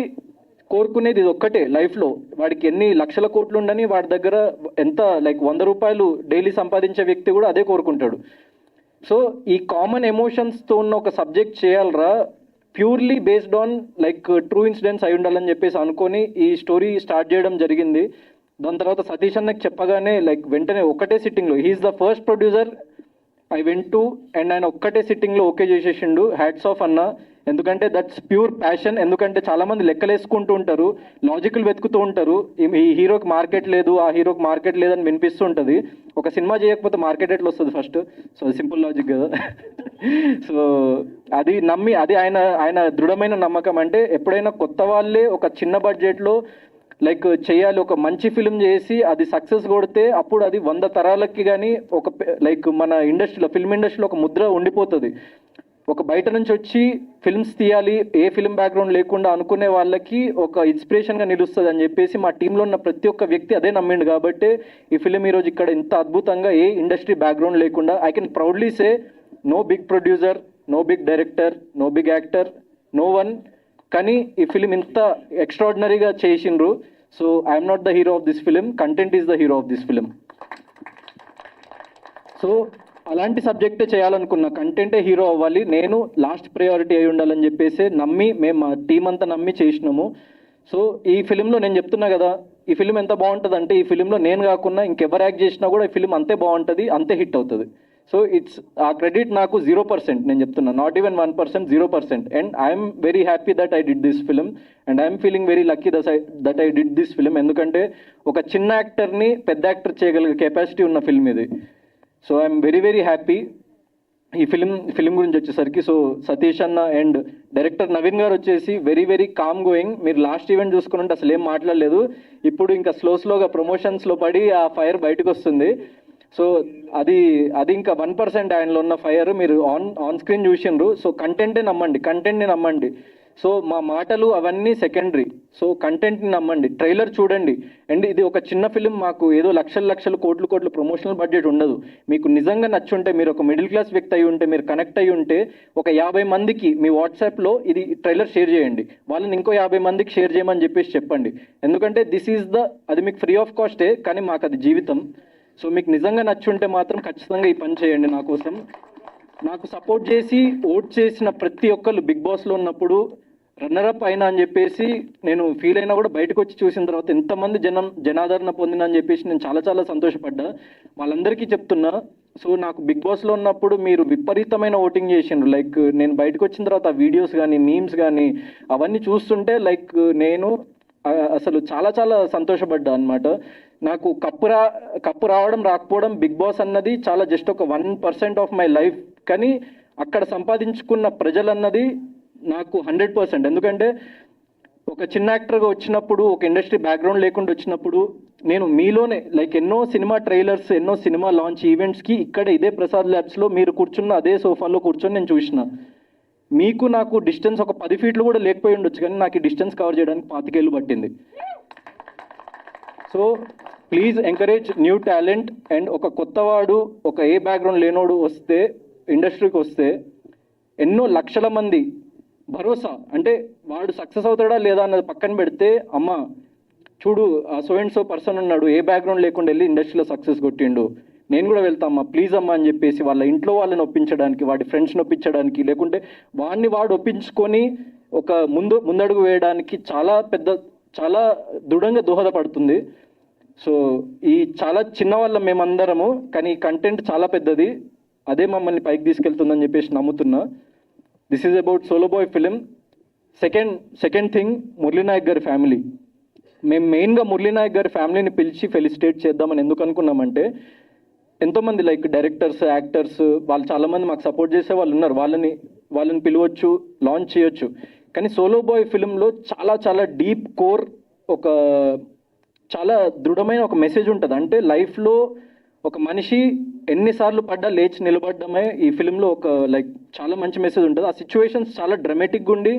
కోరుకునేది ఇది ఒక్కటే లైఫ్లో. వాడికి ఎన్ని లక్షల కోట్లు ఉండని వాడి దగ్గర ఎంత లైక్ 100 రూపాయలు డైలీ సంపాదించే వ్యక్తి కూడా అదే కోరుకుంటాడు. సో ఈ కామన్ ఎమోషన్స్తో ఉన్న ఒక సబ్జెక్ట్ చేయాలరా, purely based on like true incidents అయి ఉండాలని చెప్పేసి అనుకొని ఈ స్టోరీ స్టార్ట్ చేయడం జరిగింది. దాని తర్వాత సతీష్ అన్నకి చెప్పగానే లైక్ వెంటనే ఒక్కటే సిట్టింగ్లో, he is the first producer I went to, and ఆయన ఒక్కటే సిట్టింగ్లో ఓకే చేసేసిండు. హ్యాట్స్ ఆఫ్ అన్న, ఎందుకంటే దట్స్ ప్యూర్ ప్యాషన్. ఎందుకంటే చాలామంది లెక్కలేసుకుంటూ ఉంటారు, లాజికల్ వెతుకుతూ ఉంటారు, ఈ హీరోకి మార్కెట్ లేదు, ఆ హీరోకి మార్కెట్ లేదని వినిపిస్తూ ఉంటుంది. ఒక సినిమా చేయకపోతే మార్కెట్ ఎట్లా వస్తుంది ఫస్ట్? సో సింపుల్ లాజిక్ కదా. సో అది నమ్మి, అది ఆయన దృఢమైన నమ్మకం. అంటే ఎప్పుడైనా కొత్త వాళ్ళే ఒక చిన్న బడ్జెట్లో లైక్ చేయాలి, ఒక మంచి ఫిల్మ్ చేసి అది సక్సెస్ కొడితే అప్పుడు అది 100 తరాలకి కానీ ఒక లైక్ మన ఇండస్ట్రీలో, ఫిల్మ్ ఇండస్ట్రీలో ఒక ముద్ర ఉండిపోతుంది. ఒక బయట నుంచి వచ్చి ఫిల్మ్స్ తీయాలి, ఏ ఫిల్మ్ బ్యాక్గ్రౌండ్ లేకుండా అనుకునే వాళ్ళకి ఒక ఇన్స్పిరేషన్గా నిలుస్తుంది అని చెప్పేసి మా టీంలో ఉన్న ప్రతి ఒక్క వ్యక్తి అదే నమ్మిండు. కాబట్టి ఈ ఫిలిం ఈరోజు ఇక్కడ ఇంత అద్భుతంగా ఏ ఇండస్ట్రీ బ్యాక్గ్రౌండ్ లేకుండా I can proudly say no big producer, no big director, no big actor, no one, కానీ ఈ ఫిలిం ఇంత ఎక్స్ట్రాడినరీగా చేసిండ్రు. So I'm not the hero of this film, content is the hero of this film. So అలాంటి సబ్జెక్టే చేయాలనుకున్నా, కంటెంటే hero అవ్వాలి, నేను లాస్ట్ ప్రయారిటీ అయి ఉండాలని చెప్పేసి నమ్మి మేము మా టీం అంతా నమ్మి చేసినాము. సో ఈ ఫిలింలో నేను చెప్తున్నా కదా, ఈ ఫిలిం ఎంత బాగుంటుంది అంటే ఈ ఫిలింలో నేను కాకుండా ఇంకెవరు యాక్ట్ చేసినా కూడా ఈ ఫిలిం అంతే బాగుంటుంది, అంతే హిట్ అవుతుంది. సో ఇట్స్ ఆ క్రెడిట్ నాకు 0%, నేను చెప్తున్నా, not even 1%, 0%. And I'm very happy that I did this film and I'm feeling very lucky that I did this film. ఎందుకంటే ఒక చిన్న యాక్టర్ని పెద్ద యాక్టర్ చేయగలిగే కెపాసిటీ ఉన్న ఫిల్మ్ ఇది. So I'm very happy. ఈ ఫిలిం గురించి వచ్చేసరికి, సో సతీష్ అన్న అండ్ డైరెక్టర్ నవీన్ గారు వచ్చేసి వెరీ వెరీ కామ్ గోయింగ్. మీరు లాస్ట్ ఈవెంట్ చూసుకుని అసలు ఏం మాట్లాడలేదు. ఇప్పుడు ఇంకా స్లోగా ప్రమోషన్స్లో పడి ఆ ఫైర్ బయటకు వస్తుంది. సో అది ఇంకా 1% ఆయనలో ఉన్న ఫైర్ మీరు ఆన్ స్క్రీన్ చూసిండ్రు. సో కంటెంట్ని నమ్మండి. సో మా మాటలు అవన్నీ సెకండరీ. సో కంటెంట్ని నమ్మండి, ట్రైలర్ చూడండి. అండ్ ఇది ఒక చిన్న ఫిలిం, మాకు ఏదో లక్షలు కోట్లు ప్రమోషనల్ బడ్జెట్ ఉండదు. మీకు నిజంగా నచ్చుంటే, మీరు ఒక మిడిల్ క్లాస్ వ్యక్తి అయి ఉంటే, మీరు కనెక్ట్ అయ్యి ఉంటే, ఒక 50 మందికి మీ వాట్సాప్లో ఇది ట్రైలర్ షేర్ చేయండి. వాళ్ళని ఇంకో 50 మందికి షేర్ చేయమని చెప్పండి. ఎందుకంటే అది మీకు ఫ్రీ ఆఫ్ కాస్టే, కానీ మాకు అది జీవితం. సో మీకు నిజంగా నచ్చుంటే మాత్రం ఖచ్చితంగా ఈ పని చేయండి. నా కోసం నాకు సపోర్ట్ చేసి ఓట్ చేసిన ప్రతి ఒక్కళ్ళు బిగ్ బాస్లో ఉన్నప్పుడు రన్నరప్ అయినా అని చెప్పేసి నేను ఫీల్ అయినా కూడా బయటకు వచ్చి చూసిన తర్వాత ఎంతమంది జనాదరణ పొందినా అని చెప్పేసి నేను చాలా సంతోషపడ్డా. వాళ్ళందరికీ చెప్తున్నా, సో నాకు బిగ్ బాస్లో ఉన్నప్పుడు మీరు విపరీతమైన ఓటింగ్ చేసిండ్రు. లైక్ నేను బయటకు వచ్చిన తర్వాత ఆ వీడియోస్ కానీ మీమ్స్ కానీ అవన్నీ చూస్తుంటే లైక్ నేను అసలు చాలా సంతోషపడ్డా అనమాట. నాకు కప్పు రావడం రాకపోవడం బిగ్ బాస్ అన్నది చాలా జస్ట్ ఒక 1% ఆఫ్ మై లైఫ్. కానీ అక్కడ సంపాదించుకున్న ప్రజలన్నది నాకు 100%. ఎందుకంటే ఒక చిన్న యాక్టర్గా వచ్చినప్పుడు, ఒక ఇండస్ట్రీ బ్యాక్గ్రౌండ్ లేకుండా వచ్చినప్పుడు, నేను మీలోనే లైక్ ఎన్నో సినిమా ట్రైలర్స్, ఎన్నో సినిమా లాంచ్ ఈవెంట్స్కి ఇక్కడ ఇదే ప్రసాద్ ల్యాబ్స్లో మీరు కూర్చున్న అదే సోఫాలో కూర్చొని నేను చూసిన. మీకు నాకు డిస్టెన్స్ ఒక 10 ఫీట్లు కూడా లేకపోయి ఉండొచ్చు, కానీ నాకు ఈ డిస్టెన్స్ కవర్ చేయడానికి 25 ఏళ్ళు పట్టింది. So please encourage new talent. And ఒక కొత్తవాడు, ఒక ఏ బ్యాక్గ్రౌండ్ లేనోడు వస్తే, ఇండస్ట్రీకి వస్తే ఎన్నో లక్షల మంది భరోసా, అంటే వాడు సక్సెస్ అవుతాడా లేదా అన్నది పక్కన పెడితే, అమ్మ చూడు ఆ సో అండ్ సో పర్సన్ ఉన్నాడు, ఏ బ్యాక్గ్రౌండ్ లేకుండా వెళ్ళి ఇండస్ట్రీలో సక్సెస్ కొట్టిండు, నేను కూడా వెళ్తామ్మా ప్లీజ్ అమ్మా అని చెప్పేసి వాళ్ళ ఇంట్లో వాళ్ళని ఒప్పించడానికి, వాడి ఫ్రెండ్స్ని ఒప్పించడానికి, లేకుంటే వాడు ఒప్పించుకొని ఒక ముందడుగు వేయడానికి చాలా దృఢంగా దోహదపడుతుంది. సో ఈ చాలా చిన్న వాళ్ళం మేమందరము, కానీ ఈ కంటెంట్ చాలా పెద్దది, అదే మమ్మల్ని పైకి తీసుకెళ్తుందని చెప్పేసి నమ్ముతున్నా. This is about solo boy film. Second thing, Murali Nayak గారి ఫ్యామిలీ. మేము మెయిన్గా మురళీ నాయక్ గారి ఫ్యామిలీని పిలిచి ఫెలిసిటేట్ చేద్దామని ఎందుకు అనుకున్నామంటే, ఎంతోమంది లైక్ డైరెక్టర్స్, యాక్టర్స్, వాళ్ళు చాలామంది మాకు సపోర్ట్ చేసే వాళ్ళు ఉన్నారు, వాళ్ళని పిలవచ్చు, లాంచ్ చేయొచ్చు. కానీ సోలో బాయ్ ఫిలింలో చాలా డీప్ కోర్, ఒక చాలా దృఢమైన ఒక మెసేజ్ ఉంటుంది. అంటే లైఫ్లో ఒక మనిషి ఎన్నిసార్లు పడ్డా లేచి నిలబడడమే ఈ ఫిలింలో ఒక లైక్ చాలా మంచి మెసేజ్ ఉంటుంది. ఆ సిచ్యువేషన్స్ చాలా డ్రమాటిక్గా ఉండి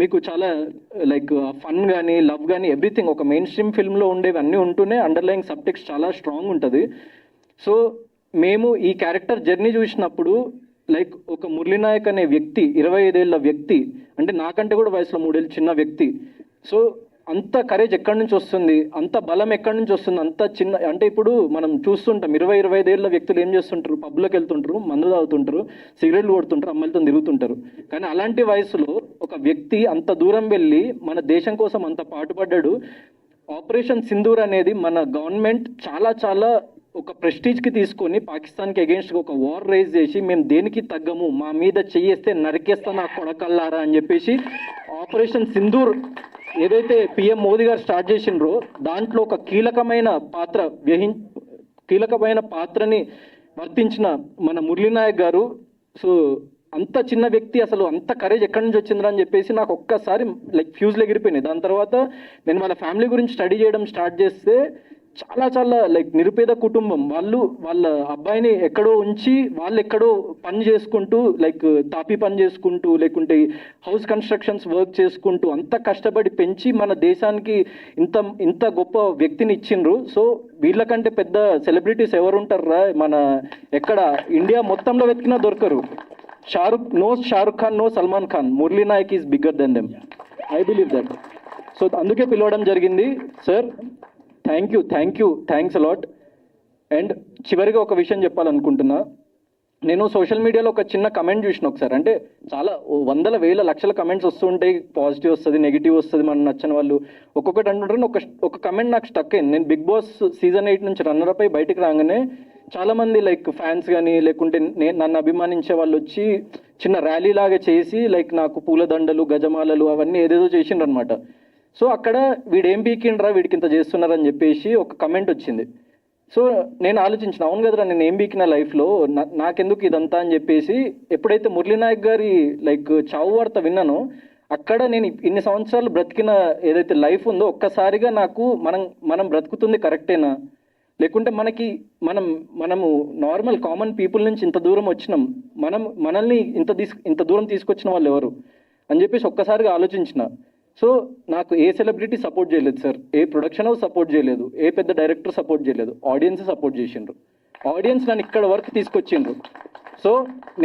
మీకు చాలా లైక్ ఫన్ కానీ లవ్ కానీ ఎవ్రీథింగ్ ఒక మెయిన్ స్ట్రీమ్ ఫిల్మ్లో ఉండేవి అన్నీ ఉంటూనే అండర్లయింగ్ సబ్టెక్స్ట్ చాలా స్ట్రాంగ్ ఉంటుంది. సో మేము ఈ క్యారెక్టర్ జర్నీ చూసినప్పుడు లైక్ ఒక మురళీ నాయక్ అనే వ్యక్తి, 25 ఏళ్ళ వ్యక్తి, అంటే నాకంటే కూడా వయసులో 3 ఏళ్ళు చిన్న వ్యక్తి. సో అంత కరేజ్ ఎక్కడి నుంచి వస్తుంది, అంత బలం ఎక్కడి నుంచి వస్తుంది, అంత చిన్న, అంటే ఇప్పుడు మనం చూస్తుంటాం 20-25 ఏళ్ళ వ్యక్తులు ఏం చేస్తుంటారు, పబ్లోకి వెళ్తుంటారు, మందు తాగుతుంటారు, సిగరెట్లు కొడుతుంటారు, అమ్మాయిలతో తిరుగుతుంటారు. కానీ అలాంటి వయసులో ఒక వ్యక్తి అంత దూరం వెళ్ళి మన దేశం కోసం అంత పాటుపడ్డాడు. ఆపరేషన్ సింధూర్ అనేది మన గవర్నమెంట్ చాలా ఒక ప్రెస్టీజ్కి తీసుకొని పాకిస్తాన్కి అగేన్స్ట్గా ఒక వార్ రైజ్ చేసి, మేము దేనికి తగ్గము, మా మీద చెయ్యేస్తే నరికేస్తా నా కొడకల్లారా అని చెప్పేసి ఆపరేషన్ సింధూర్ ఏదైతే పిఎం మోదీ గారు స్టార్ట్ చేసిండ్రో దాంట్లో ఒక కీలకమైన పాత్రని వర్తించిన మన మురళీ నాయక్ గారు. సో అంత చిన్న వ్యక్తి అసలు అంత కరేజ్ ఎక్కడి నుంచి వచ్చిందిరా అని చెప్పేసి నాకు ఒక్కసారి లైక్ ఫ్యూజ్లు ఎగిరిపోయినాయి. దాని తర్వాత నేను వాళ్ళ ఫ్యామిలీ గురించి స్టడీ చేయడం స్టార్ట్ చేస్తే చాలా లైక్ నిరుపేద కుటుంబం, వాళ్ళ అబ్బాయిని ఎక్కడో ఉంచి వాళ్ళు ఎక్కడో పని చేసుకుంటూ లైక్ తాపీ పని చేసుకుంటూ లేకుంటే హౌస్ కన్స్ట్రక్షన్స్ వర్క్ చేసుకుంటూ అంత కష్టపడి పెంచి మన దేశానికి ఇంత గొప్ప వ్యక్తిని ఇచ్చిండ్రు. సో వీళ్ళకంటే పెద్ద సెలబ్రిటీస్ ఎవరు ఉంటారా, మన ఎక్కడ ఇండియా మొత్తంలో వెతికినా దొరకరు. Shahrukh Khan, no Salman Khan, Murali Nayak is bigger than them. I believe that. So అందుకే పిలవడం జరిగింది. Sir thanks a lot. అండ్ చివరిగా ఒక విషయం చెప్పాలనుకుంటున్నా. నేను సోషల్ మీడియాలో ఒక చిన్న కమెంట్ చూసిన ఒకసారి, అంటే చాలా వందల వేల లక్షల కమెంట్స్ వస్తుంటాయి, పాజిటివ్ వస్తుంది, నెగిటివ్ వస్తుంది, మన నచ్చిన వాళ్ళు ఒక్కొక్కటి అంటుంటారు. ఒక కమెంట్ నాకు స్టక్ అయింది. నేను బిగ్ బాస్ సీజన్ 8 నుంచి రన్నరప్ అయి బయటకు రాగానే చాలామంది లైక్ ఫ్యాన్స్ కానీ లేకుంటే నన్ను అభిమానించే వాళ్ళు వచ్చి చిన్న ర్యాలీ లాగా చేసి లైక్ నాకు పూలదండలు, గజమాలలు అవన్నీ ఏదేదో చేసిండ్రు అనమాట. సో అక్కడ వీడేం పీకిండ్రా, వీడికి ఇంత చేస్తున్నారని చెప్పేసి ఒక కమెంట్ వచ్చింది. సో నేను ఆలోచించిన, అవును కదరా నేను ఏం బీకిన లైఫ్లో, నాకెందుకు ఇదంతా అని చెప్పేసి ఎప్పుడైతే మురళీనాయక్ గారి లైక్ చావు వార్త విన్నానో అక్కడ నేను ఇన్ని సంవత్సరాలు బ్రతికిన ఏదైతే లైఫ్ ఉందో ఒక్కసారిగా నాకు మనం బ్రతుకుతుంది కరెక్టేనా, లేకుంటే మనము నార్మల్ కామన్ పీపుల్ నుంచి ఇంత దూరం వచ్చినాం, మనల్ని ఇంత దూరం తీసుకొచ్చిన వాళ్ళు ఎవరు అని చెప్పేసి ఒక్కసారిగా ఆలోచించిన. సో నాకు ఏ సెలబ్రిటీ సపోర్ట్ చేయలేదు సార్, ఏ ప్రొడక్షన్ హౌస్ సపోర్ట్ చేయలేదు, ఏ పెద్ద డైరెక్టర్ సపోర్ట్ చేయలేదు, ఆడియన్స్ సపోర్ట్ చేసిండ్రు. ఆడియన్స్ నన్ను ఇక్కడ వరకు తీసుకొచ్చిండ్రు. సో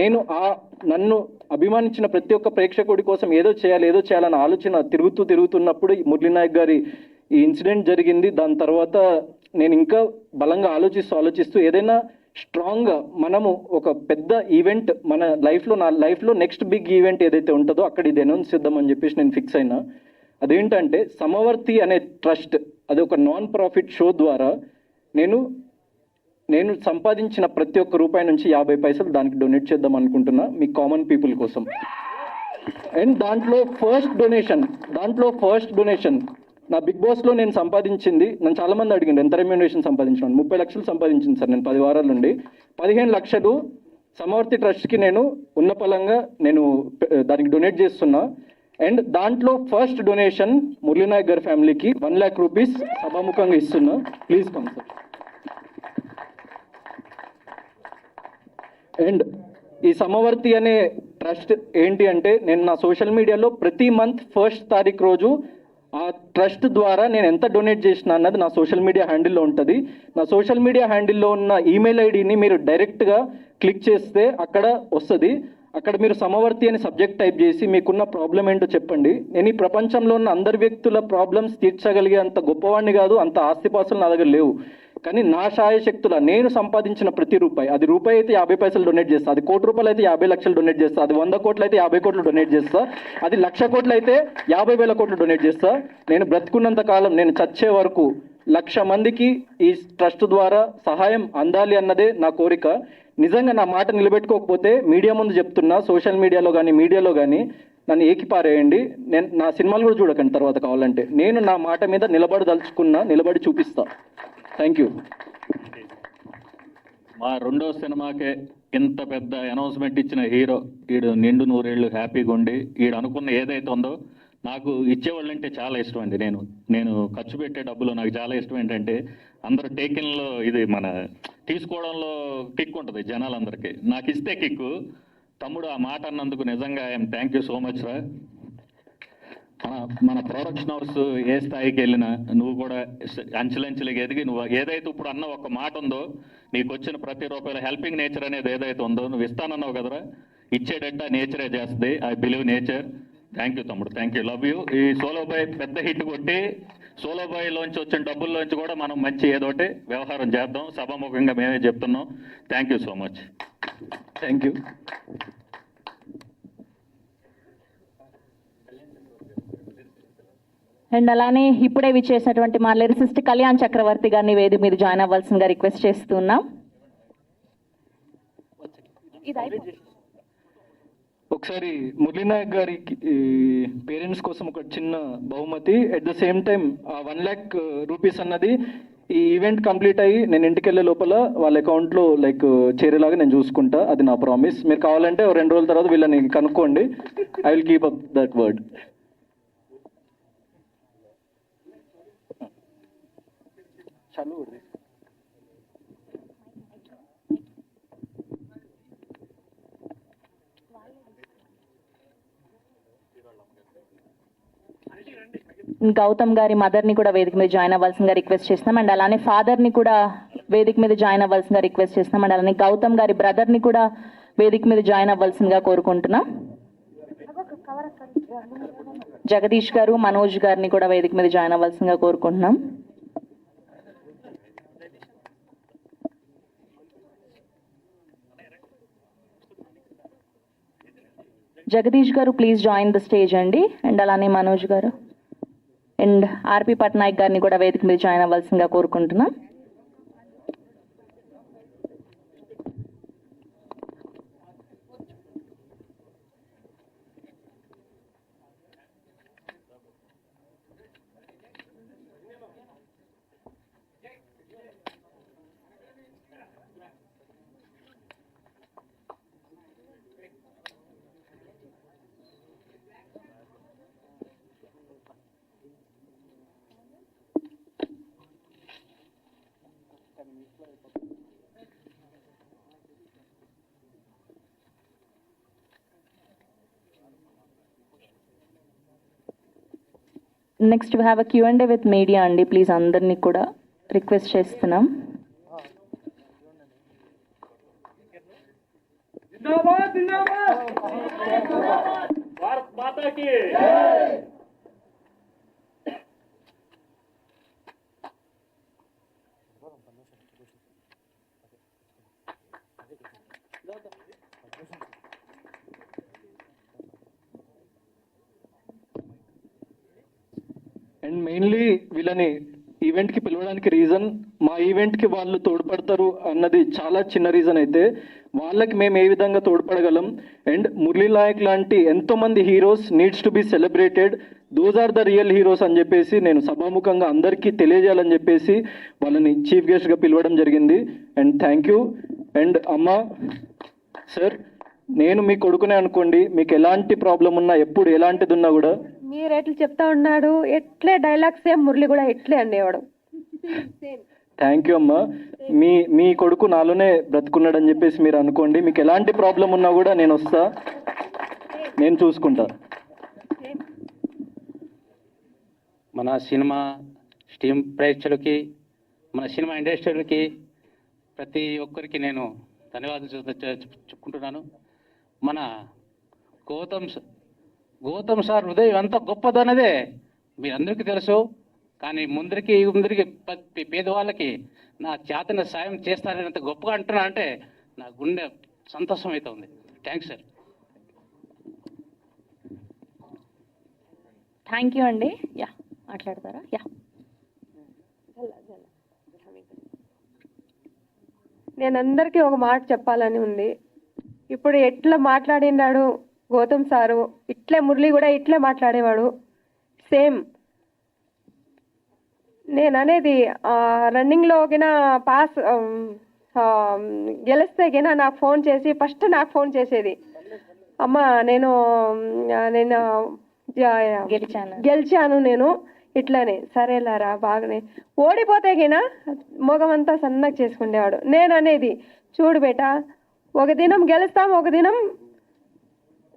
నేను నన్ను అభిమానించిన ప్రతి ఒక్క ప్రేక్షకుడి కోసం ఏదో చేయాలన్న ఆలోచన తిరుగుతున్నప్పుడు మురళీనాయక్ గారి ఈ ఇన్సిడెంట్ జరిగింది. దాని తర్వాత నేను ఇంకా బలంగా ఆలోచిస్తూ ఏదైనా స్ట్రాంగ్గా మనము ఒక పెద్ద ఈవెంట్ నా లైఫ్లో నెక్స్ట్ బిగ్ ఈవెంట్ ఏదైతే ఉంటుందో అక్కడ ఇది అనౌన్స్ చేద్దామని చెప్పేసి నేను ఫిక్స్ అయినా. అదేంటంటే సమవర్తి అనే ట్రస్ట్, అది ఒక నాన్ ప్రాఫిట్ షో ద్వారా నేను సంపాదించిన ప్రతి ఒక్క రూపాయి నుంచి 50 పైసలు దానికి డొనేట్ చేద్దాం అనుకుంటున్నా, మీ కామన్ పీపుల్ కోసం. అండ్ దాంట్లో ఫస్ట్ డొనేషన్ నా బిగ్ బాస్లో నేను సంపాదించింది, నన్ను చాలామంది అడిగింది ఎంత రెమ్యూనరేషన్ సంపాదించాను. 30 లక్షలు సంపాదించింది సార్ నేను 10 వారాల నుండి. 15 లక్షలు సమవర్తి ట్రస్ట్కి నేను ఉన్న పలంగా దానికి డొనేట్ చేస్తున్నా. అండ్ దాంట్లో ఫస్ట్ డొనేషన్ మురళీనాయక్ గారి ఫ్యామిలీకి 1 lakh రూపీస్ సభాముఖంగా ఇస్తున్నా. Please come sir. అండ్ ఈ సమవర్తి అనే ట్రస్ట్ ఏంటి అంటే, నేను నా సోషల్ మీడియాలో ప్రతి మంత్ 1st తారీఖు రోజు ఆ ట్రస్ట్ ద్వారా నేను ఎంత డొనేట్ చేసిన అన్నది నా సోషల్ మీడియా హ్యాండిల్లో ఉంటుంది. నా సోషల్ మీడియా హ్యాండిల్లో ఉన్న ఈమెయిల్ ఐడిని మీరు డైరెక్ట్గా క్లిక్ చేస్తే అక్కడ వస్తుంది. అక్కడ మీరు సమవర్తి అని సబ్జెక్ట్ టైప్ చేసి మీకున్న ప్రాబ్లం ఏంటో చెప్పండి. నేను ఈ ప్రపంచంలో ఉన్న అందరి వ్యక్తుల ప్రాబ్లమ్స్ తీర్చగలిగే అంత గొప్పవాడిని కాదు, అంత ఆస్తిపాస్తులు నా దగ్గర లేవు. కానీ నా శాయశక్తుల నేను సంపాదించిన ప్రతి రూపాయి, అది రూపాయి అయితే 50 పైసలు డొనేట్ చేస్తా, అది 1 కోటి రూపాయలు అయితే 50 లక్షలు డొనేట్ చేస్తా, అది 100 కోట్లు అయితే 50 కోట్లు డొనేట్ చేస్తా, అది 1,00,000 కోట్లు అయితే 50,000 కోట్లు డొనేట్ చేస్తా. నేను బ్రతుకున్నంత కాలం, నేను చచ్చే వరకు 1,00,000 మందికి ఈ ట్రస్ట్ ద్వారా సహాయం అందాలి అన్నదే నా కోరిక. నిజంగా నా మాట నిలబెట్టుకోకపోతే మీడియా ముందు చెప్తున్నా, సోషల్ మీడియాలో కానీ మీడియాలో కానీ నన్ను ఏకిపారేయండి. నా సినిమాలు కూడా చూడకండి తర్వాత కావాలంటే. నేను నా మాట మీద నిలబడి చూపిస్తా. Thank you. మా రెండో సినిమాకే ఇంత పెద్ద అనౌన్స్మెంట్ ఇచ్చిన హీరో, ఈడు నిండు 100 ఏళ్ళు హ్యాపీగా ఉండి ఈడు అనుకున్న ఏదైతే ఉందో, నాకు ఇచ్చేవాళ్ళంటే చాలా ఇష్టం అండి. నేను ఖర్చు పెట్టే డబ్బులు నాకు చాలా ఇష్టం. ఏంటంటే అందరూ టేకిన్లో ఇది మన తీసుకోవడంలో కిక్ ఉంటుంది జనాలందరికీ, నాకు ఇస్తే కిక్కు. తమ్ముడు ఆ మాట అన్నందుకు నిజంగా I'm thank you so much రా. మన ప్రొడక్షన్ హౌస్ ఏ స్థాయికి వెళ్ళినా నువ్వు కూడా అంచెలంచెలుగా ఎదిగి నువ్వు ఏదైతే ఇప్పుడు అన్న ఒక మాట ఉందో, నీకు వచ్చిన ప్రతి రూపాయల హెల్పింగ్ నేచర్ అనేది ఏదైతే ఉందో నువ్వు ఇస్తానన్నావు కదరా, ఇచ్చేటట్టు నేచరే చేస్తుంది. I believe nature. Thank you తమ్ముడు, థ్యాంక్ యూ, లవ్ యూ. ఈ సోలోబాయ్ పెద్ద హిట్ కొట్టి సోలోబాయ్లోంచి వచ్చిన డబ్బుల్లోంచి కూడా మనం మంచి ఏదోటి వ్యవహారం చేద్దాం, సభాముఖంగా మేమే చెప్తున్నాం. Thank you so much. Thank you. And అలానే ఇప్పుడే విచ్చేసినటువంటి మా లిరిసిస్ట్ కళ్యాణ్ చక్రవర్తి గారిని వేదిక మీద జాయిన్ అవ్వాల్సిందిగా రిక్వెస్ట్ చేస్తున్నాం. ఒకసారి మురళీనాయక్ గారి పేరెంట్స్ కోసం ఒక చిన్న బహుమతి, at the same time 1 lakh rupees అన్నది ఈ ఈవెంట్ కంప్లీట్ అయ్యి నేను ఇంటికి వెళ్ళే లోపల వాళ్ళ అకౌంట్లో చేరేలాగా నేను చూసుకుంటా, అది నా ప్రామిస్. మీరు కావాలంటే 2 రోజుల తర్వాత వీళ్ళని కనుక్కోండి. I will keep up that word. చాలు. గౌతమ్ గారి మదర్ని కూడా వేదిక మీద జాయిన్ అవ్వాల్సిందిగా రిక్వెస్ట్ చేస్తున్నాం. అండ్ అలానే ఫాదర్ని కూడా వేదిక మీద జాయిన్ అవ్వాల్సిందిగా రిక్వెస్ట్ చేస్తున్నాం. అండ్ అలానే గౌతమ్ గారి బ్రదర్ని కూడా వేదిక మీద జాయిన్ అవ్వాల్సిందిగా కోరుకుంటున్నాం. జగదీష్ గారు, మనోజ్ గారిని కూడా వేదిక మీద జాయిన్ అవ్వాల్సిందిగా కోరుకుంటున్నాం. జగదీష్ గారు ప్లీజ్ జాయిన్ ద స్టేజ్ అండి. అండ్ అలానే మనోజ్ గారు అండ్ ఆర్పి పట్నాయక్ గారిని కూడా వేదిక మీద జాయిన్ అవ్వాల్సిందిగా కోరుకుంటున్నాం. Next we have a Q&A with media అండి. ప్లీజ్ అందరినీ కూడా రిక్వెస్ట్ చేస్తున్నాం. అండ్ మెయిన్లీ వీళ్ళని ఈవెంట్కి పిలవడానికి రీజన్, మా ఈవెంట్కి వాళ్ళు తోడ్పడతారు అన్నది చాలా చిన్న రీజన్ అయితే వాళ్ళకి మేము ఏ విధంగా తోడ్పడగలం. అండ్ మురళీ నాయక్ లాంటి ఎంతోమంది heroes needs to be celebrated, those are the real heroes అని చెప్పేసి నేను సభాముఖంగా అందరికీ తెలియజేయాలని చెప్పేసి వాళ్ళని చీఫ్ గెస్ట్గా పిలవడం జరిగింది. And thank you. అండ్ అమ్మ సార్, నేను మీ కొడుకునే అనుకోండి, మీకు ఎలాంటి ప్రాబ్లం ఉన్నా ఎప్పుడు ఎలాంటిది ఉన్నా కూడా మీరు ఎట్లా చెప్తా ఉన్నాడు, ఎట్లే డైలాగ్ సేమ్ మురళి కూడా ఎట్లే అనేవాడు. థ్యాంక్ యూ అమ్మా. మీ కొడుకు నాలోనే బ్రతుకున్నాడని చెప్పేసి మీరు అనుకోండి, మీకు ఎలాంటి ప్రాబ్లం ఉన్నా కూడా నేను వస్తా, నేను చూసుకుంటా. మన సినిమా స్టీమ్ ప్రేక్షకులకి, మన సినిమా ఇండస్ట్రీలకి ప్రతి ఒక్కరికి నేను ధన్యవాదాలు చెప్పుకుంటున్నాను. మన గౌతమ్ సార్ హృదయం ఎంత గొప్పదన్నదే మీ అందరికీ తెలుసు. కానీ ముందరికి పేదవాళ్ళకి నా చేతన సాయం చేస్తారని అంత గొప్పగా అంటున్నా అంటే నా గుండె సంతోషం అవుతుంది. Thanks sir. థ్యాంక్ యూ అండి. యా మాట్లాడతారా? యా నేను అందరికీ ఒక మాట చెప్పాలని ఉంది. ఇప్పుడు ఎట్లా మాట్లాడినాడు గౌతమ్ సారు, ఇట్లే మురళి కూడా ఇట్లే మాట్లాడేవాడు సేమ్. నేను అనేది రన్నింగ్లో గిన పాస్ గెలిస్తే గిన నాకు ఫోన్ చేసి ఫస్ట్ నాకు ఫోన్ చేసేది, అమ్మ నేను గెలిచాను నేను ఇట్లానే. సరేలారా బాగానే. ఓడిపోతే గిన మొగమంతా సన్నగా చేసుకునేవాడు. నేను అనేది చూడు బేటా, ఒక దినం గెలుస్తాం, ఒక దినం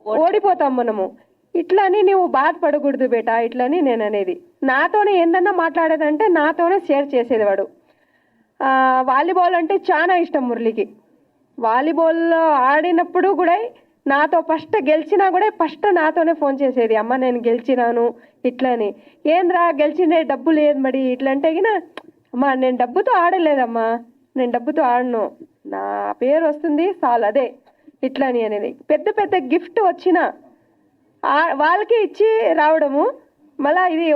ఓడిపోతాం మనము, ఇట్లని నువ్వు బాధపడకూడదు బేటా ఇట్లని నేను అనేది. నాతోనే ఏందన్నా మాట్లాడేదంటే నాతోనే షేర్ చేసేది వాడు. వాలీబాల్ అంటే చాలా ఇష్టం మురళికి. వాలీబాల్లో ఆడినప్పుడు కూడా నాతో ఫస్ట్ గెలిచినా కూడా ఫస్ట్ నాతోనే ఫోన్ చేసేది, అమ్మ నేను గెలిచినాను ఇట్లని. ఏంద్రా గెలిచిండే డబ్బు లేదు మరి ఇట్లంటే గిన, అమ్మా నేను డబ్బుతో ఆడలేదమ్మా, నేను డబ్బుతో ఆడను, నా పేరు వస్తుంది చాలు అదే ఇట్లని అనేది. పెద్ద పెద్ద గిఫ్ట్ వచ్చినా వాళ్ళకి ఇచ్చి రావడము, మళ్ళా ఇది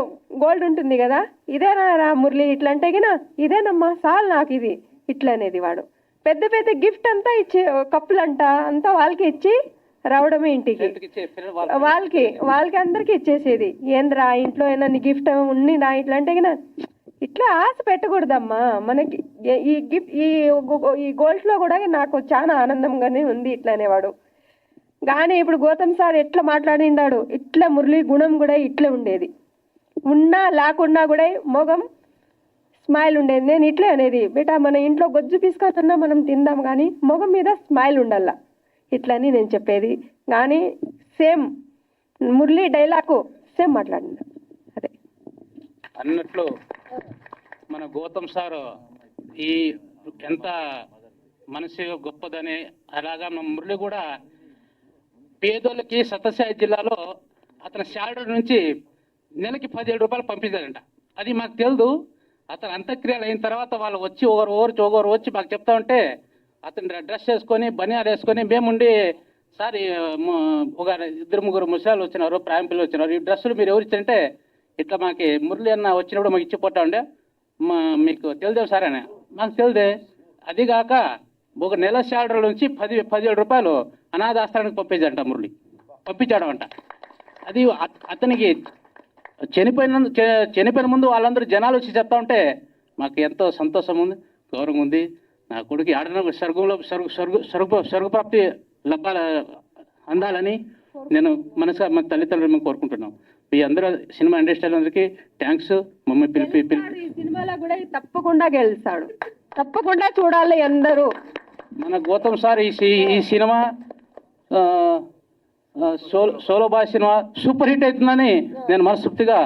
గోల్డ్ ఉంటుంది కదా, ఇదేనా రా మురళి ఇట్లంటే గిన, ఇదేనమ్మా చాలు నాకు ఇది ఇట్లా అనేది. వాడు పెద్ద పెద్ద గిఫ్ట్ అంతా ఇచ్చి కప్పులంట అంతా వాళ్ళకి ఇచ్చి రావడమే ఇంటికి. వాళ్ళకి అందరికి ఇచ్చేసేది. ఏంద్రా ఇంట్లో ఏమన్నా నీ గిఫ్ట్ ఉన్నినా ఇట్లా అంటే గిన, ఇట్లా ఆశ పెట్టకూడదమ్మా మనకి. ఈ గిఫ్ట్ ఈ గోల్డ్లో కూడా నాకు చాలా ఆనందంగానే ఉంది ఇట్లా అనేవాడు. కానీ ఇప్పుడు గౌతమ్ సార్ ఎట్లా మాట్లాడిండాడు, ఇట్లా మురళి గుణం కూడా ఇట్లా ఉండేది. ఉన్నా లేకున్నా కూడా మొగం స్మైల్ ఉండేది. నేను ఇట్లే అనేది, బేటా మన ఇంట్లో గొజ్జు పీసుకొస్తున్నా మనం తిందాం కానీ మొగం మీద స్మైల్ ఉండాల ఇట్లని నేను చెప్పేది. కానీ సేమ్ మురళి డైలాగు సేమ్ మాట్లాడింది అదే అన్నట్లు. మన గౌతమ్ సార్ ఈ ఎంత మనసు గొప్పదని, అలాగా మన మురళి కూడా పేదోళ్ళకి సత్యసాయి జిల్లాలో అతని శాలరీ నుంచి నెలకి 17 రూపాయలు పంపించారంట. అది మాకు తెలియదు. అతను అంత్యక్రియలు అయిన తర్వాత వాళ్ళు వచ్చి ఒకరు వచ్చి మాకు చెప్తా ఉంటే అతను డ్రెస్ వేసుకొని బనియాలు వేసుకొని మేముండి, సార్ ఒక 2-3 ముసలాలు వచ్చినారు, ప్రాయం పిల్లలు వచ్చినారు, ఈ డ్రెస్సులు మీరు ఎవరు ఇచ్చారంటే ఇట్లా మాకు మురళి అన్న వచ్చినప్పుడు మాకు ఇచ్చిపోతా ఉండే, మీకు తెలిదే సార్ అని. మాకు తెలిదే. అదిగాక ఒక నెల శాలరీ నుంచి 17 రూపాయలు అనాథాశ్రమానికి పంపించాడంట మురళి, పంపించాడంట. అది అతనికి చనిపోయిన ముందు వాళ్ళందరూ జనాలు వచ్చి చెప్తా ఉంటే మాకు ఎంతో సంతోషం ఉంది, గౌరవం ఉంది. నా కొడుకు ఆడన స్వర్గప్రాప్తి అందాలని నేను మనసుగా మన తల్లిదండ్రులు మేము కోరుకుంటున్నాం. మీ అందరూ సినిమా ఇండస్ట్రీ అందరికీ థ్యాంక్స్. మమ్మల్ని పిలిపి ఈ సినిమాలో కూడా తప్పకుండా గెలుస్తాడు. తప్పకుండా చూడాలి అందరూ. మన గౌతమ్ సార్ ఈ cinema solo boy cinema super hit అవుతుందని నేను మనస్ఫూర్తిగా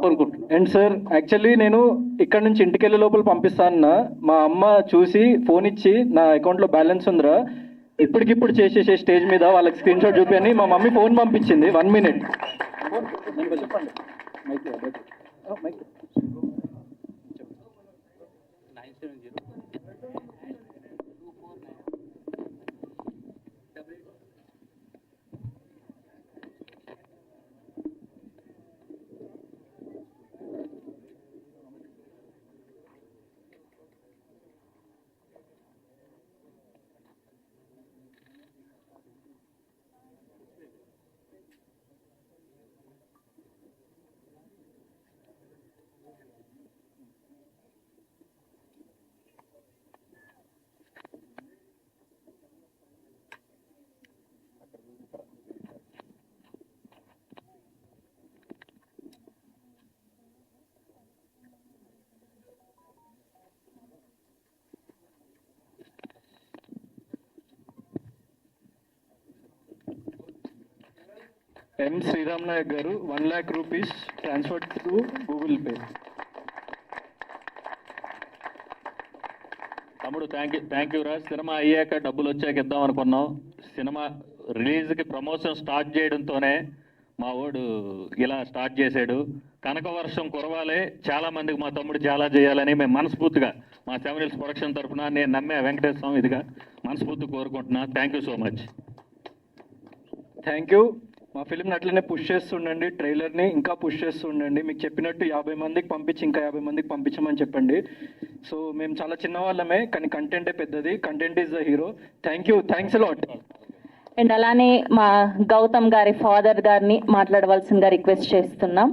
కోరుకుంటున్నాను. అండ్ సార్ యాక్చువల్లీ నేను ఇక్కడ నుంచి ఇంటికి వెళ్ళే లోపల పంపిస్తాను. మా అమ్మ చూసి ఫోన్ ఇచ్చి నా అకౌంట్లో బ్యాలెన్స్ ఉందిరా ఇప్పటికిప్పుడు చేసేసే స్టేజ్ మీద వాళ్ళకి స్క్రీన్ షాట్ చూపి అని మా మమ్మీ ఫోన్ పంపించింది. 1 minute. చెప్పండి. ఎం శ్రీరామ్ నాయక్ గారు 1 lakh rupees transfer to Google pay. తమ్ముడు థ్యాంక్ యూ రా. సినిమా అయ్యాక డబ్బులు వచ్చాక ఇద్దాం అనుకున్నాం. సినిమా రిలీజ్కి ప్రమోషన్ స్టార్ట్ చేయడంతోనే మా వాడు ఇలా స్టార్ట్ చేశాడు. కనక వర్షం కురవాలి, చాలా మందికి మా తమ్ముడు చాలా చేయాలని మేము మనస్ఫూర్తిగా మా 7 Hills ప్రొడక్షన్ తరఫున నేను నమ్మే వెంకటేశ్వర స్వామి ఇదిగా మనస్ఫూర్తిగా కోరుకుంటున్నా. Thank you so much. Thank you. మా ఫిల్మ్ని అట్లనే పుష్ చేస్తుండండి, ట్రైలర్ని ఇంకా పుష్ చేస్తుండండి. మీకు చెప్పినట్టు 50 మందికి పంపించి ఇంకా 50 మందికి పంపించమని చెప్పండి. సో మేము చాలా చిన్నవాళ్ళమే కానీ కంటెంటే పెద్దది. Content is the hero. Thank you. Thanks a lot. And అలానే మా గౌతమ్ గారి ఫాదర్ గారిని మాట్లాడవలసిందిగా రిక్వెస్ట్ చేస్తున్నాం.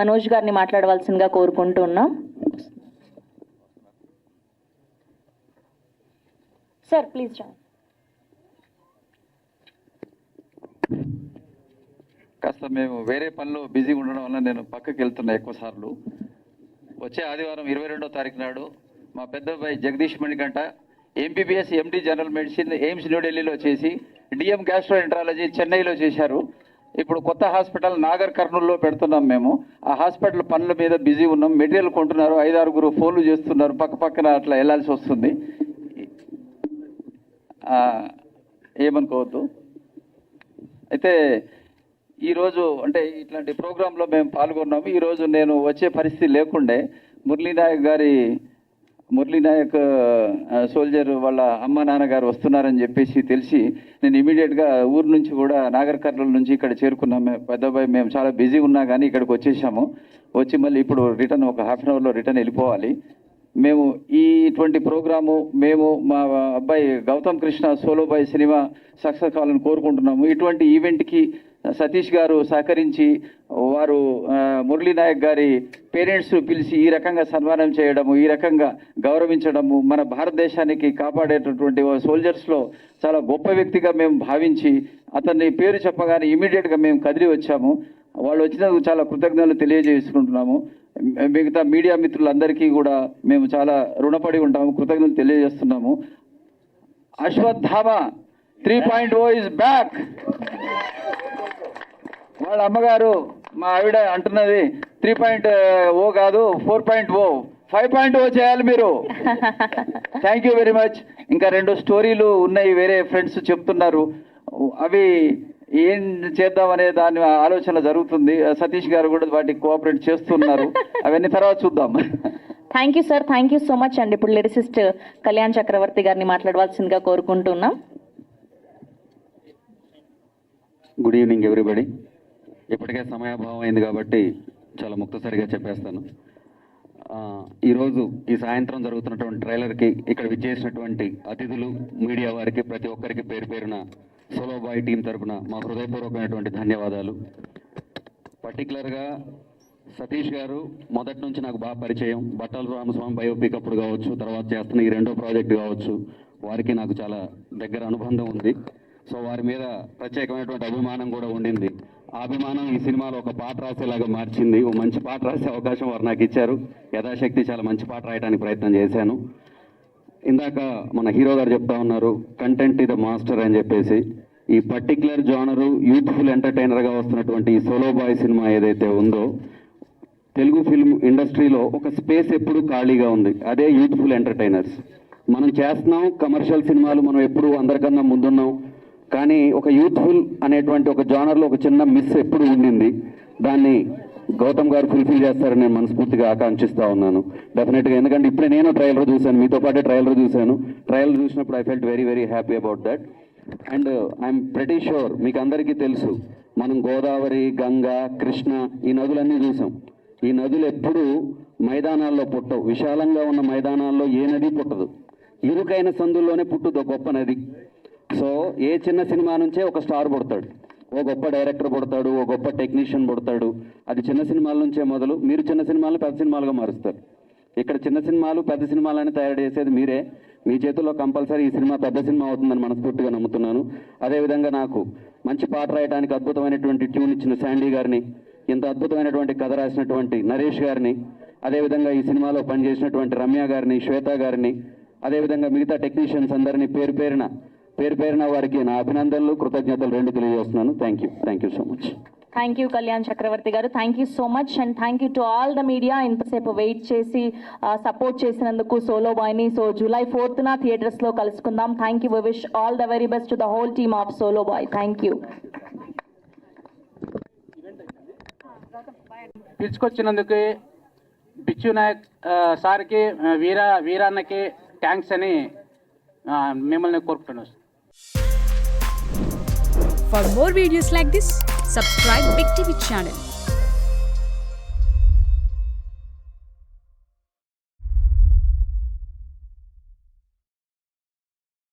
మనోజ్ గారిని మాట్లాడవలసిందిగా కోరుకుంటున్నాం. Sir please join. కాస్త మేము వేరే పనిలో బిజీగా ఉండడం వల్ల నేను పక్కకి వెళ్తున్నా ఎక్కువ సార్లు. వచ్చే ఆదివారం 22వ తారీఖు నాడు మా పెద్ద అబ్బాయి Jagadish Manikanta MBBS MD general medicine AIIMS న్యూఢిల్లీలో చేసి డిఎం గ్యాస్ట్రోఎంట్రాలజీ చెన్నైలో చేశారు. ఇప్పుడు కొత్త హాస్పిటల్ నాగర్ కర్నూలులో పెడుతున్నాం మేము. ఆ హాస్పిటల్ పనుల మీద బిజీ ఉన్నాం. మెటీరియల్ కొంటున్నారు, 5-6 ఫోన్లు చేస్తున్నారు, పక్కన అట్లా వెళ్ళాల్సి వస్తుంది. ఏమనుకోవద్దు. అయితే ఈరోజు అంటే ఇట్లాంటి ప్రోగ్రాంలో మేము పాల్గొన్నాము. ఈరోజు నేను వచ్చే పరిస్థితి లేకుండే మురళీ నాయక్ సోల్జర్ వాళ్ళ అమ్మ నాన్నగారు వస్తున్నారని చెప్పేసి తెలిసి నేను ఇమీడియట్గా ఊరు నుంచి కూడా నాగర్ కర్నూలు నుంచి ఇక్కడ చేరుకున్నాము. పెద్దబాయి మేము చాలా బిజీ ఉన్నా కానీ ఇక్కడికి వచ్చేసాము. వచ్చి మళ్ళీ ఇప్పుడు రిటర్న్ ఒక ½ an hourలో రిటర్న్ వెళ్ళిపోవాలి. మేము ఇటువంటి ప్రోగ్రాము మేము మా అబ్బాయి Gautam Krishna solo boy cinema success కావాలని కోరుకుంటున్నాము. ఇటువంటి ఈవెంట్కి సతీష్ గారు సహకరించి వారు మురళీ నాయక్ గారి పేరెంట్స్ పిలిచి ఈ రకంగా సన్మానం చేయడము, ఈ రకంగా గౌరవించడము మన భారతదేశానికి కాపాడేటటువంటి సోల్జర్స్లో చాలా గొప్ప వ్యక్తిగా మేము భావించి అతన్ని పేరు చెప్పగానే ఇమీడియట్గా మేము కదిలి వచ్చాము. వాళ్ళు వచ్చినందుకు చాలా కృతజ్ఞతలు తెలియజేసుకుంటున్నాము. మిగతా మీడియా మిత్రులందరికీ కూడా మేము చాలా రుణపడి ఉంటాము, కృతజ్ఞతలు తెలియజేస్తున్నాము. Ashwatthama 3.0 is back. వాళ్ళ అమ్మగారు మా ఆవిడ అంటున్నది 3.0 కాదు 4.0 5.0 చేయాలి మీరు. Thank you very much. ఇంకా 2 స్టోరీలు ఉన్నాయి, వేరే ఫ్రెండ్స్ చెప్తున్నారు. అవి ఏం చేద్దామనే దాని ఆలోచన జరుగుతుంది. సతీష్ గారు కూడా వాటికి కోఆపరేట్ చేస్తున్నారు. అవన్నీ తర్వాత చూద్దాం. Thank you sir. Thank you so much అండి. ఇప్పుడు లిరిసిస్ట్ కళ్యాణ్ చక్రవర్తి గారిని మాట్లాడవలసిందిగా కోరుకుంటున్నాం. Good evening everybody. ఇప్పటికే సమయాభావం అయింది కాబట్టి చాలా ముక్తసరిగా చెప్పేస్తాను. ఈరోజు ఈ సాయంత్రం జరుగుతున్నటువంటి ట్రైలర్కి ఇక్కడ విచ్చేసినటువంటి అతిథులు, మీడియా వారికి ప్రతి ఒక్కరికి పేరు పేరున సోలో బాయ్ టీం తరఫున మా హృదయపూర్వకమైనటువంటి ధన్యవాదాలు. పర్టికులర్గా సతీష్ గారు మొదటి నుంచి నాకు బాగా పరిచయం. బట్టాల రామస్వామి బయోపిక్ అప్పుడు కావచ్చు, తర్వాత చేస్తున్న ఈ 2వ ప్రాజెక్టు కావచ్చు, వారికి నాకు చాలా దగ్గర అనుబంధం ఉంది. సో వారి మీద ప్రత్యేకమైనటువంటి అభిమానం కూడా ఉండింది. ఆ అభిమానం ఈ సినిమాలో ఒక పాట రాసేలాగా మార్చింది. ఓ మంచి పాట రాసే అవకాశం వారు నాకు ఇచ్చారు. యథాశక్తి చాలా మంచి పాట రాయడానికి ప్రయత్నం చేశాను. ఇందాక మన హీరో గారు చెప్తా ఉన్నారు కంటెంట్ ఇది మాస్టర్ అని చెప్పేసి. ఈ పర్టిక్యులర్ జానరు యూత్ఫుల్ ఎంటర్టైనర్గా వస్తున్నటువంటి ఈ సోలో బాయ్ సినిమా ఏదైతే ఉందో, తెలుగు ఫిల్మ్ ఇండస్ట్రీలో ఒక స్పేస్ ఎప్పుడు ఖాళీగా ఉంది, అదే యూత్ఫుల్ ఎంటర్టైనర్స్. మనం చేస్తున్నాం కమర్షియల్ సినిమాలు, మనం ఎప్పుడు అందరికన్నా ముందున్నాం. కానీ ఒక యూత్ఫుల్ అనేటువంటి ఒక జానర్లో ఒక చిన్న మిస్ ఎప్పుడు ఉండింది. దాన్ని గౌతమ్ గారు ఫుల్ఫిల్ చేస్తారని నేను మనస్ఫూర్తిగా ఆకాంక్షిస్తూ ఉన్నాను డెఫినెట్గా. ఎందుకంటే ఇప్పుడే నేను ట్రైలర్ చూశాను, మీతో పాటే ట్రైలర్ చూశాను. ట్రైలర్ చూసినప్పుడు I felt very very happy about that. And I'm pretty sure మీకు అందరికీ తెలుసు, మనం గోదావరి, గంగా, కృష్ణ ఈ నదులన్నీ చూసాం. ఈ నదులు ఎప్పుడూ మైదానాల్లో పుట్టవు. విశాలంగా ఉన్న మైదానాల్లో ఏ నది పుట్టదు, ఇరుకైన సందుల్లోనే పుట్టుదు గొప్ప నది. సో ఏ చిన్న సినిమా నుంచే ఒక స్టార్ పుడతాడు, ఓ గొప్ప డైరెక్టర్ పుడతాడు, ఓ గొప్ప టెక్నీషియన్ పుడతాడు. అది చిన్న సినిమాల నుంచే మొదలు. మీరు చిన్న సినిమాలను పెద్ద సినిమాలుగా మారుస్తారు. ఇక్కడ చిన్న సినిమాలు పెద్ద సినిమాలని తయారు చేసేది మీరే. మీ చేతుల్లో కంపల్సరీ ఈ సినిమా పెద్ద సినిమా అవుతుందని మనస్ఫూర్తిగా నమ్ముతున్నాను. అదేవిధంగా నాకు మంచి పాట రాయడానికి అద్భుతమైనటువంటి ట్యూన్ ఇచ్చిన శాండీ గారిని, ఇంత అద్భుతమైనటువంటి కథ రాసినటువంటి నరేష్ గారిని, అదేవిధంగా ఈ సినిమాలో పనిచేసినటువంటి రమ్య గారిని, శ్వేత గారిని, అదేవిధంగా మిగతా టెక్నీషియన్స్ అందరినీ పేరు పేరున వారికి నా అభినందనలు, కృతజ్ఞతలు రెండు తెలియజేస్తున్నాను. Thank you so much. Thank you Kalyan Chakravarthi garu, thank you so much. And thank you to all the media ఇంతసేపు వెయిట్ చేసి సపోర్ట్ చేసినందుకు సోలో బాయ్ని. సో July 4th థియేటర్స్లో కలుసుకుందాం. Thank you. We wish all the very best to the whole team of solo boy. Thank you. పిలుచుకొచ్చినందుకు బిచ్చు నాయక్ సార్కి, వీరన్నకి thanks అని మిమ్మల్ని కోరుకుంటున్నాను. For more videos like this, subscribe Big TV channel.